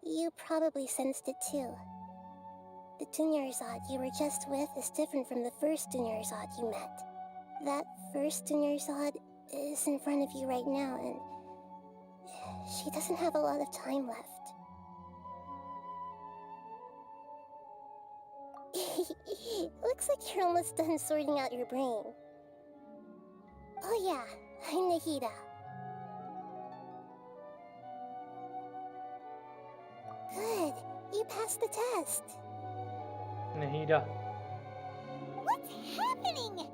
You probably sensed it too. The Dunyarzad you were just with is different from the first Dunyarzad you met. That first Dunyarzad is in front of you right now, and she doesn't have a lot of time left. Looks like you're almost done sorting out your brain. Oh yeah, I'm Nahida. Good, you passed the test. नहीं जा. What's happening?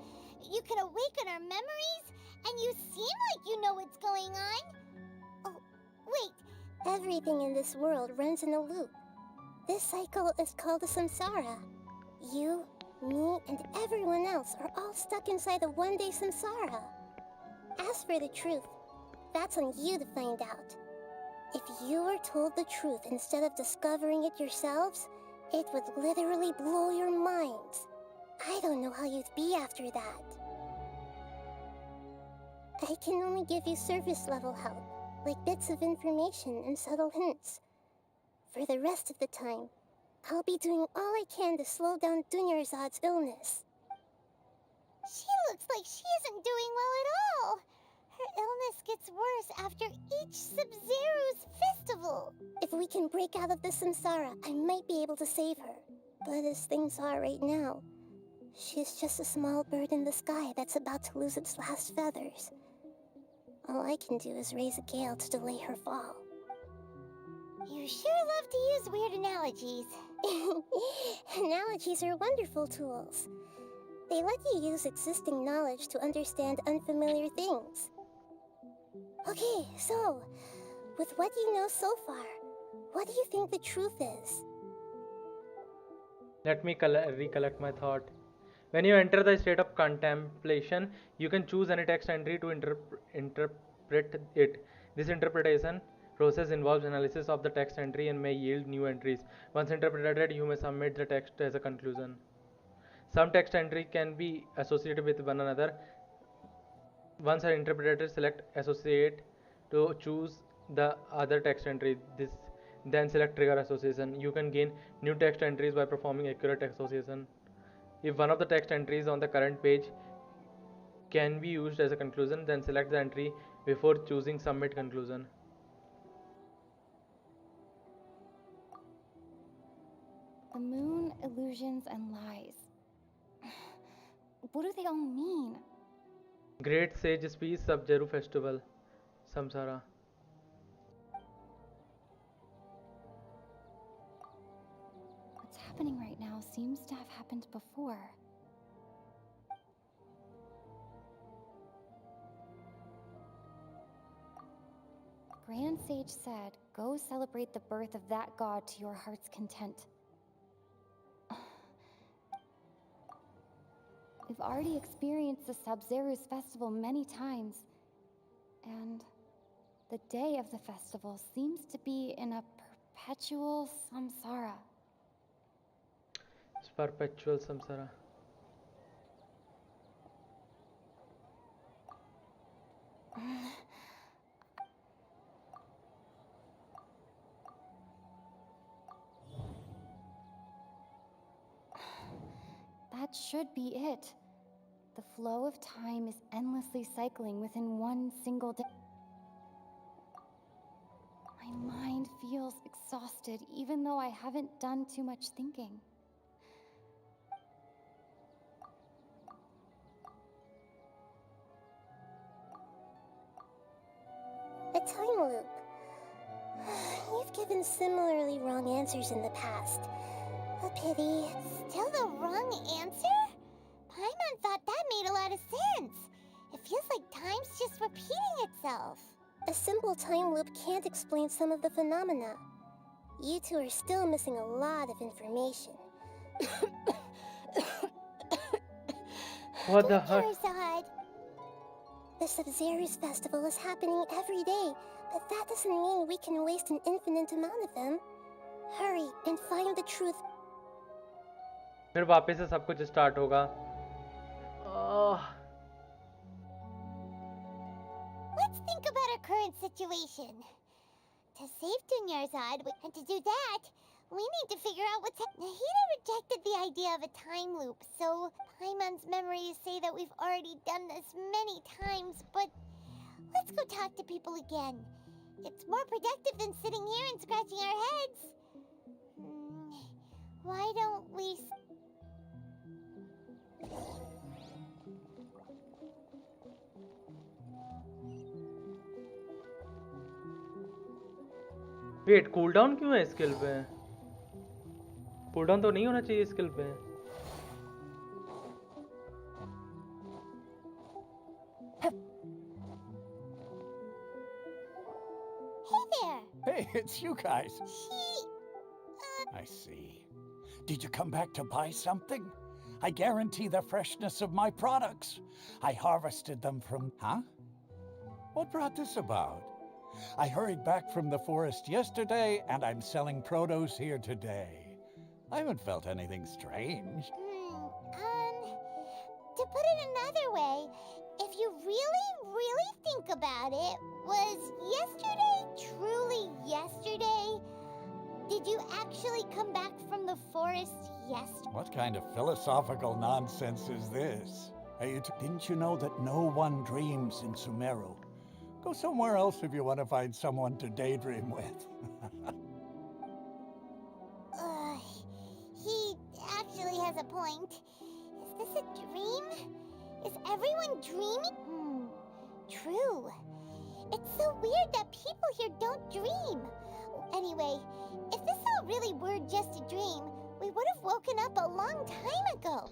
You can awaken our memories, and you seem like you know what's going on. Oh, wait. Everything in this world runs in a loop. This cycle is called a samsara. You, me, and everyone else are all stuck inside a one-day samsara. As for the truth, that's on you to find out. If you were told the truth instead of discovering it yourselves, it would literally blow your minds. I don't know how you'd be after that. I can only give you surface-level help, like bits of information and subtle hints. For the rest of the time, I'll be doing all I can to slow down Dunyarzad's illness. She looks like she isn't doing well at all. Her illness gets worse after each Sub-Zero's festival. If we can break out of the samsara, I might be able to save her. But as things are right now, she's just a small bird in the sky that's about to lose its last feathers. All I can do is raise a gale to delay her fall. You sure love to use weird analogies. Analogies are wonderful tools. They let you use existing knowledge to understand unfamiliar things. Okay, so, with what you know so far, what do you think the truth is? Let me recollect my thought. When you enter the state of contemplation, you can choose any text entry to interpret it. This interpretation process involves analysis of the text entry and may yield new entries. Once interpreted, you may submit the text as a conclusion. Some text entry can be associated with one another. Once an interpreter select associate to choose the other text entry, then select trigger association. You can gain new text entries by performing accurate association. If one of the text entries on the current page can be used as a conclusion, then select the entry before choosing submit conclusion. The moon, illusions, and lies. What do they all mean? Great Sage Speech Sub-Zero Festival. Samsara. What's happening right now seems to have happened before. The Grand Sage said, "Go celebrate the birth of that god to your heart's content." We've already experienced the Sub-Zero's festival many times, and the day of the festival seems to be in a perpetual samsara. It's perpetual samsara. That should be it. The flow of time is endlessly cycling within one single day. My mind feels exhausted, even though I haven't done too much thinking. A time loop. You've given similarly wrong answers in the past. A pity. Still the wrong answer? Paimon thought that made a lot of sense. It feels like time's just repeating itself. A simple time loop can't explain some of the phenomena. You two are still missing a lot of information. What the heck? Dunyarzad. The Sub-Zero's festival is happening every day, but that doesn't mean we can waste an infinite amount of them. Hurry and find the truth. फिर वापस से सब कुछ start होगा. Let's think about our current situation. To save Dunyarzad, and to do that, we need to figure out what's Nahida rejected the idea of a time loop, so Paimon's memories say that we've already done this many times, but let's go talk to people again. It's more productive than sitting here and scratching our heads. Why don't we... wet cool down क्यों है skill पे? Pull down तो नहीं होना चाहिए skill पे। Hey there! Hey, it's you guys. She... I see. Did you come back to buy something? I guarantee the freshness of my products. I harvested them from... Huh? What brought this about? I hurried back from the forest yesterday, and I'm selling produce here today. I haven't felt anything strange. To put it another way, if you really think about it, was yesterday truly yesterday? Did you actually come back from the forest yesterday? What kind of philosophical nonsense is this? Hey, didn't you know that no one dreams in Sumeru? Go somewhere else if you want to find someone to daydream with. He actually has a point. Is this a dream? Is everyone dreaming? True. It's so weird that people here don't dream. Anyway, if this all really were just a dream, we would have woken up a long time ago.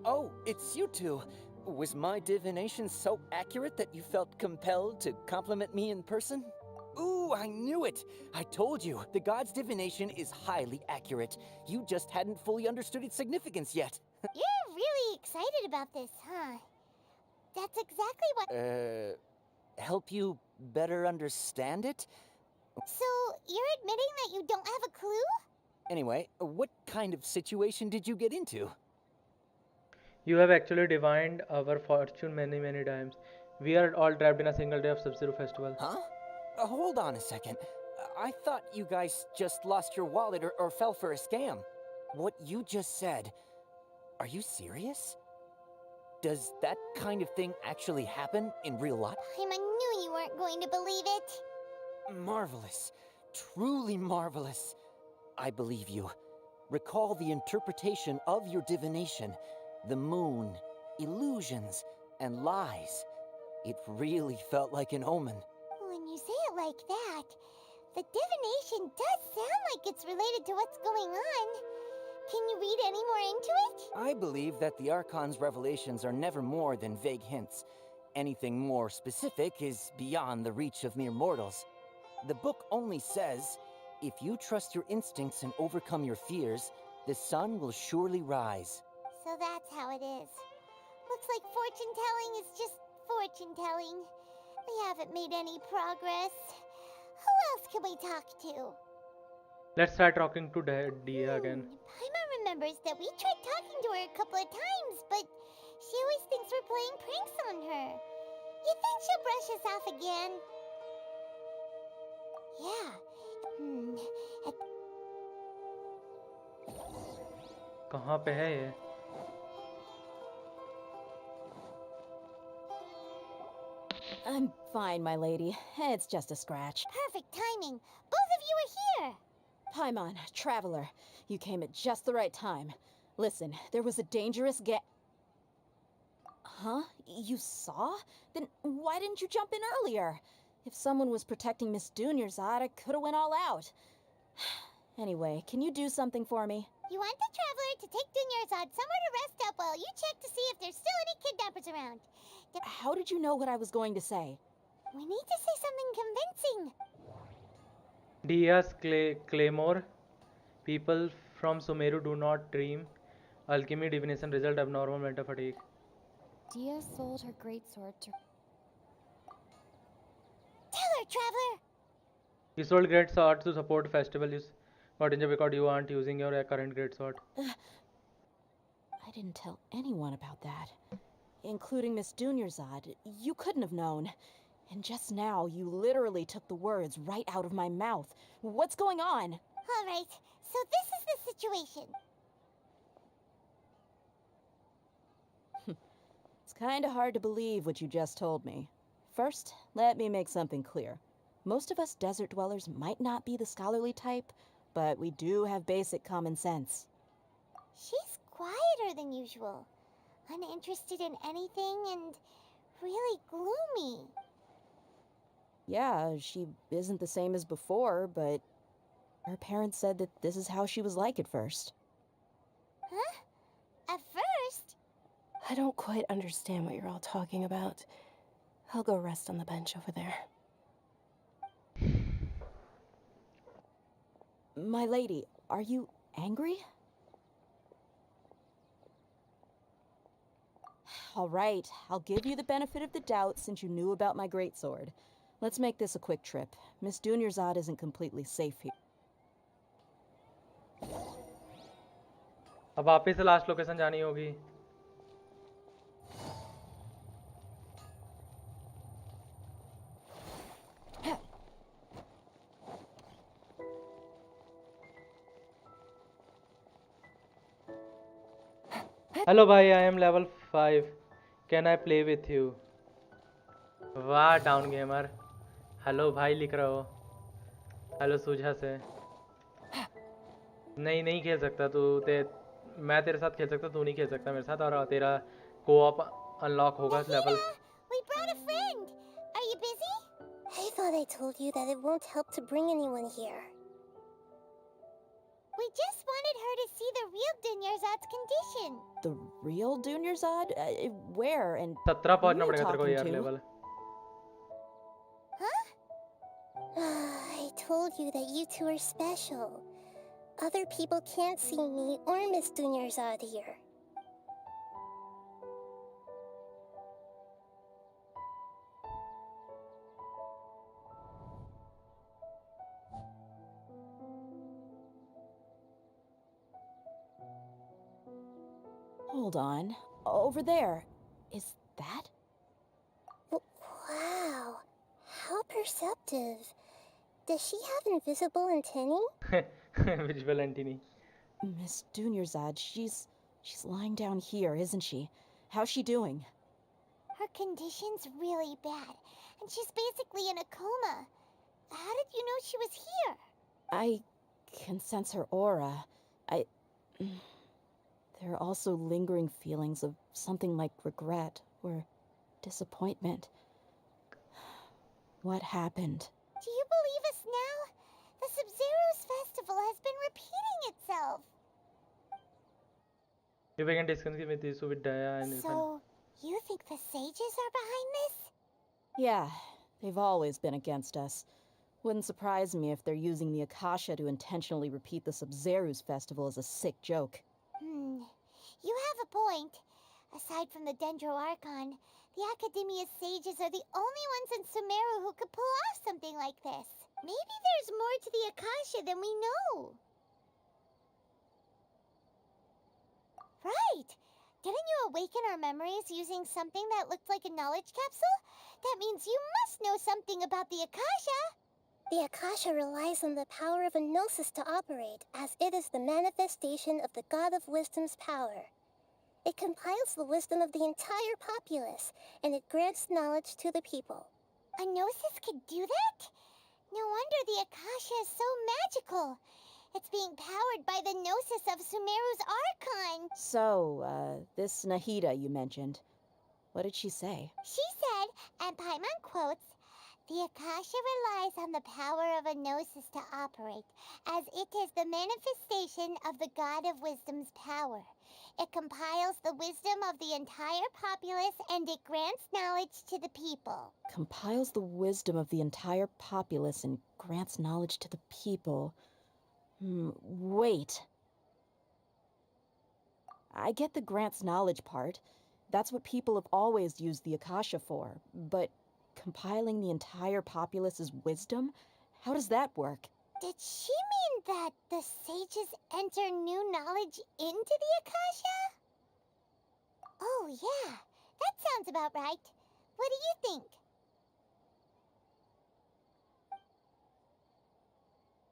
Oh, it's you two. Was my divination so accurate that you felt compelled to compliment me in person? Ooh, I knew it! I told you, the god's divination is highly accurate. You just hadn't fully understood its significance yet. You're really excited about this, huh? That's exactly what... Help you better understand it? So, you're admitting that you don't have a clue? Anyway, what kind of situation did you get into? You have actually divined our fortune many times. We are all trapped in a single day of Sub-Zero Festival. Huh? Hold on a second. I thought you guys just lost your wallet or fell for a scam. What you just said, are you serious? Does that kind of thing actually happen in real life? I knew you weren't going to believe it. Marvelous. Truly marvelous. I believe you. Recall the interpretation of your divination. The moon, illusions, and lies. It really felt like an omen. When you say it like that, the divination does sound like it's related to what's going on. Can you read any more into it? I believe that the Archon's revelations are never more than vague hints. Anything more specific is beyond the reach of mere mortals. The book only says, if you trust your instincts and overcome your fears, the sun will surely rise. So that's how it is. Looks like fortune-telling is just fortune-telling. We haven't made any progress. Who else can we talk to? Let's try talking to Dia again. Paima remembers that we tried talking to her a couple of times, but she always thinks we're playing pranks on her. You think she'll brush us off again? Yeah. कहाँ पे है ये? I'm fine, my lady. It's just a scratch. Perfect timing. Both of you are here. Paimon, traveler, you came at just the right time. Listen, there was a dangerous Huh? You saw? Then why didn't you jump in earlier? If someone was protecting Miss Dunyarzad, I could have went all out. Anyway, can you do something for me? You want the traveler to take Dunyarzad somewhere to rest up while you check to see if there's still any kidnappers around. How did you know what I was going to say? We need to say something convincing. Dia's Claymore. People from Sumeru do not dream. Alchemy divination result abnormal mental fatigue. Dia sold her greatsword to... Tell her, traveler! You sold great sword to support festival. You got injured because you aren't using your current great sword. I didn't tell anyone about that. Including Miss Dunyarzad. You couldn't have known. And just now, you literally took the words right out of my mouth. What's going on? All right, so this is the situation. It's kinda hard to believe what you just told me. First, let me make something clear. Most of us desert dwellers might not be the scholarly type, but we do have basic common sense. She's quieter than usual. uninterested in anything and really gloomy. Yeah, she isn't the same as before, but her parents said that this is how she was like at first. Huh? At first? I don't quite understand what you're all talking about. I'll go rest on the bench over there. My lady, are you angry? All right, I'll give you the benefit of the doubt since you knew about my greatsword. Let's make this a quick trip. Miss Dunyarzad isn't completely safe here. अब वापस से last location जानी होगी. Hello भाई, I am level 5. Can I play with you? वाह down gamer. Hello भाई लिख रहे हो. हेलो सुझा से. नहीं खेल सकता तू. मैं तेरे साथ खेल सकता, तू नहीं खेल सकता मेरे साथ. और तेरा कोऑप अनलॉक होगा level. We brought a friend. Are you busy? I thought I told you that it won't help to bring anyone here. We just wanted her to see the real Dunyarzad's condition. The real Dunyarzad? Where and 17 who पहुंचना are you पड़ेगा तेरे को talking यार to? Level. I told you that you two are special. Other people can't see me or Miss Dunyarzad here. Hold on. Over there. Is that? Wow, how perceptive. Does she have invisible antennae? Visual antennae. Miss Dunyarzad, she's lying down here, isn't she? How's she doing? Her condition's really bad, and she's basically in a coma. How did you know she was here? I can sense her aura. There are also lingering feelings of something like regret or disappointment. What happened? Do you believe us now? The Sub-Zero's festival has been repeating itself. You began discussing with Isu with Daya and So, you think the sages are behind this? Yeah, they've always been against us. Wouldn't surprise me if they're using the Akasha to intentionally repeat the Sub-Zero's festival as a sick joke. You have a point. Aside from the Dendro Archon, the Academia's sages are the only ones in Sumeru who could pull off something like this. Maybe there's more to the Akasha than we know. Right! Didn't you awaken our memories using something that looked like a knowledge capsule? That means you must know something about the Akasha! The Akasha relies on the power of a gnosis to operate, as it is the manifestation of the God of Wisdom's power. It compiles the wisdom of the entire populace, and it grants knowledge to the people. A gnosis could do that? No wonder the Akasha is so magical. It's being powered by the gnosis of Sumeru's Archon. So, this Nahida you mentioned, what did she say? She said, and Paimon quotes, "The Akasha relies on the power of a gnosis to operate, as it is the manifestation of the God of Wisdom's power. It compiles the wisdom of the entire populace and it grants knowledge to the people." Compiles the wisdom of the entire populace and grants knowledge to the people. Wait. I get the grants knowledge part. That's what people have always used the Akasha for. But compiling the entire populace's wisdom? How does that work? Did she mean that the sages enter new knowledge into the Akasha? Oh yeah, that sounds about right. What do you think?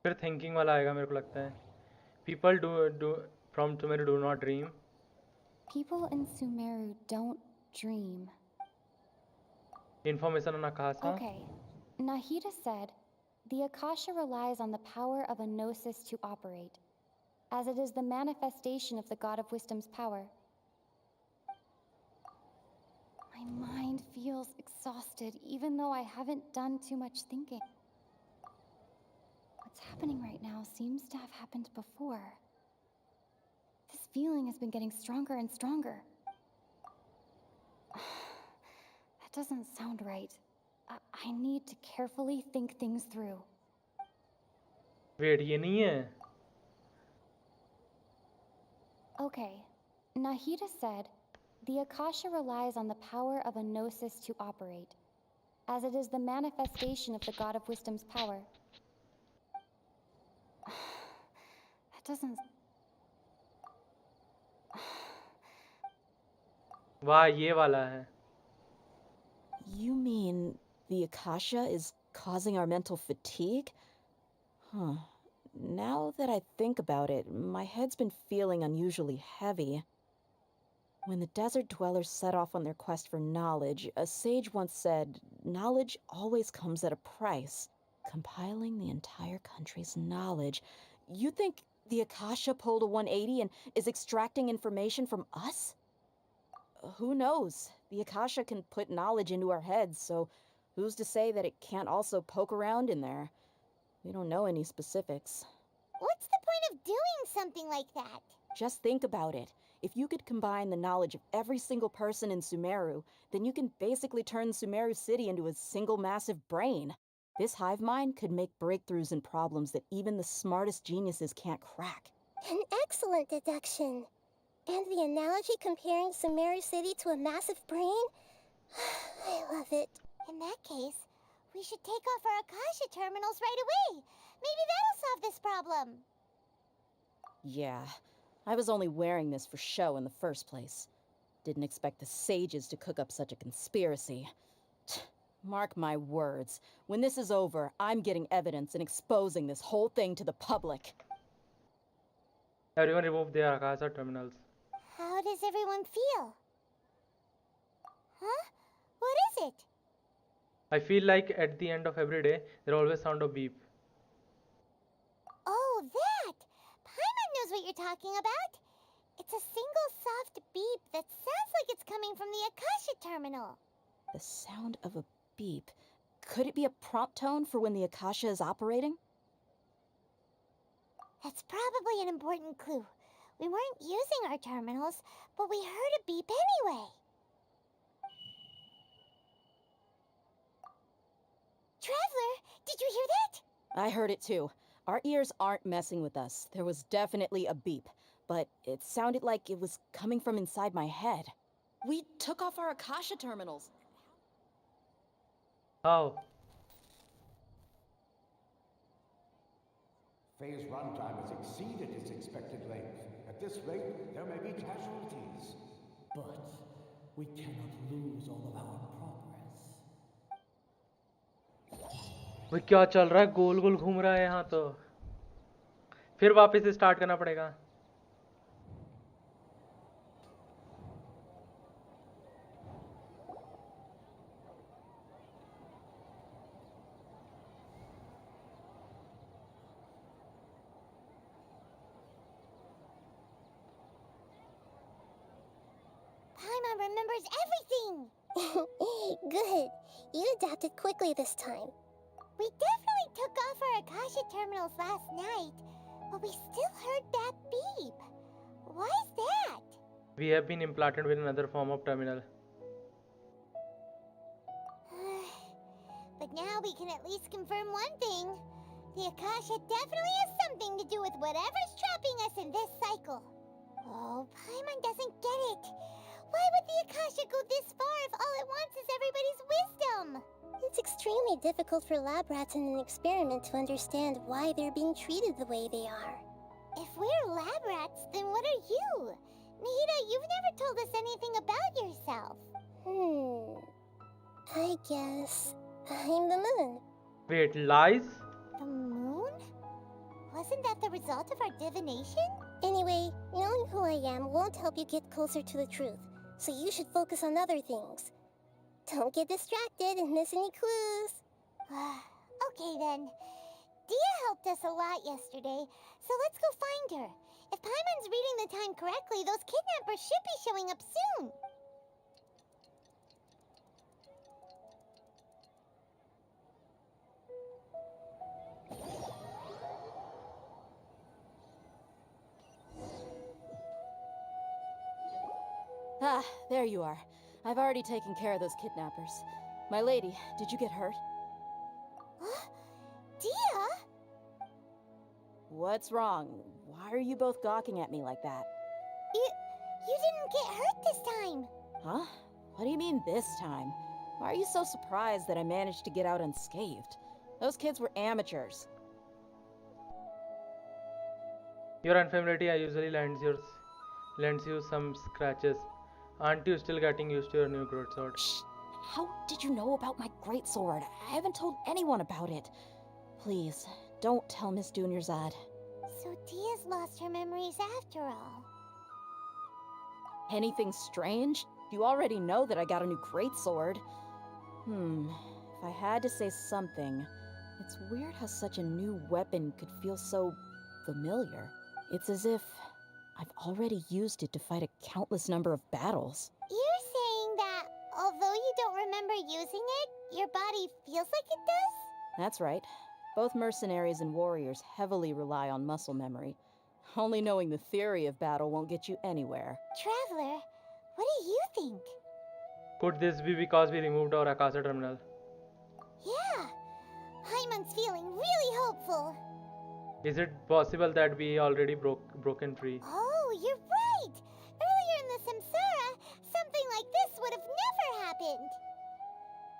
फिर thinking वाला आएगा मेरे को लगता है. People do from Sumeru do not dream. People in Sumeru don't dream. Information on Akasha. Okay. Nahida said, "The Akasha relies on the power of a gnosis to operate, as it is the manifestation of the God of Wisdom's power." My mind feels exhausted, even though I haven't done too much thinking. What's happening right now seems to have happened before. This feeling has been getting stronger and stronger. That doesn't sound right. I need to carefully think things through. Wait ये नहीं है. Okay, Nahida said, the Akasha relies on the power of a gnosis to operate, as it is the manifestation of the God of Wisdom's power. That doesn't... वाह ये वाला है. You mean the Akasha is causing our mental fatigue? Huh. Now that I think about it, my head's been feeling unusually heavy. When the desert dwellers set off on their quest for knowledge, a sage once said, knowledge always comes at a price. Compiling the entire country's knowledge. You think the Akasha pulled a 180 and is extracting information from us? Who knows? The Akasha can put knowledge into our heads, so who's to say that it can't also poke around in there? We don't know any specifics. What's the point of doing something like that? Just think about it. If you could combine the knowledge of every single person in Sumeru, then you can basically turn Sumeru City into a single massive brain. This hive mind could make breakthroughs in problems that even the smartest geniuses can't crack. An excellent deduction. And the analogy comparing Sumeru City to a massive brain? I love it. In that case, we should take off our Akasha terminals right away. Maybe that'll solve this problem. Yeah, I was only wearing this for show in the first place. Didn't expect the sages to cook up such a conspiracy. Mark my words, when this is over, I'm getting evidence and exposing this whole thing to the public. Everyone remove their Akasha terminals. How does everyone feel? Huh? What is it? I feel like at the end of every day, there always sound a beep. Oh, that! Paimon knows what you're talking about. It's a single soft beep that sounds like it's coming from the Akasha terminal. The sound of a beep. Could it be a prompt tone for when the Akasha is operating? That's probably an important clue. We weren't using our terminals, but we heard a beep anyway. Traveler, did you hear that? I heard it too. Our ears aren't messing with us. There was definitely a beep, but it sounded like it was coming from inside my head. We took off our Akasha terminals. How? Phase runtime has exceeded its expected length. At this rate, there may be casualties. But we cannot lose all of our progress. भाई क्या चल रहा है? गोल गोल घूम रहा है यहाँ तो. फिर वापस से स्टार्ट करना पड़ेगा. Paimon remembers everything! Good. You adapted quickly this time. We definitely took off our Akasha terminals last night, but we still heard that beep. Why is that? We have been implanted with another form of terminal. But now we can at least confirm one thing. The Akasha definitely has something to do with whatever's trapping us in this cycle. Oh, Paimon doesn't get it. Why would the Akasha go this far if all it wants is everybody's wisdom? It's extremely difficult for lab rats in an experiment to understand why they're being treated the way they are. If we're lab rats, then what are you? Nahida, you've never told us anything about yourself. I guess I'm the moon. Wait, lies? The moon? Wasn't that the result of our divination? Anyway, knowing who I am won't help you get closer to the truth, so you should focus on other things. Don't get distracted and miss any clues. Okay then. Dia helped us a lot yesterday, so let's go find her. If Paimon's reading the time correctly, those kidnappers should be showing up soon. Ah, there you are. I've already taken care of those kidnappers. My lady, did you get hurt? Dia? What's wrong? Why are you both gawking at me like that? You didn't get hurt this time. Huh? What do you mean this time? Why are you so surprised that I managed to get out unscathed? Those kids were amateurs. Your unfamiliarity usually lends you some scratches. Aren't you still getting used to your new greatsword? Shh! How did you know about my greatsword? I haven't told anyone about it. Please, don't tell Miss Dunyarzad. So Dia's lost her memories after all. Anything strange? You already know that I got a new greatsword. If I had to say something, it's weird how such a new weapon could feel so familiar. It's as if I've already used it to fight a countless number of battles. You're saying that although you don't remember using it, your body feels like it does? That's right. Both mercenaries and warriors heavily rely on muscle memory. Only knowing the theory of battle won't get you anywhere. Traveler, what do you think? Could this be because we removed our Akasa terminal? Yeah, Paimon's feeling really hopeful. Is it possible that we already broken free? Oh, you're right! Earlier in the Samsara, something like this would have never happened.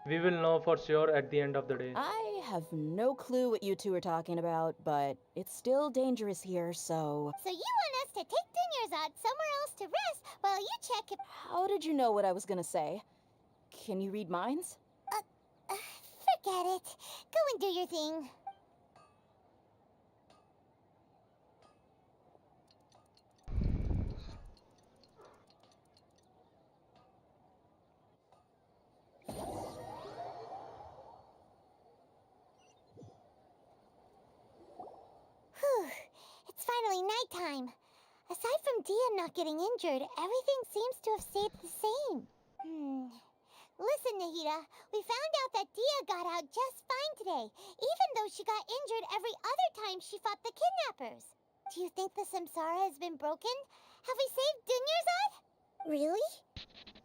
We will know for sure at the end of the day. I have no clue what you two are talking about, but it's still dangerous here, so... So you want us to take Dunyarzad somewhere else to rest while you check if... How did you know what I was gonna say? Can you read minds? Forget it. Go and do your thing. Whew. It's finally nighttime. Aside from Dia not getting injured, everything seems to have stayed the same. Listen, Nahida, we found out that Dia got out just fine today, even though she got injured every other time she fought the kidnappers. Do you think the Samsara has been broken? Have we saved Dunyarzad? Really?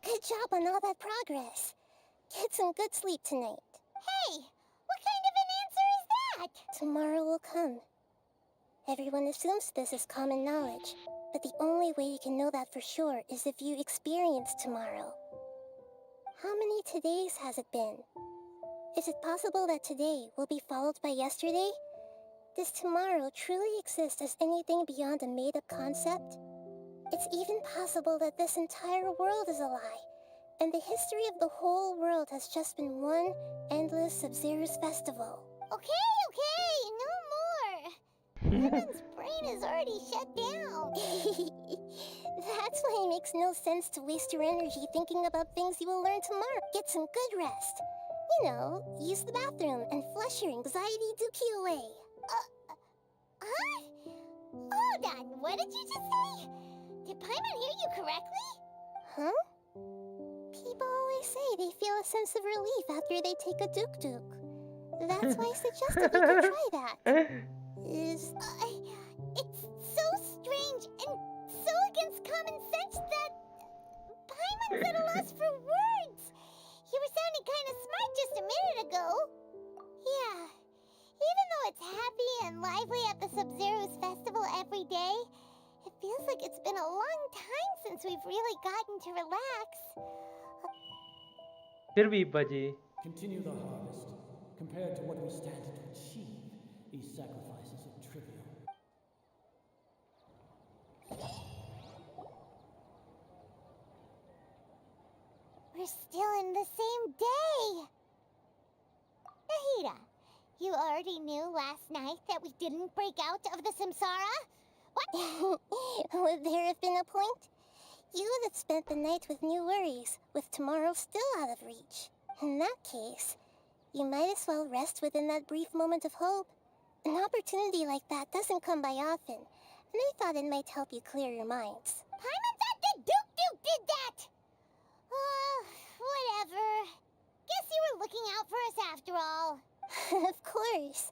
Good job on all that progress. Get some good sleep tonight. Hey, what kind of an answer is that? Tomorrow will come. Everyone assumes this is common knowledge, but the only way you can know that for sure is if you experience tomorrow. How many todays has it been? Is it possible that today will be followed by yesterday? Does tomorrow truly exist as anything beyond a made-up concept? It's even possible that this entire world is a lie, and the history of the whole world has just been one endless Sub-Zero's festival. Okay, no more. Paimon's brain is already shut down. That's why it makes no sense to waste your energy thinking about things you will learn tomorrow. Get some good rest. You know, use the bathroom and flush your anxiety dookie away. Huh? Hold on, what did you just say? Did Paimon hear you correctly? Huh? People always say they feel a sense of relief after they take a duk-duk. That's why I suggested you could try that. It's so strange and so against common sense that Paimon's at a loss for words. You were sounding kind of smart just a minute ago. Yeah, even though it's happy and lively at the Sub-Zero's festival every day, it feels like it's been a long time since we've really gotten to relax. फिर भी बजी. Continue the harvest. Compared to what we stand to achieve, these sacrifices are trivial. We're still in the same day! Nahida, you already knew last night that we didn't break out of the Samsara? What? Would there have been a point? You would have spent the night with new worries, with tomorrow still out of reach. In that case, you might as well rest within that brief moment of hope. An opportunity like that doesn't come by often, and I thought it might help you clear your minds. Paimon thought that Duke did that! Whatever. Guess you were looking out for us after all. Of course.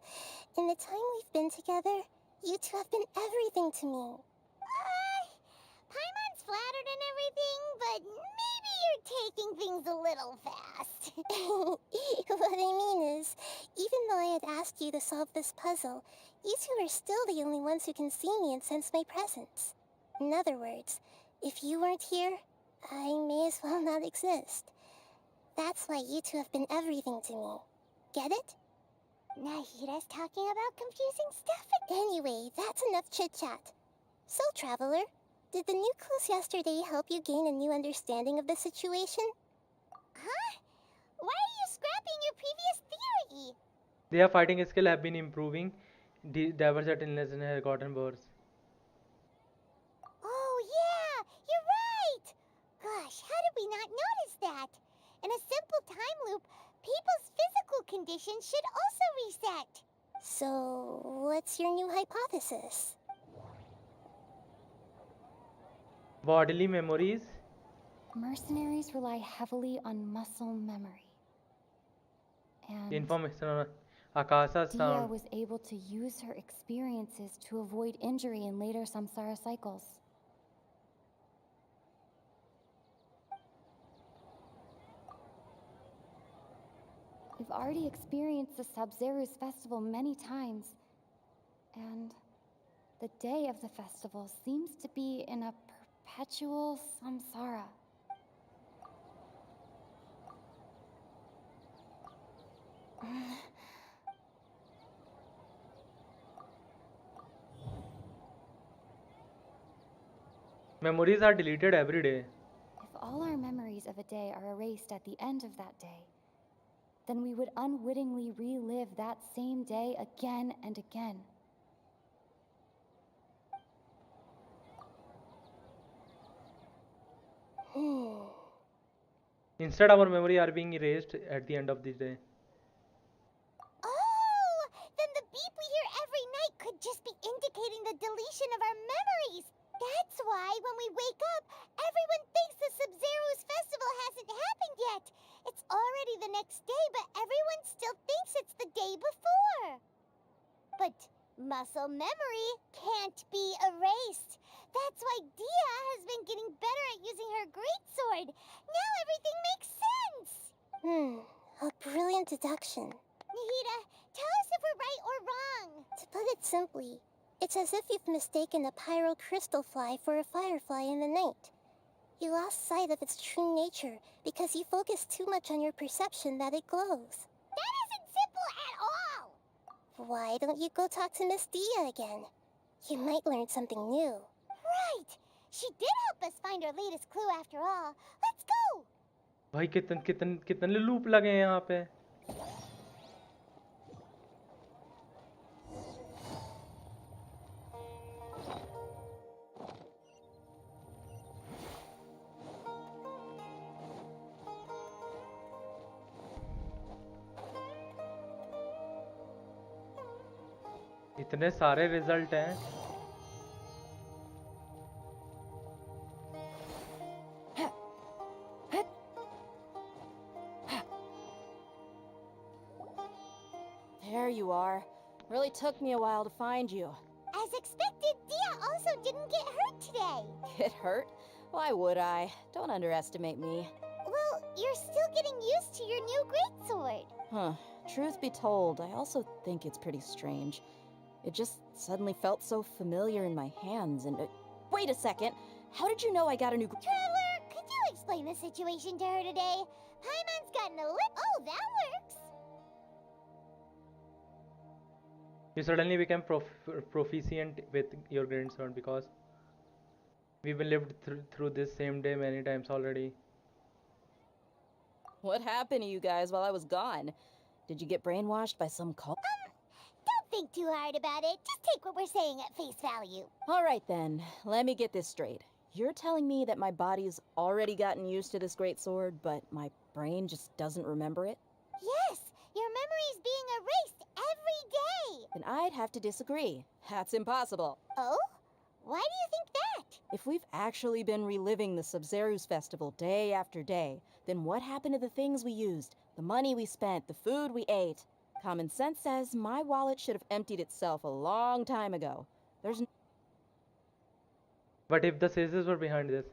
In the time we've been together, you two have been everything to me. Paimon's flattered and everything, but maybe you're taking things a little fast. What I mean is, even though I had asked you to solve this puzzle, you two are still the only ones who can see me and sense my presence. In other words, if you weren't here, I may as well not exist. That's why you two have been everything to me. Get it? Nahira's talking about confusing stuff. Anyway, that's enough chit-chat. So, Traveler, did the new clues yesterday help you gain a new understanding of the situation? Huh? Why are you scrapping your previous theory? Their fighting skill have been improving. Divergent illness has gotten worse. Oh, yeah! You're right! Gosh, how did we not notice that? In a simple time loop, people's physical conditions should also reset. So, what's your new hypothesis? Bodily memories. Mercenaries rely heavily on muscle memory. And Information on Akasa Dia sound. was able to use her experiences to avoid injury in later samsara cycles. We've already experienced the Sub-Zeru's festival many times, and the day of the festival seems to be in a perpetual samsara. Memories are deleted every day. If all our memories of a day are erased at the end of that day, then we would unwittingly relive that same day again and again. Instead, our memory are being erased at the end of the day. Oh! Then the beep we hear every night could just be indicating the deletion of our memories. That's why when we wake up, everyone thinks the Sub-Zeru's festival hasn't happened yet. It's already the next day, but everyone still thinks it's the day before. But muscle memory can't be erased. That's why Dia has been getting better at using her greatsword. Now everything makes sense. A brilliant deduction. Nahida, tell us if we're right or wrong. To put it simply, it's as if you've mistaken a pyro crystal fly for a firefly in the night. You lost sight of its true nature because you focused too much on your perception that it glows. That isn't simple at all! Why don't you go talk to Miss Dia again? You might learn something new. Right! She did help us find our latest clue after all. Let's go! भाई कितने loop लगे हैं यहाँ पे. इतने सारे result हैं. There you are. Really took me a while to find you. As expected, Dia also didn't get hurt today. Get hurt? Why would I? Don't underestimate me. Well, you're still getting used to your new greatsword. Huh. Truth be told, I also think it's pretty strange. It just suddenly felt so familiar in my hands and... wait a second! How did you know I got a new... Traveler, could you explain the situation to her today? Paimon's gotten a lip... Oh, that works! You suddenly became proficient with your greatsword because we've lived through this same day many times already. What happened to you guys while I was gone? Did you get brainwashed by some cult? Don't think too hard about it. Just take what we're saying at face value. Alright then, let me get this straight. You're telling me that my body's already gotten used to this greatsword, but my brain just doesn't remember it? Yes, your memory's being erased every day. Then I'd have to disagree. That's impossible. Oh? Why do you think that? If we've actually been reliving the Sub-Zeru's festival day after day, then what happened to the things we used, the money we spent, the food we ate? Common sense says my wallet should have emptied itself a long time ago. There's But if the sages were behind this?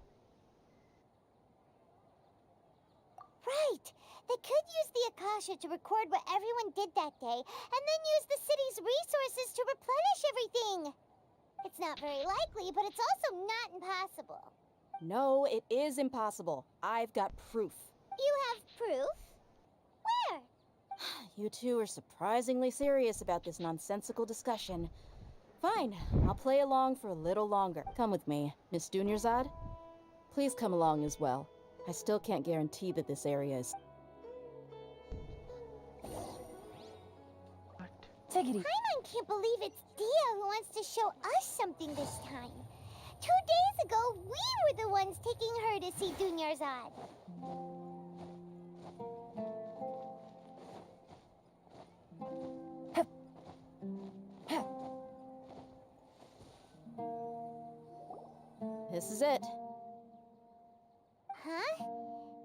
Right! They could use the Akasha to record what everyone did that day, and then use the city's resources to replenish everything! It's not very likely, but it's also not impossible. No, it is impossible. I've got proof. You have proof? Where? You two are surprisingly serious about this nonsensical discussion. Fine, I'll play along for a little longer. Come with me, Miss Dunyarzad. Please come along as well. I still can't guarantee that this area is... Take it easy. Paimon can't believe it's Dia who wants to show us something this time. 2 days ago, we were the ones taking her to see Dunyarzad. This is it. Huh?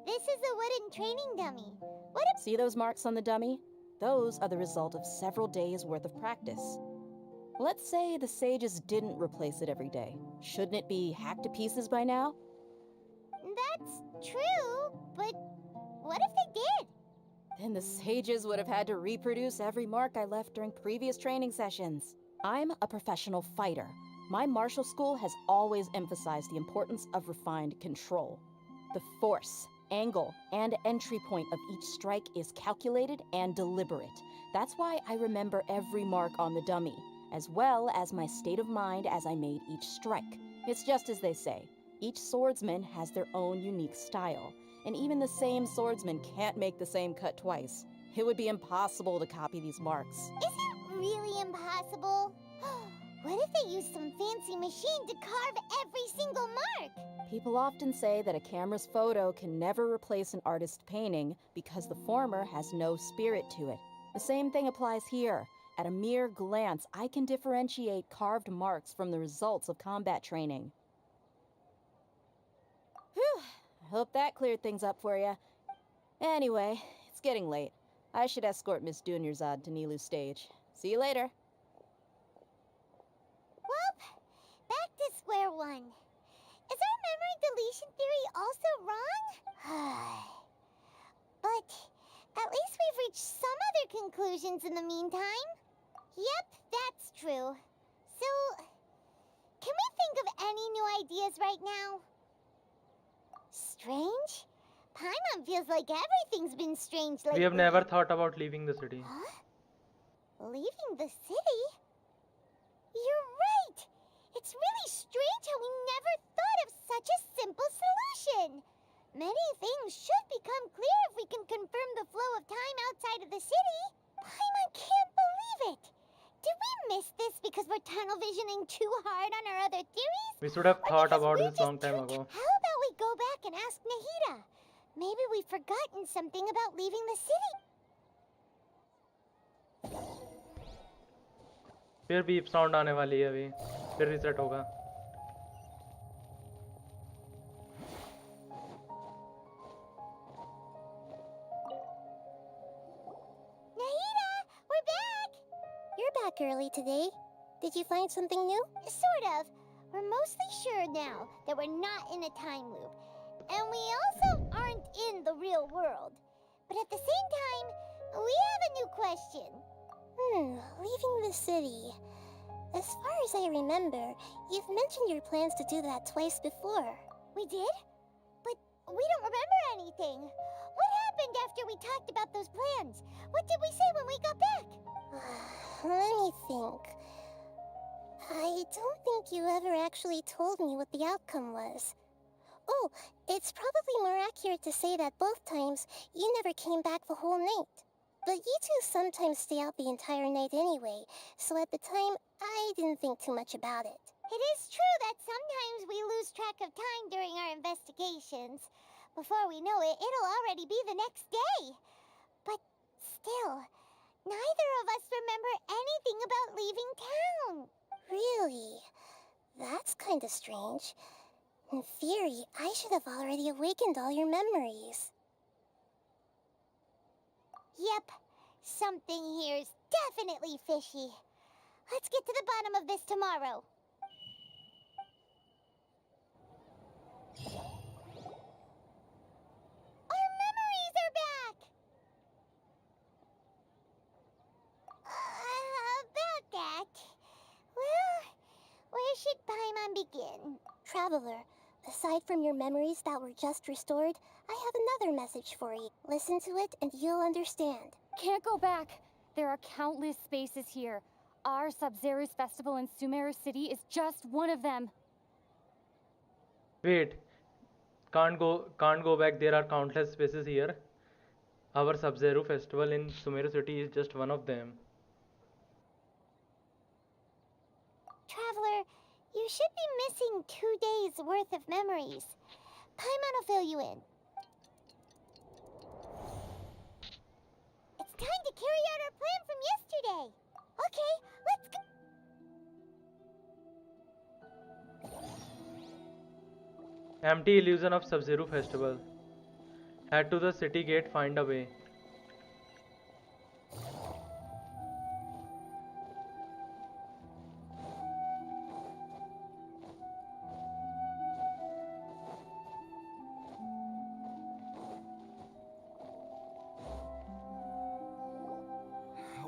This is a wooden training dummy. See those marks on the dummy? Those are the result of several days' worth of practice. Let's say the sages didn't replace it every day. Shouldn't it be hacked to pieces by now? That's true, but what if they did? Then the sages would have had to reproduce every mark I left during previous training sessions. I'm a professional fighter. My martial school has always emphasized the importance of refined control. The force, angle, and entry point of each strike is calculated and deliberate. That's why I remember every mark on the dummy, as well as my state of mind as I made each strike. It's just as they say, each swordsman has their own unique style, and even the same swordsman can't make the same cut twice. It would be impossible to copy these marks. Is it really impossible? What if they use some fancy machine to carve every single mark? People often say that a camera's photo can never replace an artist's painting because the former has no spirit to it. The same thing applies here. At a mere glance, I can differentiate carved marks from the results of combat training. Whew, I hope that cleared things up for you. Anyway, it's getting late. I should escort Miss Dunyarzad to Nilu's stage. See you later. Well, back to square one. Is our memory deletion theory also wrong? But at least we've reached some other conclusions in the meantime. Yep, that's true. So, can we think of any new ideas right now? Strange? Paimon feels like everything's been strange lately. We have never thought about leaving the city. Huh? Leaving the city? You're right! It's really strange how we never thought of such a simple solution! Many things should become clear if we can confirm the flow of time outside of the city. Paimon can't believe it! Did we miss this because we're tunnel visioning too hard on our other theories? We should have thought about this long time ago. How about we go back and ask Nahida? Maybe we've forgotten something about leaving the city. फिर beep sound आने वाली है अभी, फिर reset होगा. Nahida, we're back! You're back early today. Did you find something new? Sort of. We're mostly sure now that we're not in a time loop. And we also aren't in the real world. But at the same time, we have a new question. Leaving the city. As far as I remember, you've mentioned your plans to do that twice before. We did? But we don't remember anything. What happened after we talked about those plans? What did we say when we got back? Let me think. I don't think you ever actually told me what the outcome was. Oh, it's probably more accurate to say that both times you never came back the whole night. But you two sometimes stay out the entire night anyway, so at the time, I didn't think too much about it. It is true that sometimes we lose track of time during our investigations. Before we know it, it'll already be the next day. But still, neither of us remember anything about leaving town. Really? That's kinda strange. In theory, I should have already awakened all your memories. Yep, something here's definitely fishy. Let's get to the bottom of this tomorrow. Our memories are should Paimon begin? Traveler, aside from your memories that were just restored, I have another message for you. Listen to it and you'll understand. Can't go back. There are countless spaces here. Our Sub-Zero's festival in Sumeru City is just one of them. Wait, can't go back. There are countless spaces here. Our Sub-Zero festival in Sumeru City is just one of them. Traveler, you should be missing 2 days worth of memories. Paimon will fill you in. It's time to carry out our plan from yesterday. Okay, let's go. Empty illusion of Sub-Zero festival. Head to the city gate, find a way.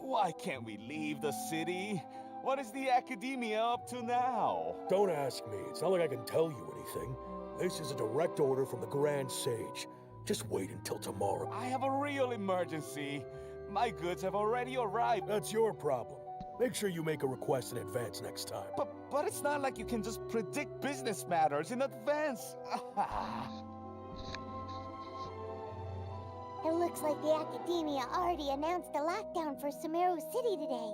Why can't we leave the city? What is the academia up to now? Don't ask me. It's not like I can tell you anything. This is a direct order from the Grand Sage. Just wait until tomorrow. I have a real emergency. My goods have already arrived. That's your problem. Make sure you make a request in advance next time. But it's not like you can just predict business matters in advance. It looks like the Academia already announced a lockdown for Sumeru City today.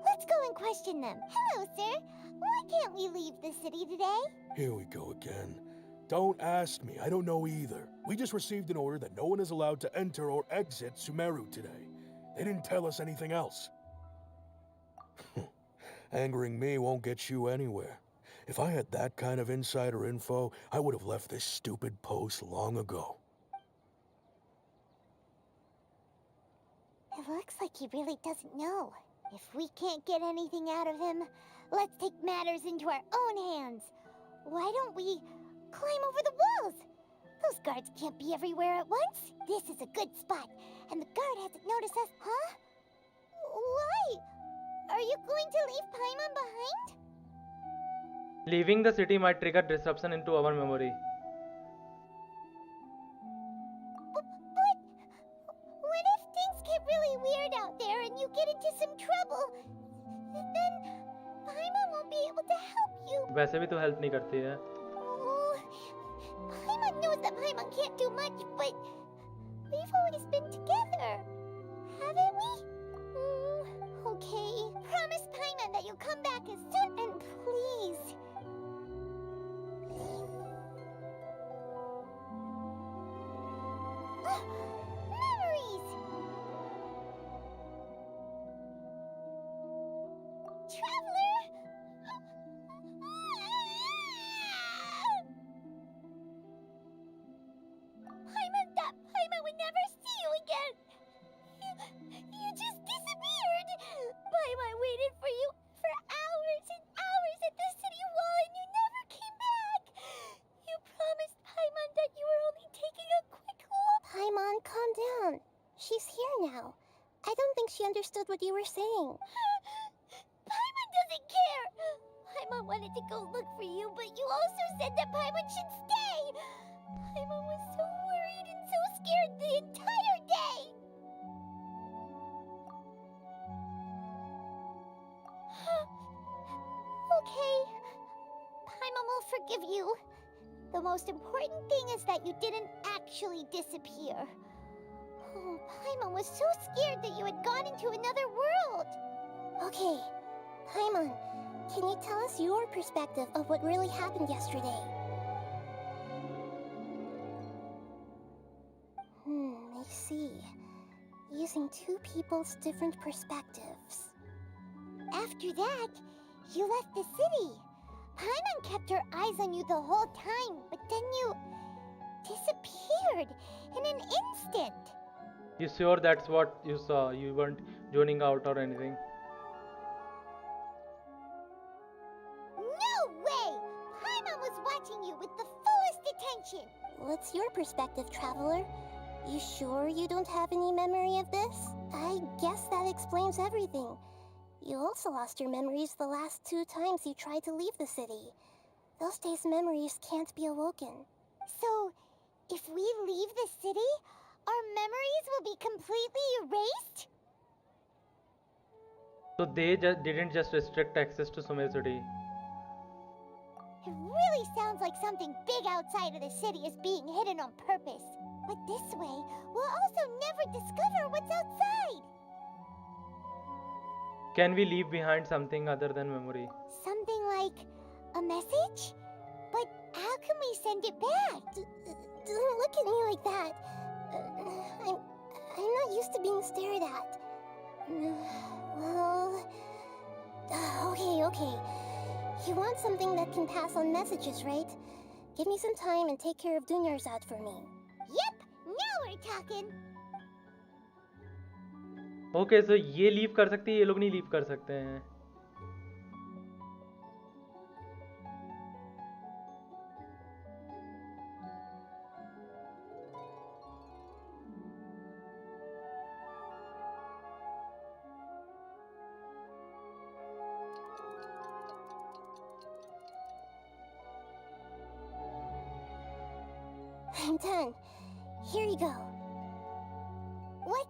Let's go and question them. Hello, sir. Why can't we leave the city today? Here we go again. Don't ask me. I don't know either. We just received an order that no one is allowed to enter or exit Sumeru today. They didn't tell us anything else. Angering me won't get you anywhere. If I had that kind of insider info, I would have left this stupid post long ago. It looks like he really doesn't know. If we can't get anything out of him, let's take matters into our own hands. Why don't we climb over the walls? Those guards can't be everywhere at once. This is a good spot, and the guard hasn't noticed us. Huh? Why? Are you going to leave Paimon behind? Leaving the city might trigger disruption into our memory. But what if things get really weird out there and you get into some trouble? Then Paimon won't be able to help you. वैसे भी तो help नहीं करती है. Paimon knows that Paimon can't do much, but we've always been together, haven't we? Okay. Promise Paimon that you'll come back as soon and please. Memories! Traveler! Paimon would never see you again. You just disappeared. Paimon waited for you for hours and hours at the city wall and you never came back. You promised Paimon that you were only taking a quick walk. Paimon, calm down. She's here now. I don't think she understood what you were saying. Paimon doesn't care. Paimon wanted to go look for you, but you also said that Paimon should stay. Paimon was so worried and so scared the entire day. Okay. Paimon will forgive you. The most important thing is that you didn't actually disappear. Oh, Paimon was so scared that you had gone into another world. Okay, Paimon, can you tell us your perspective of what really happened yesterday? I see. Using two people's different perspectives. After that, you left the city. Paimon kept her eyes on you the whole time, but then you disappeared in an instant. You sure that's what you saw? You weren't zoning out or anything? No way! Paimon was watching you with the fullest attention. What's your perspective, Traveler? You sure you don't have any memory of this? I guess that explains everything. You also lost your memories the last 2 times you tried to leave the city. Those days' memories can't be awoken. So, if we leave the city, our memories will be completely erased? So they didn't just restrict access to Sumer City. It really sounds like something big outside of the city is being hidden on purpose. But this way, we'll also never discover what's outside. Can we leave behind something other than memory? Something like a message? But how can we send it back? Don't look at me like that. I'm not used to being stared at. Well... Okay. You want something that can pass on messages, right? Give me some time and take care of Dunyarzad for me. Yep, now we're talking. Okay, so ये leave कर सकती है, ये लोग नहीं leave कर सकते हैं. I'm done. Here you go. What?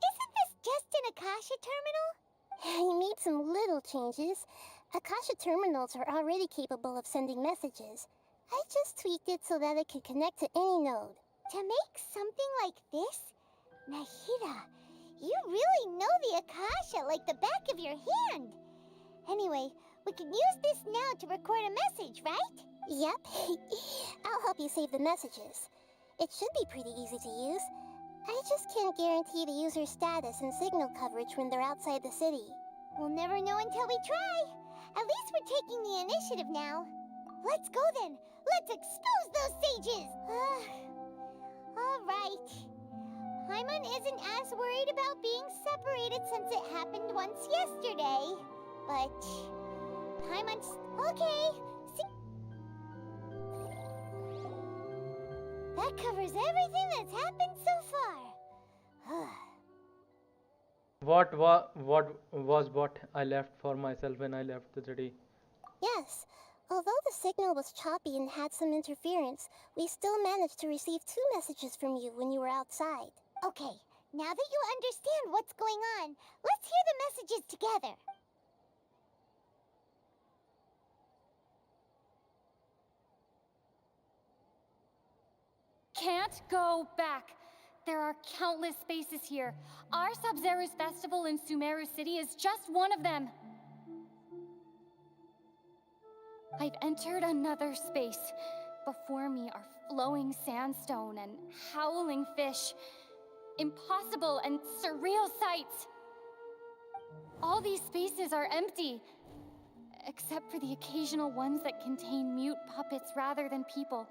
Isn't this just an Akasha terminal? I made some little changes. Akasha terminals are already capable of sending messages. I just tweaked it so that it could connect to any node. To make something like this? Nahida, you really know the Akasha like the back of your hand. Anyway, we can use this now to record a message, right? Yep. I'll help you save the messages. It should be pretty easy to use. I just can't guarantee the user's status and signal coverage when they're outside the city. We'll never know until we try. At least we're taking the initiative now. Let's go then. Let's expose those sages. All right. Paimon isn't as worried about being separated since it happened once yesterday. But Paimon's okay. See? That covers everything that's happened so far. What was what I left for myself when I left the city? Yes. Although the signal was choppy and had some interference, we still managed to receive 2 messages from you when you were outside. Okay, now that you understand what's going on, let's hear the messages together. Can't go back. There are countless spaces here. Our Sub-Zero's festival in Sumeru City is just one of them. I've entered another space. Before me are flowing sandstone and howling fish. Impossible and surreal sights. All these spaces are empty, except for the occasional ones that contain mute puppets rather than people.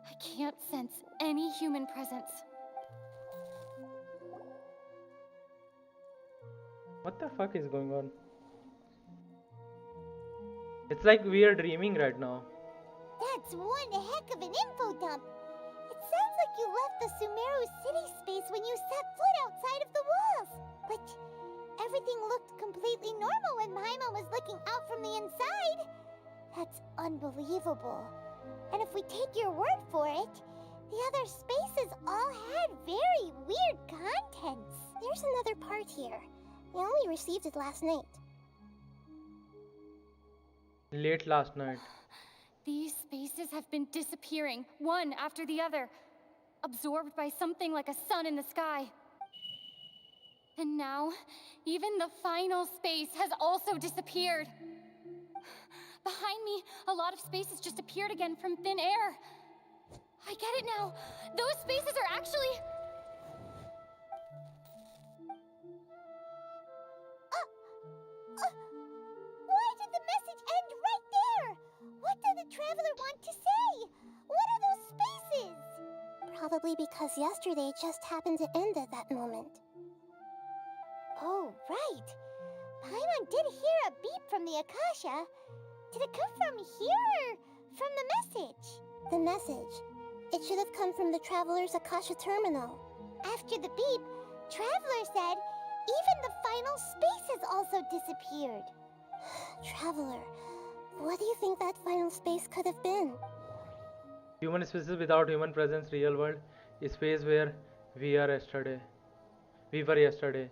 I can't sense any human presence. What the fuck is going on? It's like we are dreaming right now. That's one heck of an info dump. It sounds like you left the Sumeru city space when you set foot outside of the walls. But everything looked completely normal when Paimon was looking out from the inside. That's unbelievable. And if we take your word for it, the other spaces all had very weird contents. There's another part here. We only received it last night. Late last night. These spaces have been disappearing, one after the other, absorbed by something like a sun in the sky. And now, even the final space has also disappeared. Behind me, a lot of spaces just appeared again from thin air. I get it now. Those spaces are actually... Why did the message end right there? What did the traveler want to say? What are those spaces? Probably because yesterday just happened to end at that moment. Oh, right. Paimon did hear a beep from the Akasha. Did it come from here or from the message? The message. It should have come from the Traveler's Akasha terminal. After the beep, Traveler said, Even the final space has also disappeared. Traveler, what do you think that final space could have been? Human spaces without human presence, real world, space where we are yesterday. We were yesterday.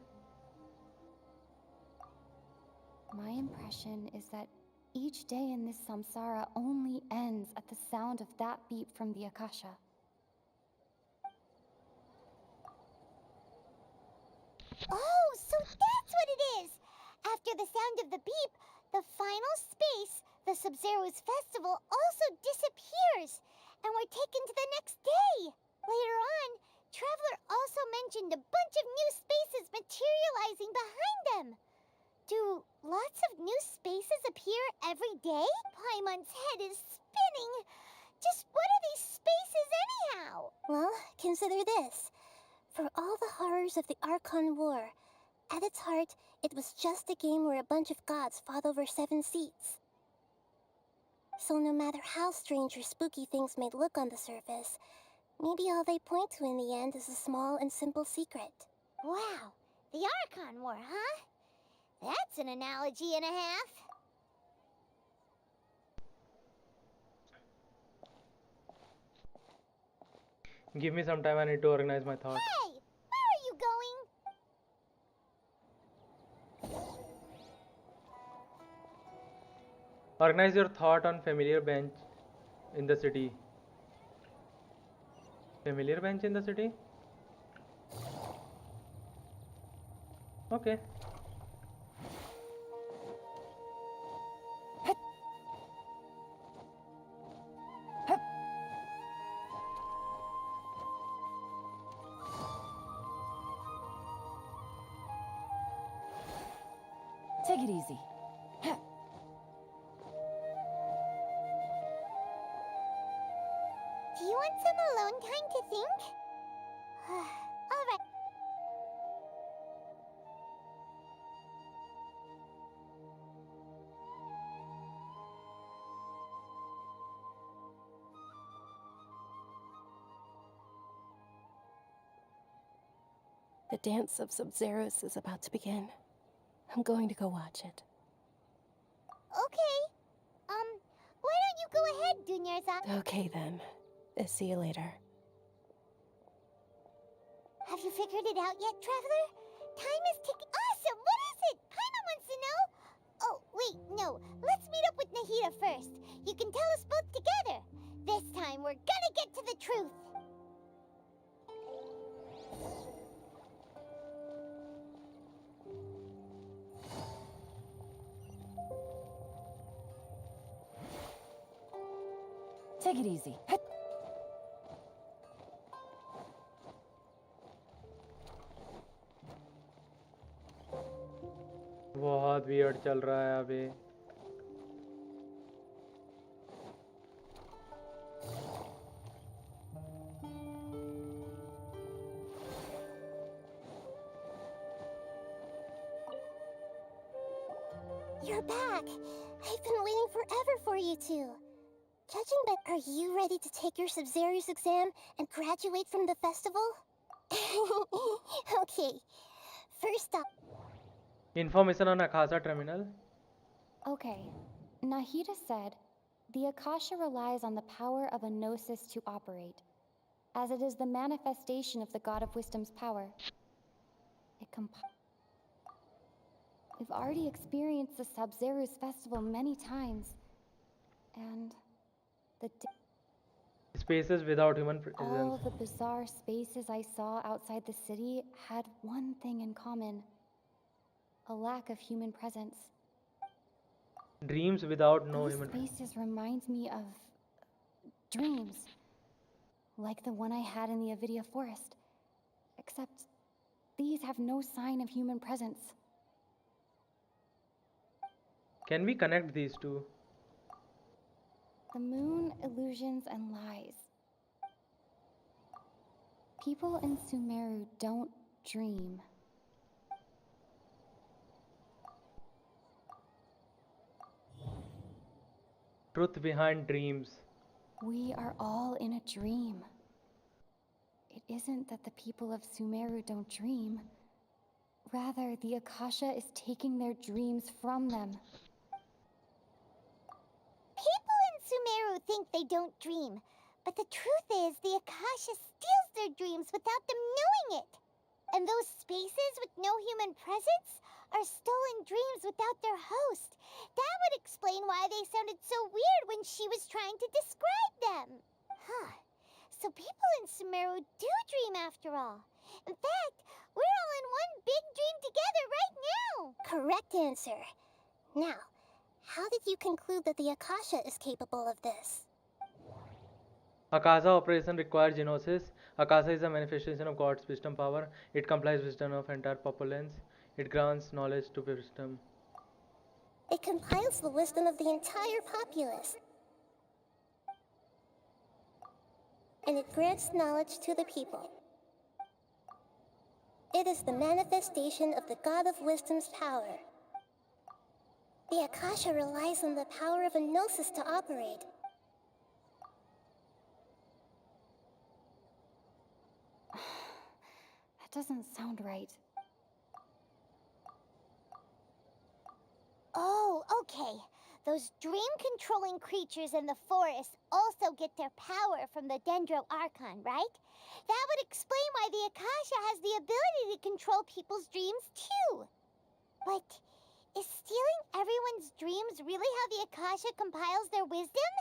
My impression is that each day in this samsara only ends at the sound of that beep from the Akasha. Oh, so that's what it is! After the sound of the beep, the final space, the Sub-Zero's festival, also disappears, and we're taken to the next day. Later on, Traveler also mentioned a bunch of new spaces materializing behind them. Do lots of new spaces appear every day? Paimon's head is spinning. Just what are these spaces anyhow? Well, consider this. For all the horrors of the Archon War, at its heart, it was just a game where a bunch of gods fought over 7 seats. So no matter how strange or spooky things may look on the surface, maybe all they point to in the end is a small and simple secret. Wow, the Archon War, huh? That's an analogy and a half. Give me some time, I need to organize my thoughts. Hey, where are you going? Organize your thought on familiar bench in the city. Familiar bench in the city? Okay. Take it easy. Do you want some alone time to think? All right. The dance of Sub-Zeros is about to begin. I'm going to go watch it. Okay. Why don't you go ahead, Dunyarzad? Okay then. See you later. Have you figured it out yet, Traveler? Time is ticking. Awesome! What is it? Paimon wants to know. Oh, wait, no. Let's meet up with Nahida first. You can tell us both together. This time, we're gonna get to the truth. Take it easy. बहुत weird चल रहा है अभी. You're back! I've been waiting forever for you two. Judging by, are you ready to take your Sub-Zero's exam and graduate from the festival? Okay, first up. Information on Akasa terminal. Okay, Nahida said, the Akasha relies on the power of a gnosis to operate, as it is the manifestation of the God of Wisdom's power. We've already experienced the Sub-Zero's festival many times, and the Spaces without human presence. all the bizarre spaces I saw outside the city had one thing in common: a lack of human presence. Dreams without no Those human presence. spaces reminds me of dreams, like the one I had in the Avidia forest, except these have no sign of human presence. Can we connect these two? The moon, illusions, and lies. People in Sumeru don't dream. Truth behind dreams. We are all in a dream. It isn't that the people of Sumeru don't dream. Rather, the Akasha is taking their dreams from them. People in Sumeru think they don't dream, but the truth is the Akasha steals their dreams without them knowing it. And those spaces with no human presence are stolen dreams without their host. That would explain why they sounded so weird when she was trying to describe them. Huh. So people in Sumeru do dream after all. In fact, we're all in one big dream together right now. Correct answer. Now, how did you conclude that the Akasha is capable of this? Akasha operation requires genosis. Akasha is a manifestation of God's wisdom power. It complies wisdom of entire populace. It grants knowledge to wisdom. It compiles the wisdom of the entire populace. And it grants knowledge to the people. It is the manifestation of the God of Wisdom's power. The Akasha relies on the power of a gnosis to operate. That doesn't sound right. Oh, okay. Those dream-controlling creatures in the forest also get their power from the Dendro Archon, right? That would explain why the Akasha has the ability to control people's dreams, too. But is stealing everyone's dreams really how the Akasha compiles their wisdom?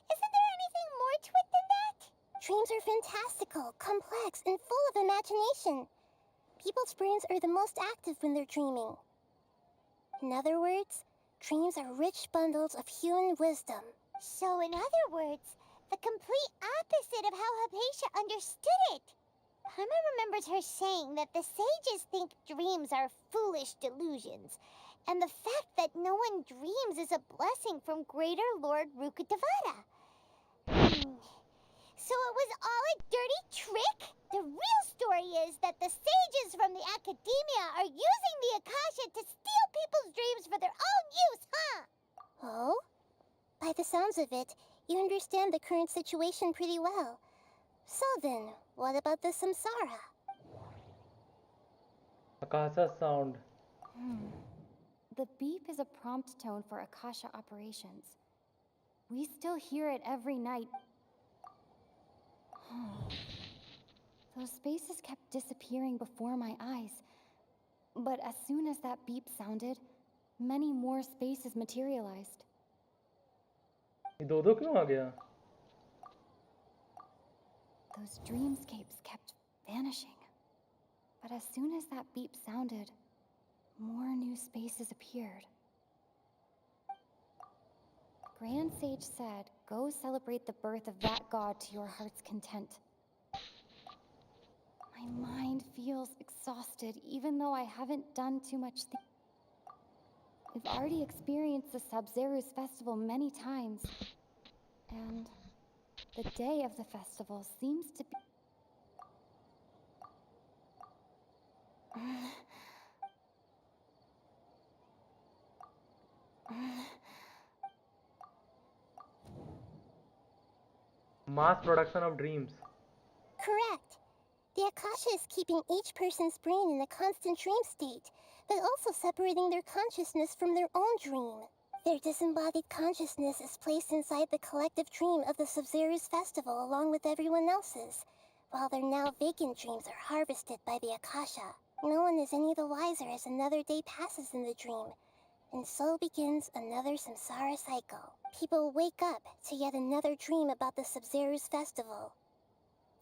Isn't there anything more to it than that? Dreams are fantastical, complex, and full of imagination. People's brains are the most active when they're dreaming. In other words, dreams are rich bundles of human wisdom. So in other words, the complete opposite of how Hypatia understood it. Paimon remembers her saying that the sages think dreams are foolish delusions, and the fact that no one dreams is a blessing from Greater Lord Rukkhadevata. So it was all a dirty trick? The real story is that the sages from the academia are using the Akasha to steal people's dreams for their own use, huh? Oh? By the sounds of it, you understand the current situation pretty well. So then, what about the samsara? Akasha sound. The beep is a prompt tone for Akasha operations. We still hear it every night. Those spaces kept disappearing before my eyes. But as soon as that beep sounded, many more spaces materialized. ये दो क्यों आ गया? Those dreamscapes kept vanishing. But as soon as that beep sounded, more new spaces appeared. The Grand Sage said, "Go celebrate the birth of that god to your heart's content." My mind feels exhausted, even though I haven't done too much. We've already experienced the Sub-Zeru's festival many times, and the day of the festival seems to be... Mass production of dreams. Correct. The Akasha is keeping each person's brain in a constant dream state, but also separating their consciousness from their own dream. Their disembodied consciousness is placed inside the collective dream of the Sub-Zeru's festival along with everyone else's, while their now vacant dreams are harvested by the Akasha. No one is any the wiser as another day passes in the dream, and so begins another samsara cycle. People wake up to yet another dream about the Sub-Zeru's festival.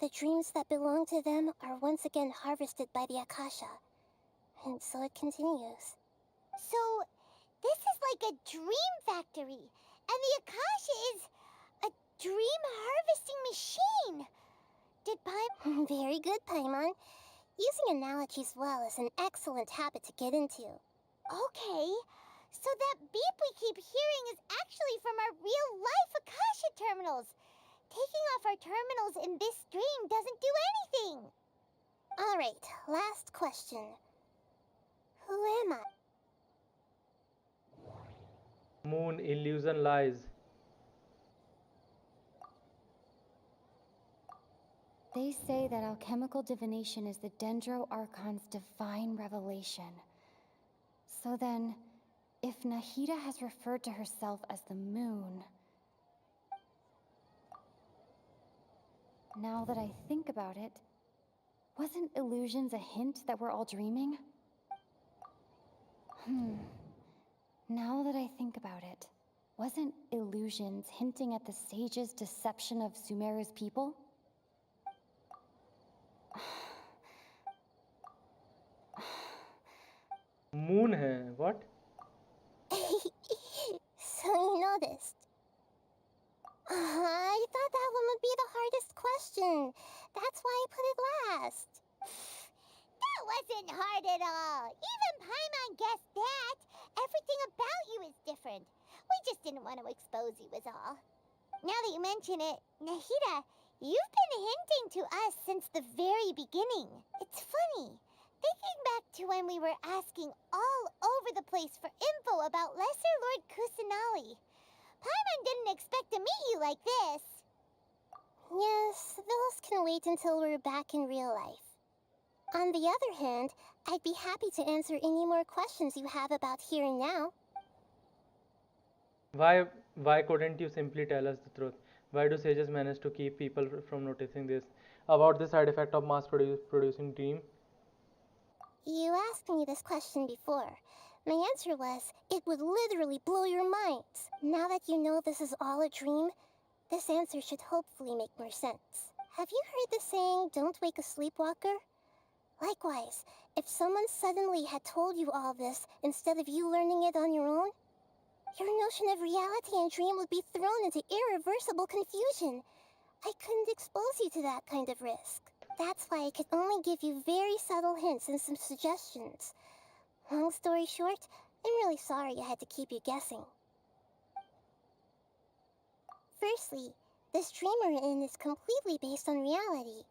The dreams that belong to them are once again harvested by the Akasha, and so it continues. So, this is like a dream factory, and the Akasha is a dream harvesting machine. Did Paimon... Very good, Paimon. Using analogies well is an excellent habit to get into. Okay, so that beep we keep hearing is actually from our real-life Akasha terminals. Taking off our terminals in this dream doesn't do anything. All right, last question. Who am I? Moon illusion lies. They say that alchemical divination is the Dendro Archon's divine revelation. So then, if Nahida has referred to herself as the moon... Now that I think about it, wasn't illusions a hint that we're all dreaming? Now that I think about it, wasn't illusions hinting at the sage's deception of Sumeru's people? Moon है what? So you noticed. I thought that one would be the hardest question. That's why I put it last. That wasn't hard at all. Even Paimon guessed that. Everything about you is different. We just didn't want to expose you is all. Now that you mention it, Nahida, you've been hinting to us since the very beginning. It's funny. Thinking back to when we were asking all over the place for info about Lesser Lord Kusanali. Paimon didn't expect to meet you like this. Yes, those can wait until we're back in real life. On the other hand, I'd be happy to answer any more questions you have about here and now. Why couldn't you simply tell us the truth? Why do sages manage to keep people from noticing this? About the side effect of producing dream? You asked me this question before. My answer was, it would literally blow your minds. Now that you know this is all a dream, this answer should hopefully make more sense. Have you heard the saying, don't wake a sleepwalker? Likewise, if someone suddenly had told you all this instead of you learning it on your own, your notion of reality and dream would be thrown into irreversible confusion. I couldn't expose you to that kind of risk. That's why I could only give you very subtle hints and some suggestions. Long story short, I'm really sorry I had to keep you guessing. Firstly, this dream we're in is completely based on reality.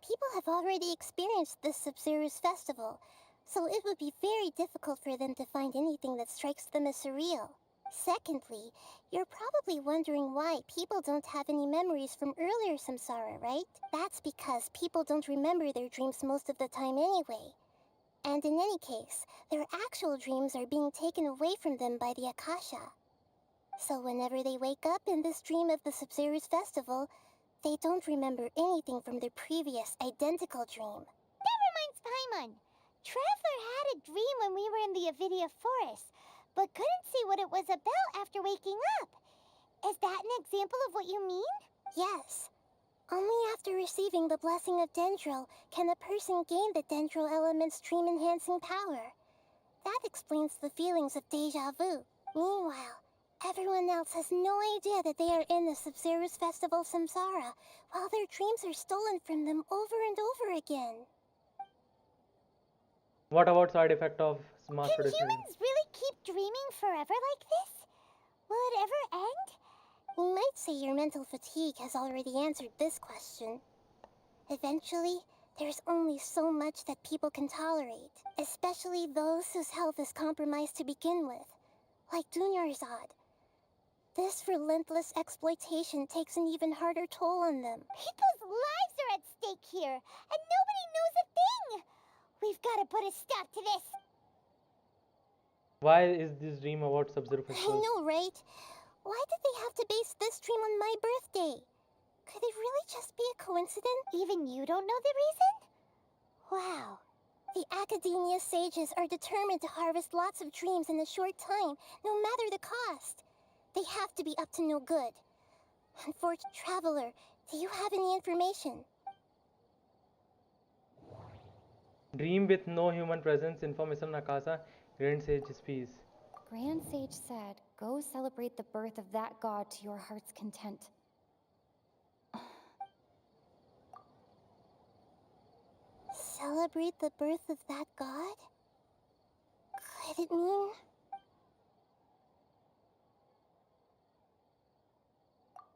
People have already experienced this Sub-Zero's festival, so it would be very difficult for them to find anything that strikes them as surreal. Secondly, you're probably wondering why people don't have any memories from earlier samsara, right? That's because people don't remember their dreams most of the time anyway. And in any case, their actual dreams are being taken away from them by the Akasha. So whenever they wake up in this dream of the Sub-Zero's festival, they don't remember anything from their previous identical dream. That reminds Paimon. Traveler had a dream when we were in the Avidia forest, but couldn't see what it was about after waking up. Is that an example of what you mean? Yes. Only after receiving the blessing of Dendro can a person gain the Dendro element's dream-enhancing power. That explains the feelings of deja vu. Meanwhile, everyone else has no idea that they are in the Sub-Zero's festival samsara, while their dreams are stolen from them over and over again. What about side effect of mass Can production? humans really keep dreaming forever like this? Will it ever end? You might say your mental fatigue has already answered this question. Eventually, there's only so much that people can tolerate, especially those whose health is compromised to begin with, like Dunyarzad. This relentless exploitation takes an even harder toll on them. People's lives are at stake here, and nobody knows a thing! We've got to put a stop to this! Why is this dream about Sub-Zero I festival? know, right? Why did they have to base this dream on my birthday? Could it really just be a coincidence? Even you don't know the reason? Wow. The Academia sages are determined to harvest lots of dreams in a short time, no matter the cost. They have to be up to no good. Unfortunate traveler, do you have any information? Dream with no human presence, information Nakasa, Grand Sage's peace. Grand Sage said, go celebrate the birth of that god to your heart's content. Celebrate the birth of that god? Could it mean...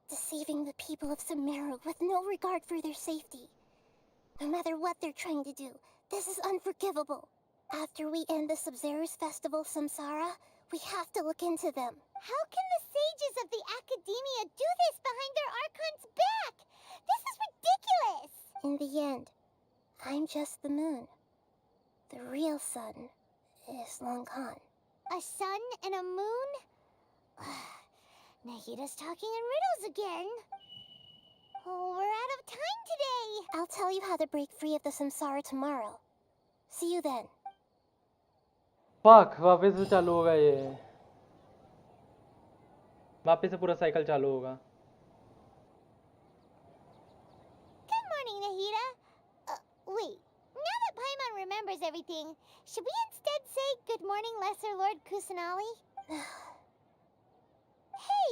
deceiving the people of Sumeru with no regard for their safety? No matter what they're trying to do, this is unforgivable. After we end the Sub-Zero's festival samsara, we have to look into them. How can the sages of the Academia do this behind their Archon's back? This is ridiculous! In the end, I'm just the moon. The real sun is long gone. A sun and a moon? Nahida's talking in riddles again. Oh, we're out of time today. I'll tell you how to break free of the samsara tomorrow. See you then. Fuck वापस से चालू होगा ये वापस से पूरा cycle चालू होगा Good morning, Nahida. Wait. Now that Paimon remembers everything, should we instead say good morning, Lesser Lord Kusanali? Hey,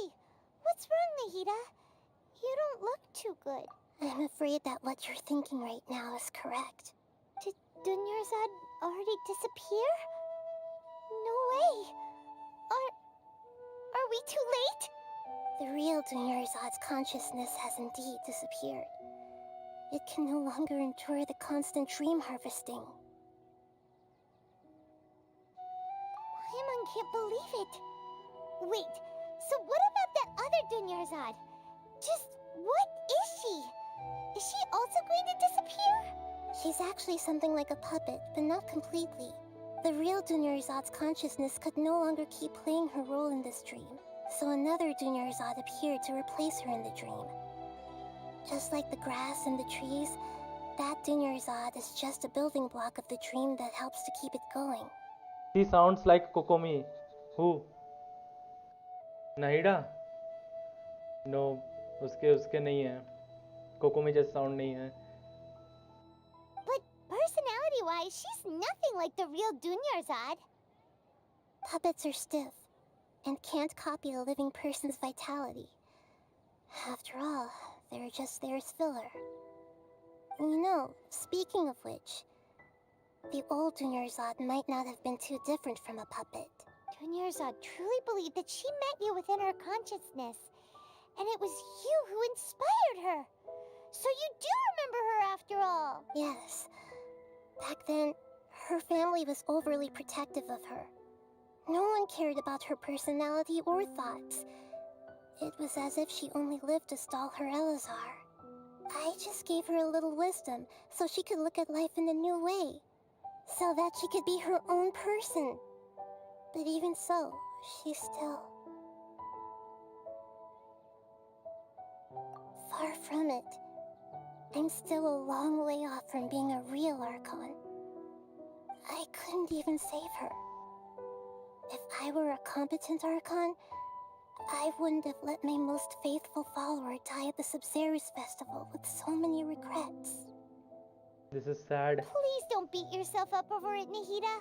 what's wrong, Nahida? You don't look too good. I'm afraid that what you're thinking right now is correct. Did Dunyarzad already disappear? No way. Are we too late? The real Dunyarzad's consciousness has indeed disappeared. It can no longer endure the constant dream harvesting. Paimon can't believe it. Wait, so what about that other Dunyarzad? Just what is she? Is she also going to disappear? She's actually something like a puppet, but not completely. The real Dunyarzad's consciousness could no longer keep playing her role in this dream, so another Dunyarzad appeared to replace her in the dream. Just like the grass and the trees, that Dunyarzad is just a building block of the dream that helps to keep it going. He sounds like Kokomi. Who? Nahida? No, उसके नहीं है. Kokomi जैसा sound नहीं है. But personality-wise, she's nothing like the real Dunyarzad. Puppets are stiff and can't copy a living person's vitality. After all, they're just there as filler. You know, speaking of which, the old Dunyarzad might not have been too different from a puppet. Dunyarzad truly believed that she met you within her consciousness, and it was you who inspired her. So you do remember her after all. Yes. Back then, her family was overly protective of her. No one cared about her personality or thoughts. It was as if she only lived to stall her Elazar. I just gave her a little wisdom so she could look at life in a new way, so that she could be her own person. But even so, she's still... far from it. I'm still a long way off from being a real Archon. I couldn't even save her. If I were a competent Archon, I wouldn't have let my most faithful follower die at the Sabzeruz festival with so many regrets. This is sad. Please don't beat yourself up over it, Nahida.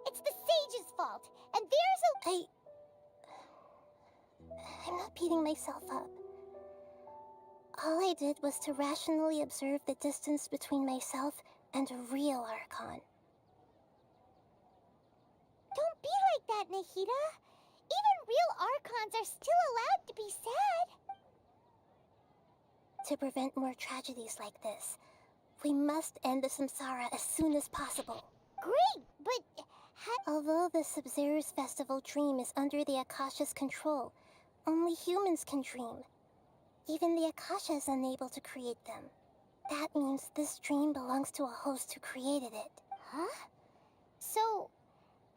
It's the sage's fault, and there's a... I'm not beating myself up. All I did was to rationally observe the distance between myself and a real Archon. Don't be like that, Nahida. Even real Archons are still allowed to be sad. To prevent more tragedies like this, we must end the samsara as soon as possible. Great, but... Although the Sabzeruz festival dream is under the Akasha's control, only humans can dream. Even the Akasha is unable to create them. That means this dream belongs to a host who created it. Huh? So,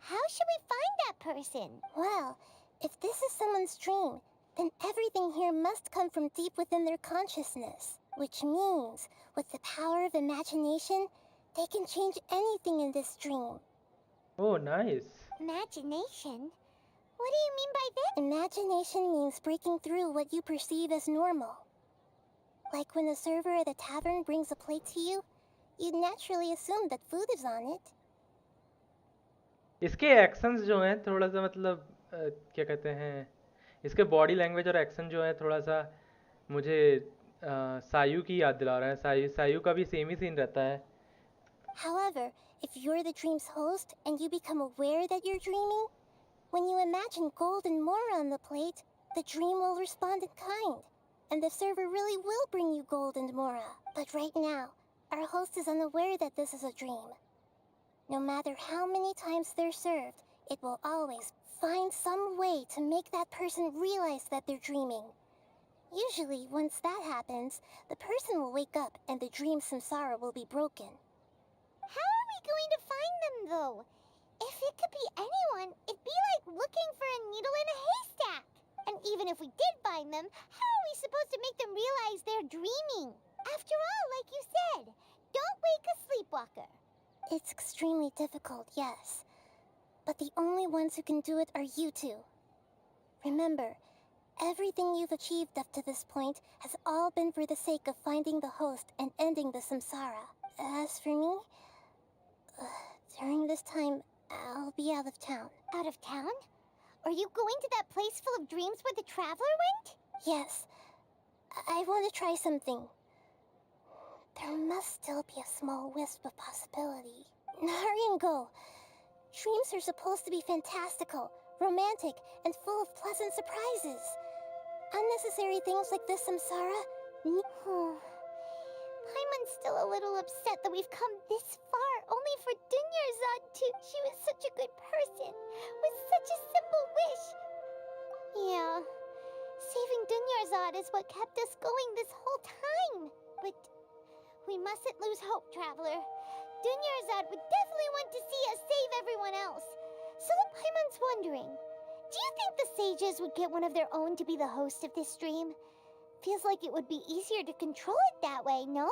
how should we find that person? Well, if this is someone's dream, then everything here must come from deep within their consciousness. Which means, with the power of imagination, they can change anything in this dream. Oh, nice. Imagination? What do you mean by that? Imagination means breaking through what you perceive as normal. Like when the server at a tavern brings a plate to you, you'd naturally assume that food is on it. इसके actions जो हैं थोड़ा सा मतलब क्या कहते हैं इसके बॉडी लैंग्वेज और एक्शन जो है थोड़ा सा मुझे सायू की याद दिला रहा है सायू का भी सेम ही सीन रहता है. However, if you're the dream's host and you become aware that you're dreaming, when you imagine gold and more on the plate, the dream will respond in kind, and the server really will bring you gold and mora. But right now, our host is unaware that this is a dream. No matter how many times they're served, it will always find some way to make that person realize that they're dreaming. Usually, once that happens, the person will wake up and the dream samsara will be broken. How are we going to find them, though? If it could be anyone, it'd be like looking for a needle in a haystack. And even if we did find them, how are we supposed to make them realize they're dreaming? After all, like you said, don't wake a sleepwalker. It's extremely difficult, yes. But the only ones who can do it are you two. Remember, everything you've achieved up to this point has all been for the sake of finding the host and ending the samsara. As for me, during this time, I'll be out of town. Out of town? Are you going to that place full of dreams where the traveler went? Yes. I want to try something. There must still be a small wisp of possibility. Hurry and go. Dreams are supposed to be fantastical, romantic, and full of pleasant surprises. Unnecessary things like this samsara. Paimon's still a little upset that we've come this far, only for Dunyarzad to... She was such a good person, with such a simple wish. Yeah, saving Dunyarzad is what kept us going this whole time. But we mustn't lose hope, Traveler. Dunyarzad would definitely want to see us save everyone else. So Paimon's wondering, do you think the sages would get one of their own to be the host of this stream? Feels like it would be easier to control it that way, no?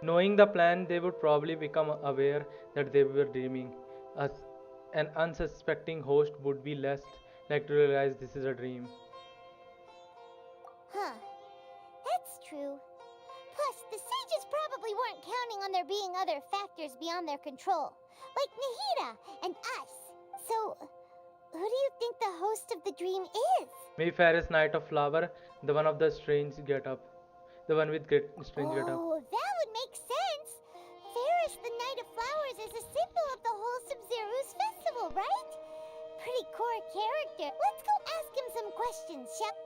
Knowing the plan, they would probably become aware that they were dreaming. An unsuspecting host would be less likely to realize this is a dream. Huh. That's true. Plus, the sages probably weren't counting on there being other factors beyond their control, like Nahida and us. So, who do you think the host of the dream is? Maybe Ferris, Knight of Flower, the one of the strange get-up. The one with strange get-up. Oh, that would make sense. Ferris, the Knight of Flowers, is a symbol of the whole Sub-Zero's festival, right? Pretty core character. Let's go ask him some questions, shall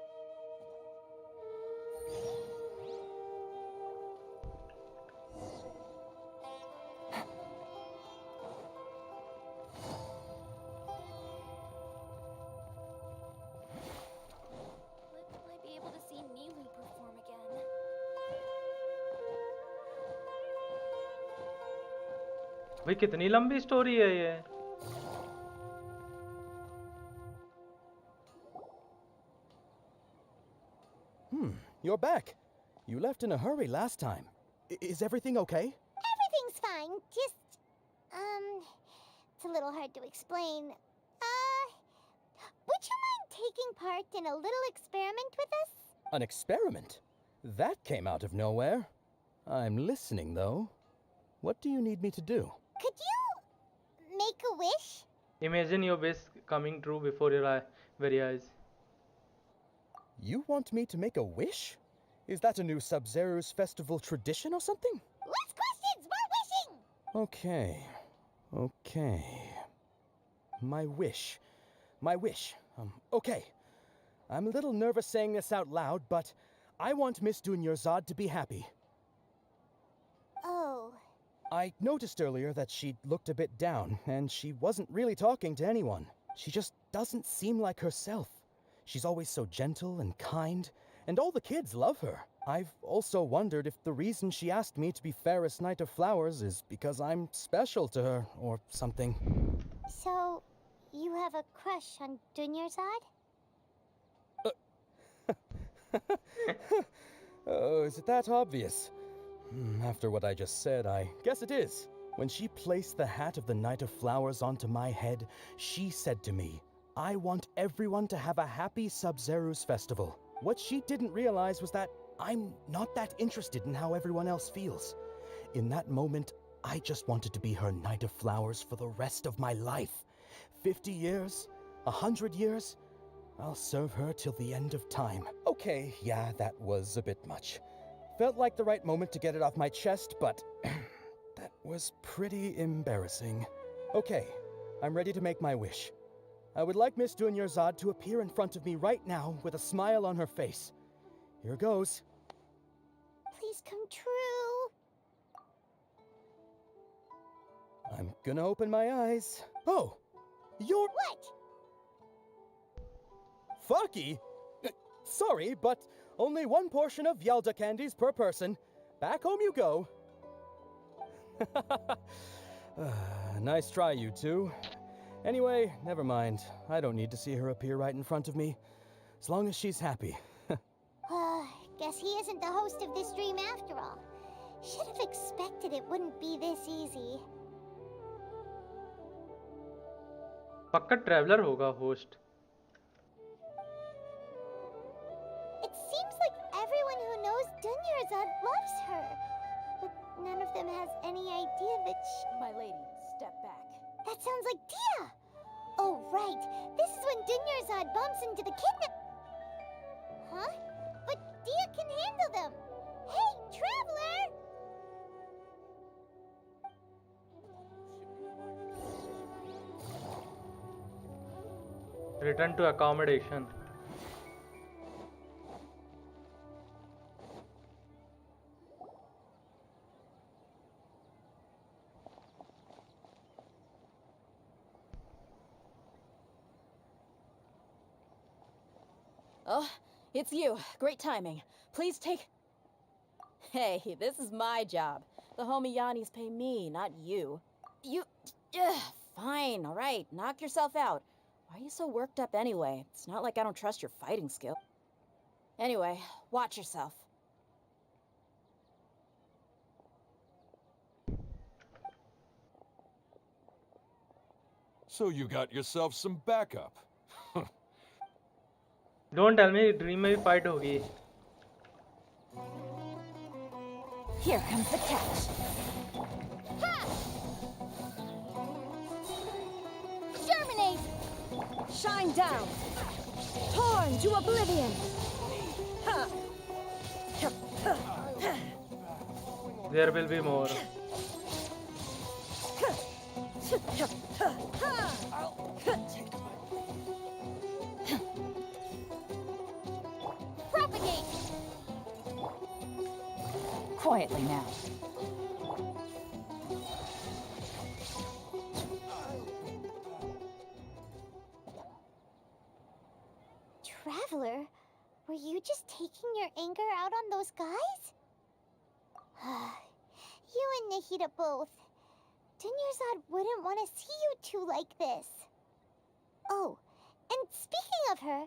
भाई कितनी लंबी story है ये? You're back. You left in a hurry last time. Is everything okay? Everything's fine. Just, it's a little hard to explain. Would you mind taking part in a little experiment with us? An experiment? That came out of nowhere. I'm listening, though. What do you need me to do? Could you make a wish? Imagine your wish coming true before your very eyes. You want me to make a wish? Is that a new Sub-Zero's festival tradition or something? Less questions, more wishing! Okay. My wish. Okay. I'm a little nervous saying this out loud, but I want Miss Dunyarzad to be happy. Oh. I noticed earlier that she looked a bit down, and she wasn't really talking to anyone. She just doesn't seem like herself. She's always so gentle and kind, and all the kids love her. I've also wondered if the reason she asked me to be Ferris Knight of Flowers is because I'm special to her, or something. So, you have a crush on Dunyarzad? Oh, is it that obvious? After what I just said, I guess it is. When she placed the hat of the Knight of Flowers onto my head, she said to me, I want everyone to have a happy Sub-Zero's festival. What she didn't realize was that I'm not that interested in how everyone else feels. In that moment, I just wanted to be her Knight of Flowers for the rest of my life. 50 years? 100 years? I'll serve her till the end of time. Okay, yeah, that was a bit much. Felt like the right moment to get it off my chest, but that was pretty embarrassing. Okay, I'm ready to make my wish. I would like Miss Dunyarzad to appear in front of me right now with a smile on her face. Here goes. Please come true. I'm gonna open my eyes. Oh, you're... What? Fucky? Sorry, but only one portion of Yalda candies per person. Back home you go. Nice try, you two. Anyway, never mind. I don't need to see her appear right in front of me. As long as she's happy. Guess he isn't the host of this dream after all. Should have expected it wouldn't be this easy. पक्का traveller होगा host. It seems like everyone who knows Dunyarzad loves her. But none of them has any idea that she... My lady, step back. That sounds like Dia! Oh, right. This is when Dunyarzad bumps into the kidnap... Huh? But Dia can handle them! Hey, Traveler! Return to accommodation. Oh, it's you. Great timing. Please take... Hey, this is my job. The homie Yannis pay me, not you. You... Fine, all right. Knock yourself out. Why are you so worked up anyway? It's not like I don't trust your fighting skill. Anyway, watch yourself. So you got yourself some backup. Don't tell me dream में भी fight होगी. Here comes the catch. Germinate! Shine down! Torn to oblivion! There will be more. Propagate! Quietly now. Traveler, were you just taking your anger out on those guys? You and Nahida both. Dunyarzad wouldn't want to see you two like this. Oh, and speaking of her,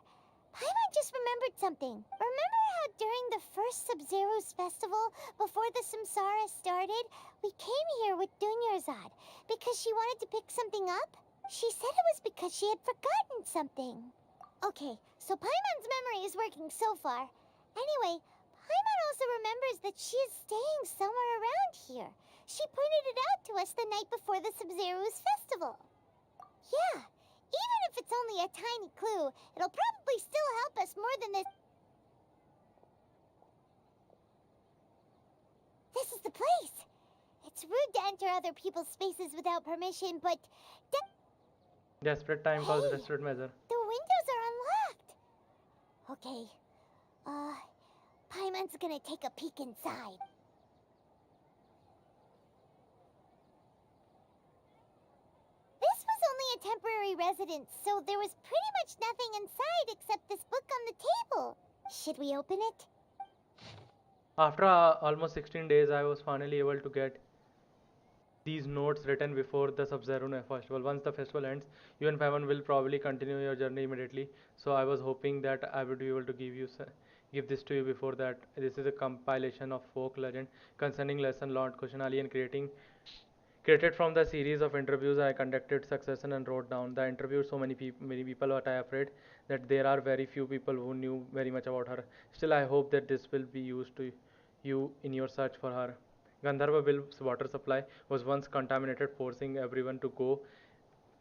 Paimon just remembered something. Remember how during the first Sub-Zero's festival, before the Samsara started, we came here with Dunyarzad because she wanted to pick something up? She said it was because she had forgotten something. Okay, so Paimon's memory is working so far. Anyway, Paimon also remembers that she is staying somewhere around here. She pointed it out to us the night before the Sub-Zero's festival. Yeah, even if it's only a tiny clue, it'll probably still help us more than this. This is the place. It's rude to enter other people's spaces without permission, but... Desperate time calls desperate measure. The windows are unlocked. Okay. Paimon's gonna take a peek inside. This was only a temporary residence, so there was pretty much nothing inside except this book on the table. Should we open it? After almost 16 days, I was finally able to get these notes written before the Sub-Zero festival. Once the festival ends, you and Paimon will probably continue your journey immediately. So I was hoping that I would be able to give this to you before that. This is a compilation of folk legend concerning lesson Lord Kotion and created from the series of interviews I conducted succession and wrote down. The interviewed so many people, but I am afraid that there are very few people who knew very much about her. Still, I hope that this will be used to you in your search for her. Gandharvaville's water supply was once contaminated, forcing everyone to go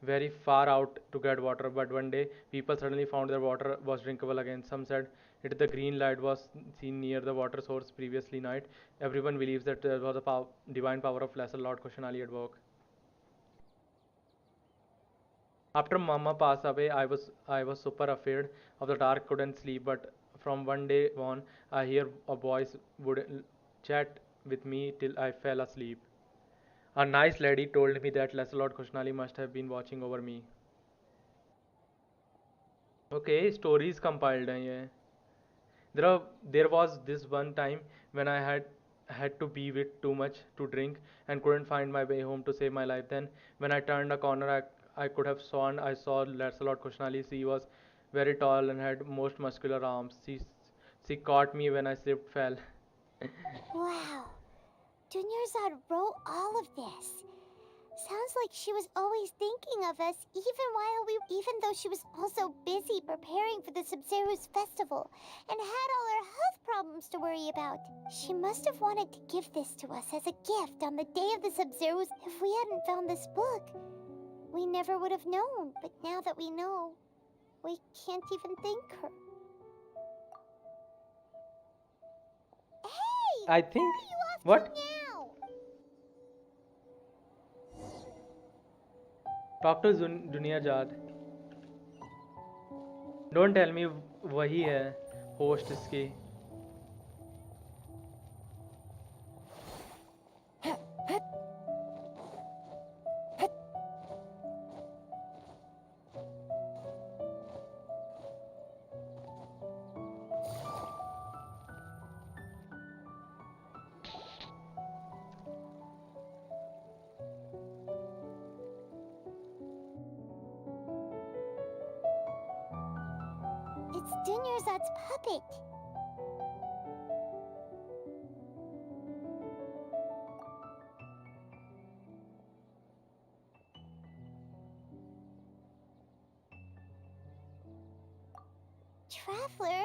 very far out to get water, but one day people suddenly found their water was drinkable again. Some said the green light was seen near the water source previously night. Everyone believes that there was a divine power of Lesser Lord Kotion at work. After Mama passed away, I was super afraid of the dark, couldn't sleep, but from one day on, I hear a voice would chat with me till I fell asleep. A nice lady told me that Lesser Lord Kotion must have been watching over me. Okay, stories compiled हैं ये. There was this one time when I had to be with too much to drink and couldn't find my way home to save my life. Then when I turned a corner, I could have sworn I saw Lancelot Kushnali. She was very tall and had most muscular arms. She caught me when I slipped fell. Wow. Dunyarzad wrote all of this. Sounds like she was always thinking of us, even though she was also busy preparing for the Sub-Zero's festival and had all her health problems to worry about. She must have wanted to give this to us as a gift on the day of the Sub-Zero's. If we hadn't found this book, we never would have known. But now that we know, we can't even thank her. Hey! I think Where are you off what? to now? Talk to Dunyarzad. Don't tell me वही है host इसकी. It's Dunyarzad's puppet. Traveler?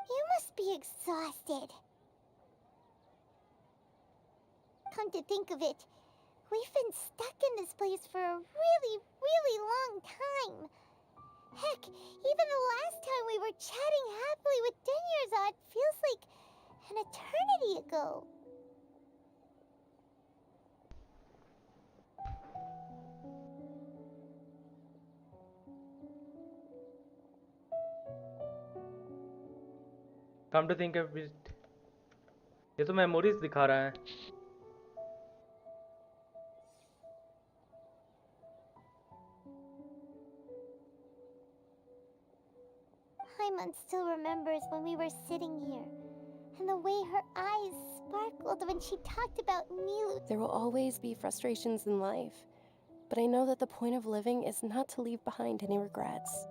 You must be exhausted. Come to think of it, we've been stuck in this place for a really, really long time. Heck, even the last time we were chatting happily with Dunyarzad feels like an eternity ago. Come to think of it, ये तो memories दिखा रहा है. Paimon still remembers when we were sitting here, and the way her eyes sparkled when she talked about Nilu. There will always be frustrations in life, but I know that the point of living is not to leave behind any regrets.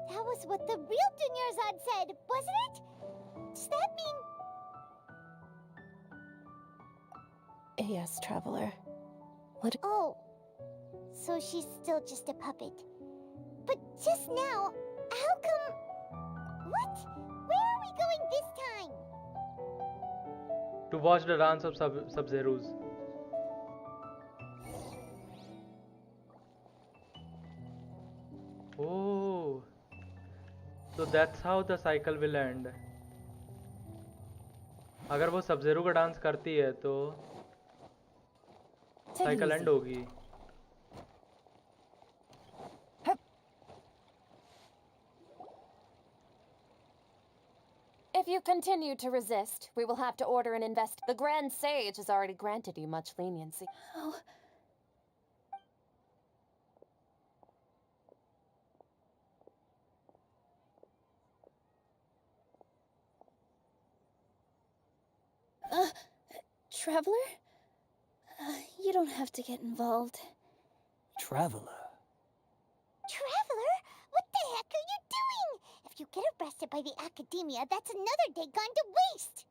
That was what the real Dunyarzad said, wasn't it? Does that mean... Yes, Traveler. What? Oh, so she's still just a puppet. But just now, how come... What? Where are we going this time? To watch the dance of Sub-Zeros. Oh, so that's how the cycle will end. अगर वो Sub-Zero का dance करती है तो cycle and होगी. If you continue to resist, we will have to order an invest. The Grand Sage has already granted you much leniency. Oh. Traveler? You don't have to get involved. Traveler? Traveler? What the heck are you doing? If you get arrested by the Academia, that's another day gone to waste!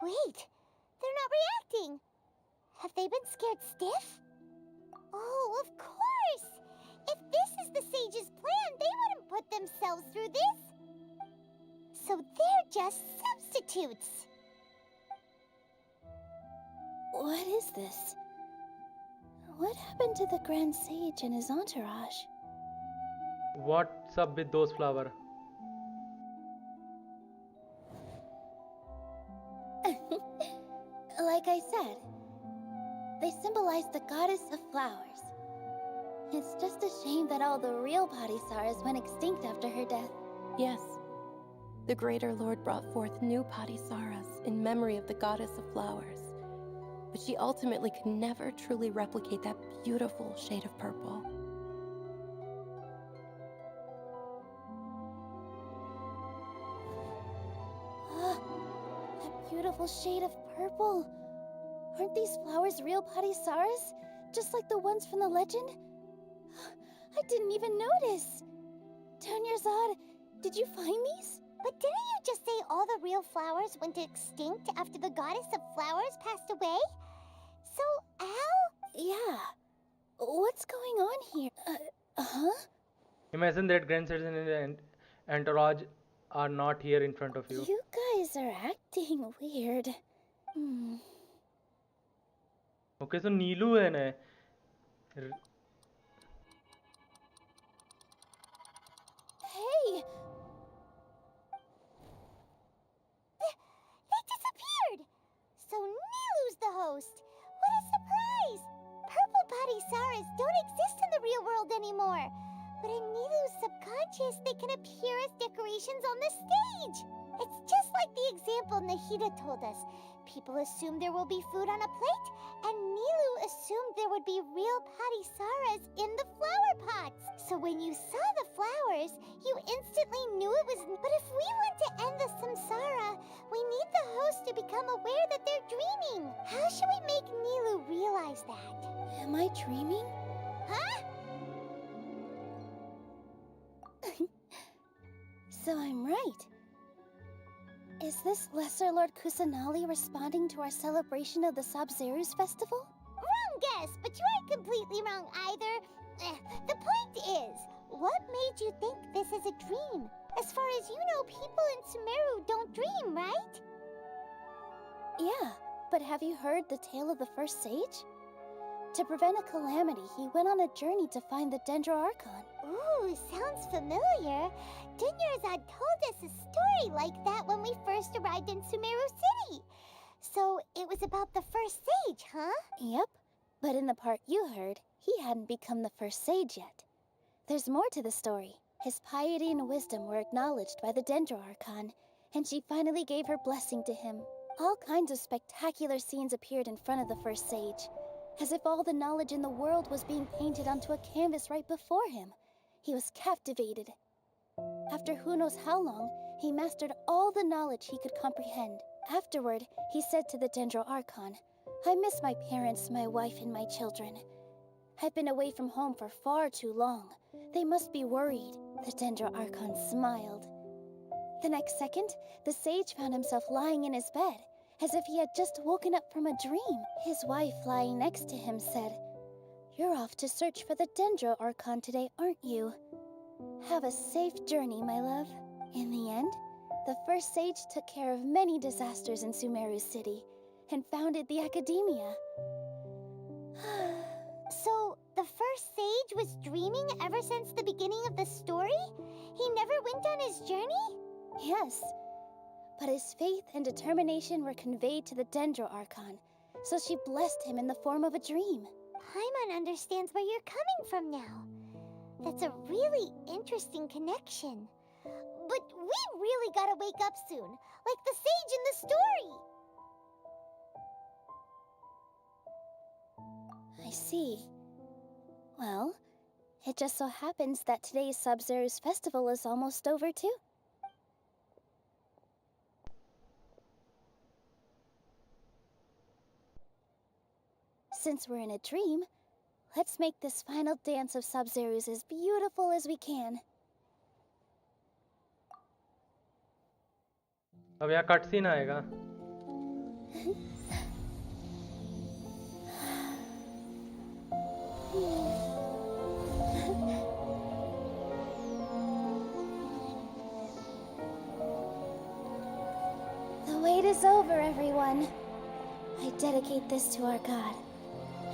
Wait, they're not reacting. Have they been scared stiff? Oh, of course! If this is the Sage's plan, they wouldn't put themselves through this. So they're just substitutes. What is this? What happened to the Grand Sage and his entourage? What's up with those flowers? Like I said, they symbolize the goddess of flowers. It's just a shame that all the real body stars went extinct after her death. Yes. the Greater Lord brought forth new Patisaras in memory of the goddess of flowers, but she ultimately could never truly replicate that beautiful shade of purple. That beautiful shade of purple. Aren't these flowers real Patisaras? Just like the ones from the legend? I didn't even notice. Dunyarzad, did you find these? But didn't you just say all the real flowers went extinct after the goddess of flowers passed away? So, Al? Yeah. What's going on here? Huh? Imagine that grandchildren and entourage are not here in front of you. You guys are acting weird. Okay, so Neelu है ना. Hey! They disappeared! So Nilu's the host. What a surprise! Purple Patisaras don't exist in the real world anymore. But in Nilu's subconscious, they can appear as decorations on the stage. It's just like the example Nahida told us. People assumed there will be food on a plate, and Nilu assumed there would be real Patisaras in the flower pots. So when you saw the flowers, you instantly knew it was... But if we want to end the samsara, we need the host to become aware that they're dreaming. How should we make Nilu realize that? Am I dreaming? Huh? So I'm right. Is this Lesser Lord Kusanali responding to our celebration of the Sabzeruz festival? Wrong guess, but you aren't completely wrong either. The point is, what made you think this is a dream? As far as you know, people in Sumeru don't dream, right? Yeah, but have you heard the tale of the first sage? To prevent a calamity, he went on a journey to find the Dendro Archon. Ooh, sounds familiar. Dunyarzad told us a story like that when we first arrived in Sumeru City. So it was about the first sage, huh? Yep, but in the part you heard, he hadn't become the first sage yet. There's more to the story. His piety and wisdom were acknowledged by the Dendro Archon, and she finally gave her blessing to him. All kinds of spectacular scenes appeared in front of the first sage, as if all the knowledge in the world was being painted onto a canvas right before him. He was captivated. After who knows how long, he mastered all the knowledge he could comprehend. Afterward, he said to the Dendro Archon, "I miss my parents, my wife, and my children. I've been away from home for far too long. They must be worried." The Dendro Archon smiled. The next second, the sage found himself lying in his bed, as if he had just woken up from a dream. His wife, lying next to him, said, "You're off to search for the Dendro Archon today, aren't you? Have a safe journey, my love." In the end, the first sage took care of many disasters in Sumeru City and founded the Academia. So, the first sage was dreaming ever since the beginning of the story? He never went on his journey? Yes, but his faith and determination were conveyed to the Dendro Archon, so she blessed him in the form of a dream. Paimon understands where you're coming from now. That's a really interesting connection. But we really gotta wake up soon, like the sage in the story. I see. Well, it just so happens that today's Sabzeruz festival is almost over too. Since we're in a dream, let's make this final dance of Sabzeruz as beautiful as we can. अब यहाँ cut scene आएगा. The wait is over, everyone. I dedicate this to our god,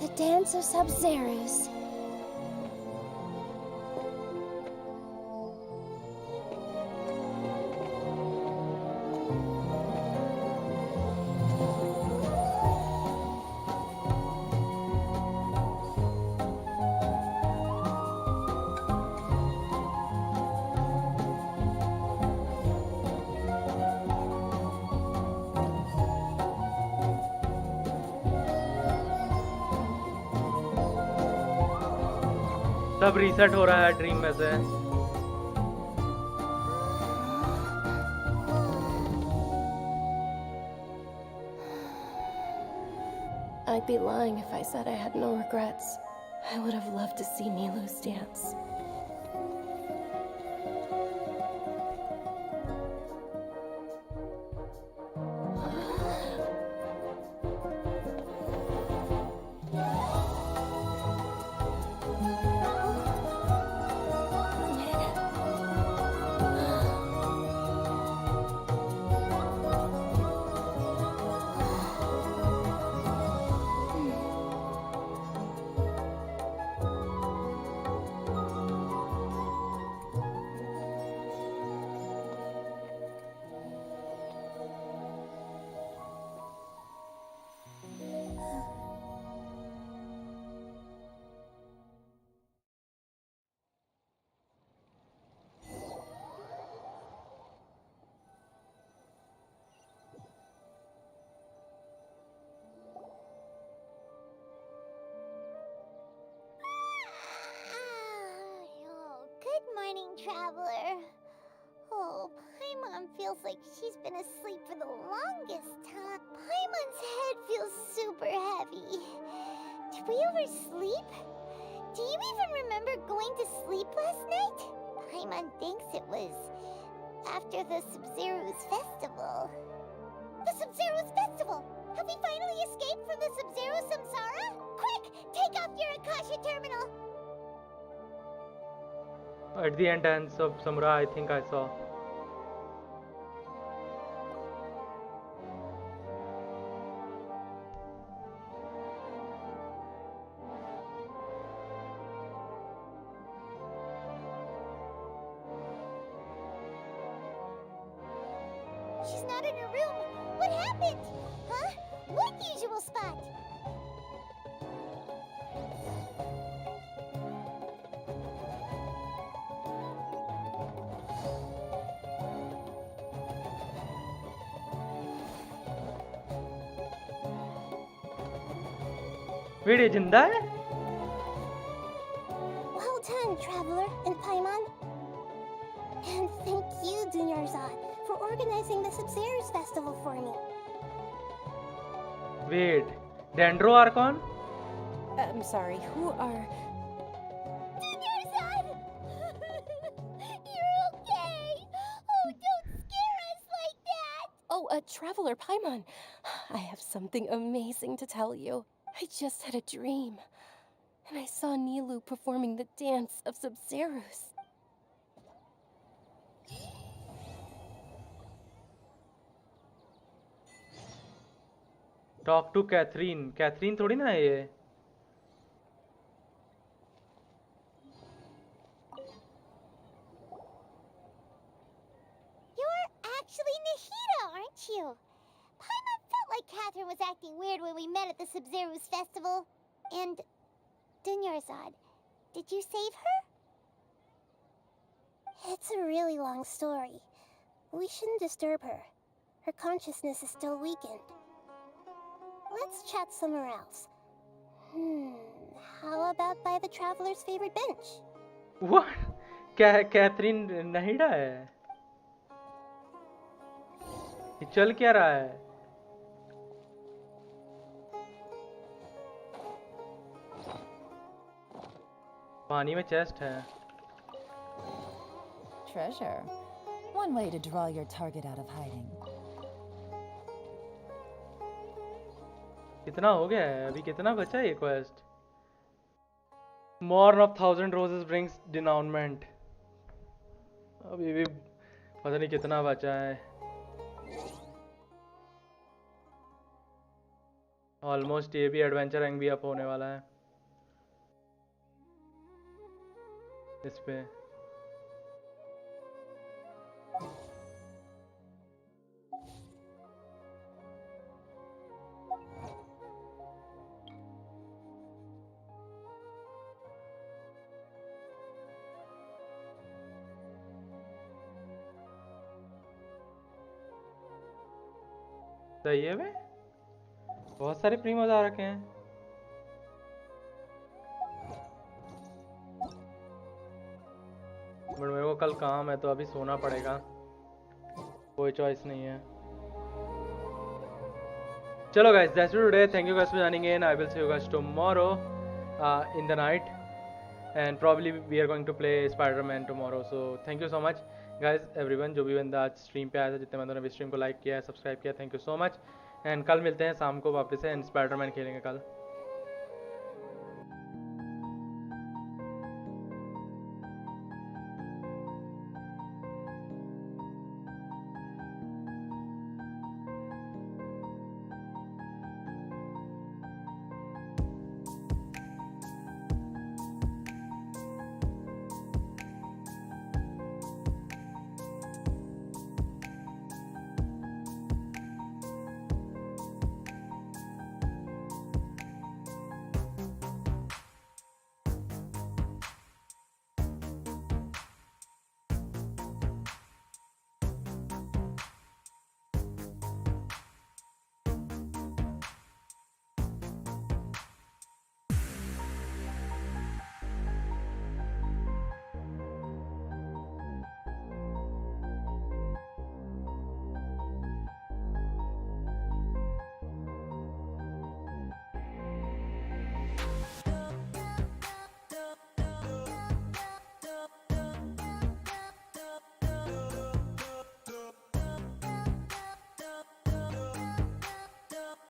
the dance of Sabzeruz. सब reset हो रहा है dream में से। I'd be lying if I said I had no regrets. I would have loved to see Nilu's dance. Good morning, traveler. Oh, Paimon feels like she's been asleep for the longest time. Paimon's head feels super heavy. Did we oversleep? Do you even remember going to sleep last night? Paimon thinks it was after the Sub-Zero's festival. The Sub-Zero's festival! Have we finally escaped from the Sub-Zero samsara? Quick, take off your Akasha terminal! At the entrance of Samura, I think I saw. She's not in her room. What happened? Huh? What usual spot? Wait ये जिंदा है? Well done, traveler and Paimon. And thank you, Dunyarzad, for organizing the Sub-Zero's festival for me. Wait, dendro archon? I'm sorry, who are... Dunyarzad! You're okay! Oh, don't scare us like that! Oh, Traveler Paimon. I have something amazing to tell you. I just had a dream, and I saw Nilu performing the dance of Sub-Zeros. Talk to Katheryne. Katheryne थोड़ी ना है ये। You're actually Nahida, aren't you? Paimon felt like Catherine was acting weird when we met at the Sub-Zero's festival. And Dunyarzad, did you save her? It's a really long story. We shouldn't disturb her. Her consciousness is still weakened. Let's chat somewhere else. How about by the traveler's favorite bench? What? Katheryne Nahida है? ये चल क्या रहा है? पानी में chest है। Treasure. One way to draw your target out of hiding. कितना हो गया है? अभी कितना बचा है ये quest? Morn of 1000 roses brings denouement. अभी भी पता नहीं कितना बचा है। ऑलमोस्ट ये भी एडवेंचर रैंक भी अप होने वाला है इस पे। सही है बे, बहुत सारे प्रीमोज आ रखे हैं। कल काम है तो अभी सोना पड़ेगा, कोई चॉइस नहीं है। चलो guys, that's it today. Thank you guys for joining in. I will see you guys tomorrow in the night, and probably we are going to play Spider-Man tomorrow. So thank you so much guys, everyone जो भी बंदा आज stream पे आया था, जितने बंदों ने भी स्ट्रीम को लाइक किया है, सब्सक्राइब किया, thank you so much. And कल मिलते हैं शाम को वापस से, एंड स्पाइडरमैन खेलेंगे कल।